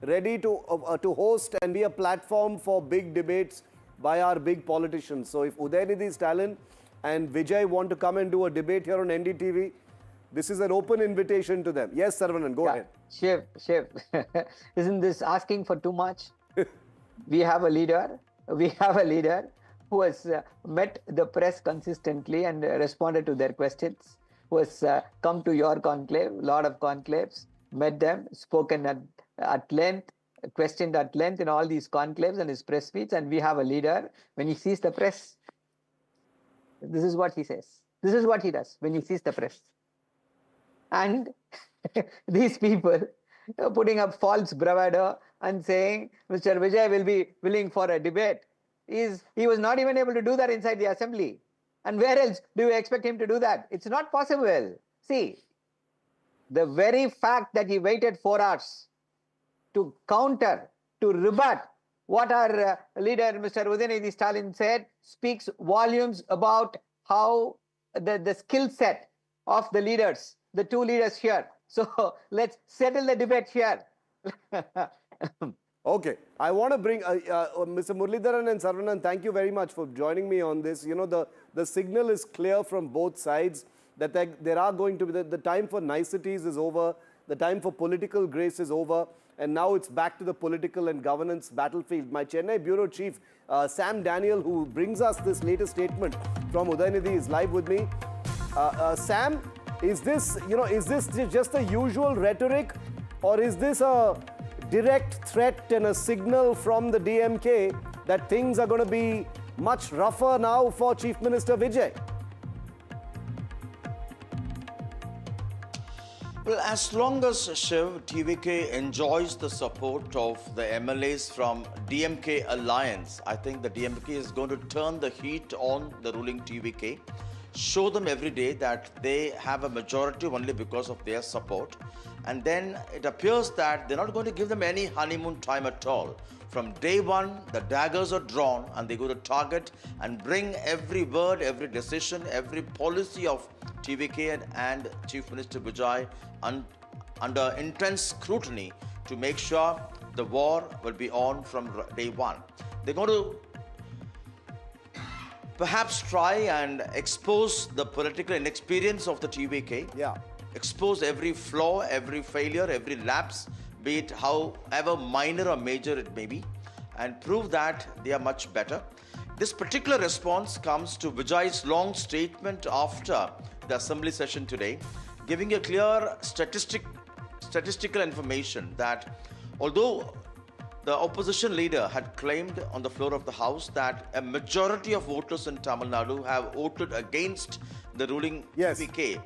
ready to host and be a platform for big debates by our big politicians. So if Udayanidhi Stalin and Vijay want to come and do a debate here on NDTV, this is an open invitation to them. Yes, Saravanan, go ahead.
Chef, isn't this asking for too much? We have a leader who has met the press consistently and responded to their questions, who has come to your conclave, lot of conclaves, met them, spoken at length, questioned at length in all these conclaves and his press meets. And we have a leader, when he sees the press, this is what he says. This is what he does when he sees the press. And these people putting up false bravado and saying Mr. Vijay will be willing for a debate. He was not even able to do that inside the assembly. And where else do you expect him to do that? It's not possible. See, the very fact that he waited 4 hours to counter, to rebut what our leader, Mr. Udayanidhi Stalin said, speaks volumes about how the skill set of the leaders, the two leaders here. So let's settle the debate here.
Okay, I want to bring Mr. Muralidharan and Saravanan, thank you very much for joining me on this. You know, the signal is clear from both sides that there are going to be, the time for niceties is over, the time for political grace is over, and now it's back to the political and governance battlefield. My Chennai Bureau Chief, Sam Daniel, who brings us this latest statement from Udaynidhi, is live with me. Sam, is this just the usual rhetoric, or is this a direct threat and a signal from the DMK that things are going to be much rougher now for Chief Minister Vijay?
Well, as long as Shiv, TVK enjoys the support of the MLAs from DMK alliance, I think the DMK is going to turn the heat on the ruling TVK, show them every day that they have a majority only because of their support. And then it appears that they're not going to give them any honeymoon time at all. From day one, the daggers are drawn and they go to target and bring every word, every decision, every policy of TVK and Chief Minister Vijay under intense scrutiny to make sure the war will be on from day one. They're going to perhaps try and expose the political inexperience of the TVK.
Yeah.
Expose every flaw, every failure, every lapse, be it however minor or major it may be, and prove that they are much better. This particular response comes to Vijay's long statement after the assembly session today, giving a clear statistical information that although the opposition leader had claimed on the floor of the House that a majority of voters in Tamil Nadu have voted against the ruling TVK,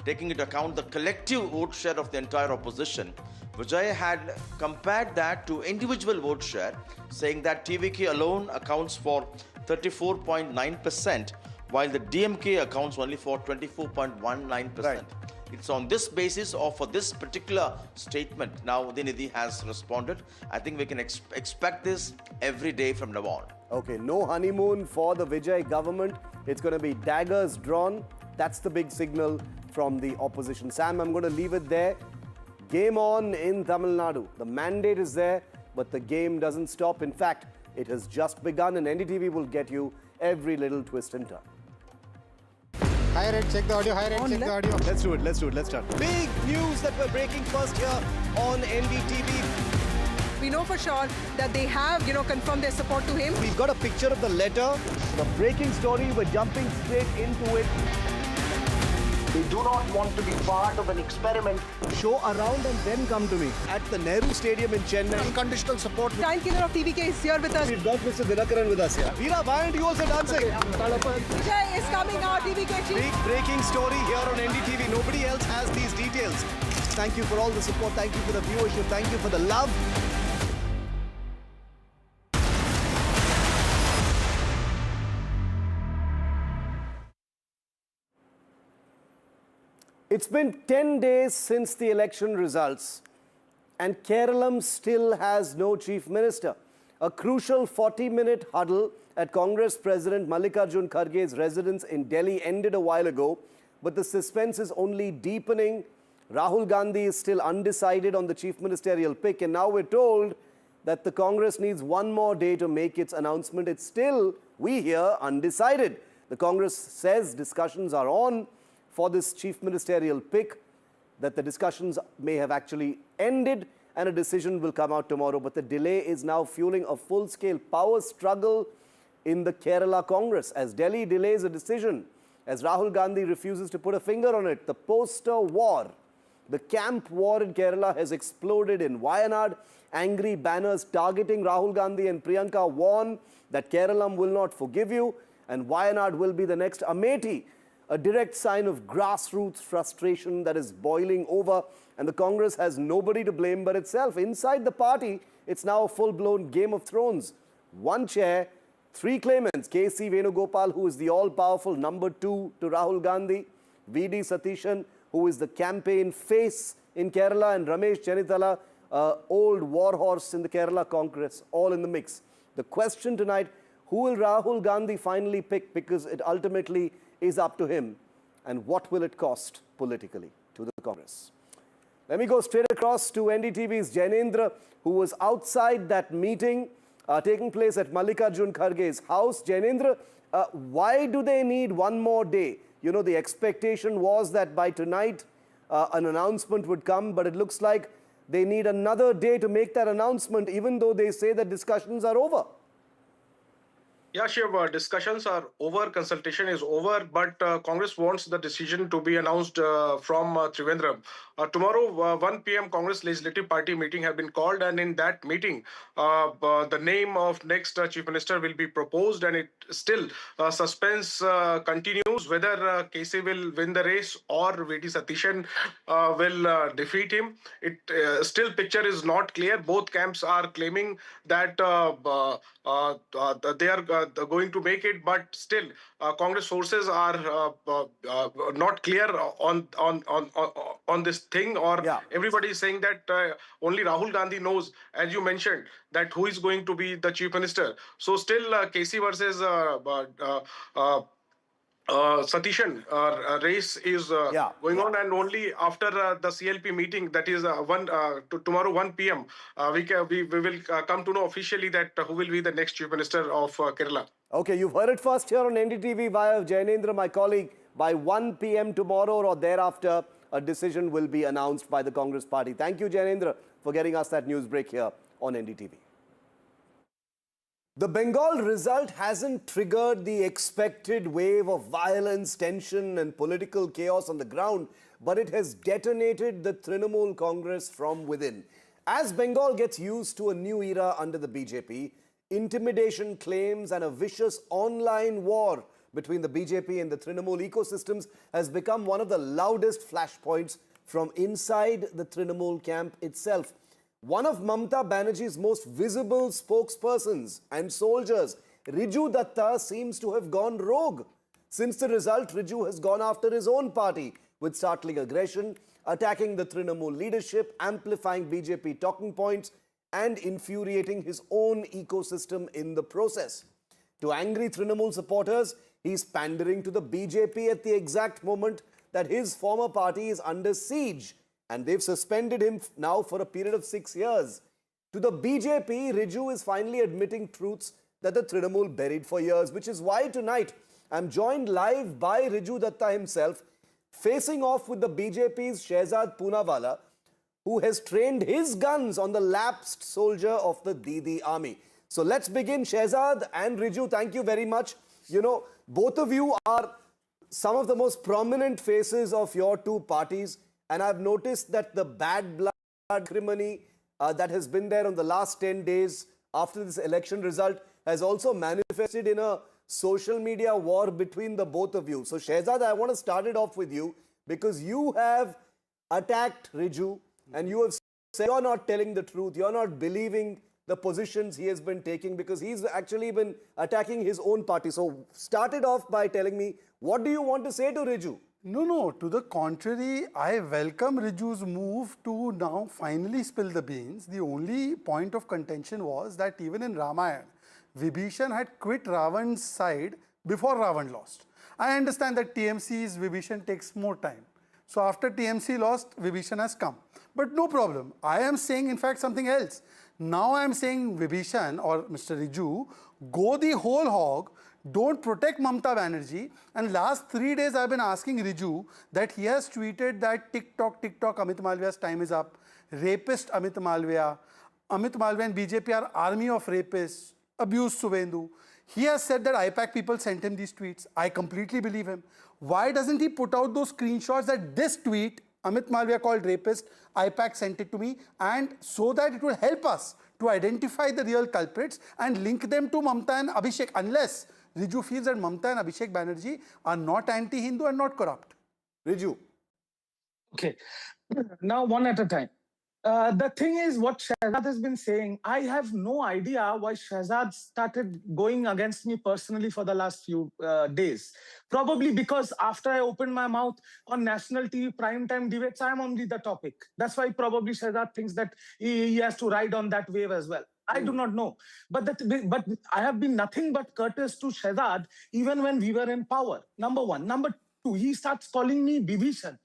taking into account the collective vote share of the entire opposition, Vijay had compared that to individual vote share, saying that TVK alone accounts for 34.9%, while the DMK accounts only for 24.19%. Right. It's on this basis or for this particular statement now Udaynidhi has responded. I think we can expect this every day from now on.
Okay, no honeymoon for the Vijay government. It's going to be daggers drawn. That's the big signal from the opposition. Sam, I'm going to leave it there. Game on in Tamil Nadu. The mandate is there, but the game doesn't stop. In fact, it has just begun, and NDTV will get you every little twist and turn.
Higher end, check the audio. Higher end, check the audio.
Let's do it. Let's start. Big news that we're breaking first here on NDTV.
We know for sure that they have, confirmed their support to him.
We've got a picture of the letter, the breaking story. We're jumping straight into it.
We do not want to be part of an experiment.
Show around and then come to me at the Nehru Stadium in Chennai.
Unconditional support.
Time killer of TVK is here with us.
We've got Mr. Dinakaran with us here. Veera, why aren't you also dancing?
Vijay is coming out, TVK chief.
Big breaking story here on NDTV. Nobody else has these details. Thank you for all the support. Thank you for the viewership. Thank you for the love. It's been 10 days since the election results, and Kerala still has no chief minister. A crucial 40-minute huddle at Congress President Mallikarjun Kharge's residence in Delhi ended a while ago, but the suspense is only deepening. Rahul Gandhi is still undecided on the chief ministerial pick, and now we're told that the Congress needs one more day to make its announcement. It's still, we hear, undecided. The Congress says discussions are on for this chief ministerial pick, that the discussions may have actually ended and a decision will come out tomorrow. But the delay is now fueling a full-scale power struggle in the Kerala Congress as Delhi delays a decision, as Rahul Gandhi refuses to put a finger on it. The poster war, the camp war in Kerala has exploded in Wayanad. Angry banners targeting Rahul Gandhi and Priyanka warn that Keralam will not forgive you and Wayanad will be the next Amethi. A direct sign of grassroots frustration that is boiling over, and the Congress has nobody to blame but itself. Inside the party, it's now a full-blown Game of Thrones. One chair, three claimants. K.C. Venugopal, who is the all-powerful number 2 to Rahul Gandhi. V.D. Satishan, who is the campaign face in Kerala. And Ramesh Chenitala, old warhorse in the Kerala Congress, all in the mix. The question tonight, who will Rahul Gandhi finally pick? Because it ultimately is up to him. and what will it cost politically to the Congress? Let me go straight across to NDTV's Jainendra, who was outside that meeting taking place at Mallikarjun Kharge's house. Jainendra, why do they need one more day? You know, the expectation was that by tonight an announcement would come, but it looks like they need another day to make that announcement, even though they say that discussions are over.
Yeah, Shiv, discussions are over, consultation is over, but Congress wants the decision to be announced from Trivandrum. Tomorrow, 1 p.m. Congress Legislative Party meeting have been called, and in that meeting, the name of next Chief Minister will be proposed, and it still suspense continues whether Caste will win the race or V.D. Satishan will defeat him. It still picture is not clear. Both camps are claiming that they are going to make it, but still Congress sources are not clear on this thing, or everybody is saying that only Rahul Gandhi knows, as you mentioned, that who is going to be the Chief Minister. So still KC versus Satishan race is going on, and only after the CLP meeting, that is tomorrow 1 p.m. We will come to know officially that who will be the next Chief Minister of Kerala.
Okay, you've heard it first here on NDTV via Jainendra, my colleague. By 1 p.m. tomorrow or thereafter, a decision will be announced by the Congress party. Thank you, Jainendra, for getting us that news break here on NDTV. The Bengal result hasn't triggered the expected wave of violence, tension and political chaos on the ground, but it has detonated the Trinamool Congress from within. As Bengal gets used to a new era under the BJP, intimidation claims and a vicious online war between the BJP and the Trinamool ecosystems has become one of the loudest flashpoints from inside the Trinamool camp itself. One of Mamata Banerjee's most visible spokespersons and soldiers, Riju Datta, seems to have gone rogue. Since the result, Riju has gone after his own party with startling aggression, attacking the Trinamool leadership, amplifying BJP talking points, and infuriating his own ecosystem in the process. To angry Trinamool supporters, he's pandering to the BJP at the exact moment that his former party is under siege, and they've suspended him now for a period of 6 years. To the BJP, Riju is finally admitting truths that the Trinamool buried for years, which is why tonight I'm joined live by Riju Datta himself, facing off with the BJP's Shehzad Poonawalla, who has trained his guns on the lapsed soldier of the Didi army. So let's begin. Shehzad and Riju, thank you very much. You know, both of you are some of the most prominent faces of your two parties, and I've noticed that the bad blood acrimony that has been there on the last 10 days after this election result has also manifested in a social media war between the both of you. So Shehzad, I want to start it off with you because you have attacked Riju and you have said you're not telling the truth, you're not believing the positions he has been taking because he's actually been attacking his own party. So start it off by telling me, what do you want to say to Riju?
No, to the contrary, I welcome Riju's move to now finally spill the beans. The only point of contention was that even in Ramayana, Vibhishan had quit Ravan's side before Ravan lost. I understand that TMC's Vibhishan takes more time. So after TMC lost, Vibhishan has come. But no problem. I am saying, in fact, something else. Now I am saying Vibhishan or Mr. Riju, go the whole hog. Don't protect Mamata Banerjee. And last 3 days I've been asking Riju that he has tweeted that TikTok, Amit Malviya's time is up. Rapist Amit Malviya and BJP are army of rapists. Abused Suvendu. He has said that IPAC people sent him these tweets. I completely believe him. Why doesn't he put out those screenshots that this tweet, Amit Malviya called rapist, IPAC sent it to me, and so that it will help us to identify the real culprits and link them to Mamata and Abhishek, unless Riju feels that Mamata and Abhishek Banerjee are not anti-Hindu and not corrupt.
Riju.
Okay, now one at a time. The thing is, what Shehzad has been saying, I have no idea why Shehzad started going against me personally for the last few days. Probably because after I opened my mouth on national TV primetime debates, I'm only the topic. That's why probably Shehzad thinks that he has to ride on that wave as well. I do not know. But I have been nothing but courteous to Shehzad even when we were in power. Number one. Number to. He starts calling me Bibhishan.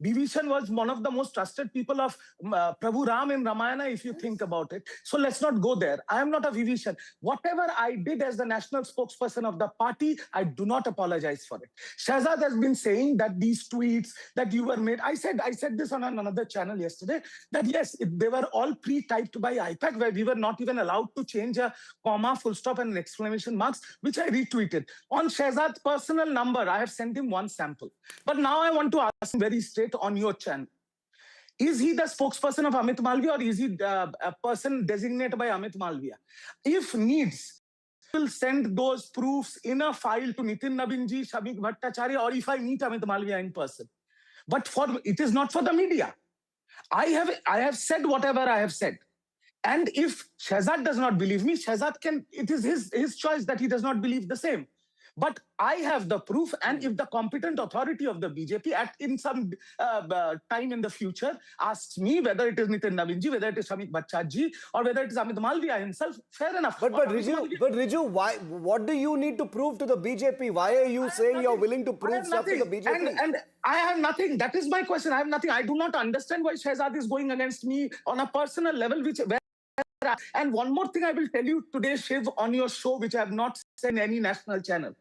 Bibhishan was one of the most trusted people of Prabhu Ram in Ramayana, if you think about it. So let's not go there. I am not a Vibhishan. Whatever I did as the national spokesperson of the party, I do not apologize for it. Shehzad has been saying that these tweets that you were made, I said this on another channel yesterday, that yes, they were all pre-typed by iPad, where we were not even allowed to change a comma, full stop, and exclamation marks, which I retweeted. On Shehzad's personal number, I have sent him one sample. But now I want to ask him very straight on your channel. Is he the spokesperson of Amit Malviya, or is he a person designated by Amit Malviya? If needs, will send those proofs in a file to Nitin Nabinji, Shamik Bhattacharya, or if I meet Amit Malviya in person. But it is not for the media. I have said whatever I have said. And if Shehzad does not believe me, Shehzad can, it is his choice that he does not believe the same. But I have the proof, and if the competent authority of the BJP in some time in the future asks me whether it is Nitin Nabinji, whether it is Shamik Bhattacharya, or whether it is Amit Malviya himself, fair enough.
But Riju, why? What do you need to prove to the BJP? Why are you saying you're willing to prove stuff to the BJP?
And I have nothing. That is my question. I have nothing. I do not understand why Shehzad is going against me on a personal level, and one more thing I will tell you today, Shiv, on your show, which I have not said in any national channel.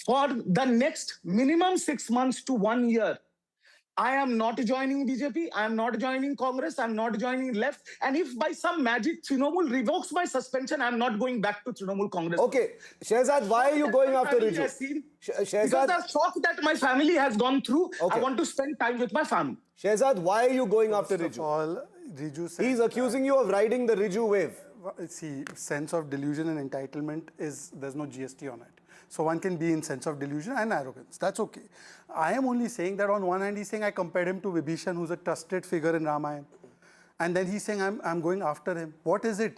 For the next minimum 6 months to 1 year, I am not joining BJP, I am not joining Congress, I am not joining left. And if by some magic Trinamool revokes my suspension, I am not going back to Trinamool Congress.
Okay, Shehzad, why are you going after Riju?
Because the shock that my family has gone through, I want to spend time with my family.
Shehzad, why are you going after Riju?
First of all, Riju said
he's accusing you of riding the Riju wave.
See, sense of delusion and entitlement there's no GST on it. So one can be in sense of delusion and arrogance. That's okay. I am only saying that on one hand, he's saying I compared him to Vibhishan, who's a trusted figure in Ramayana. And then he's saying I'm going after him. What is it?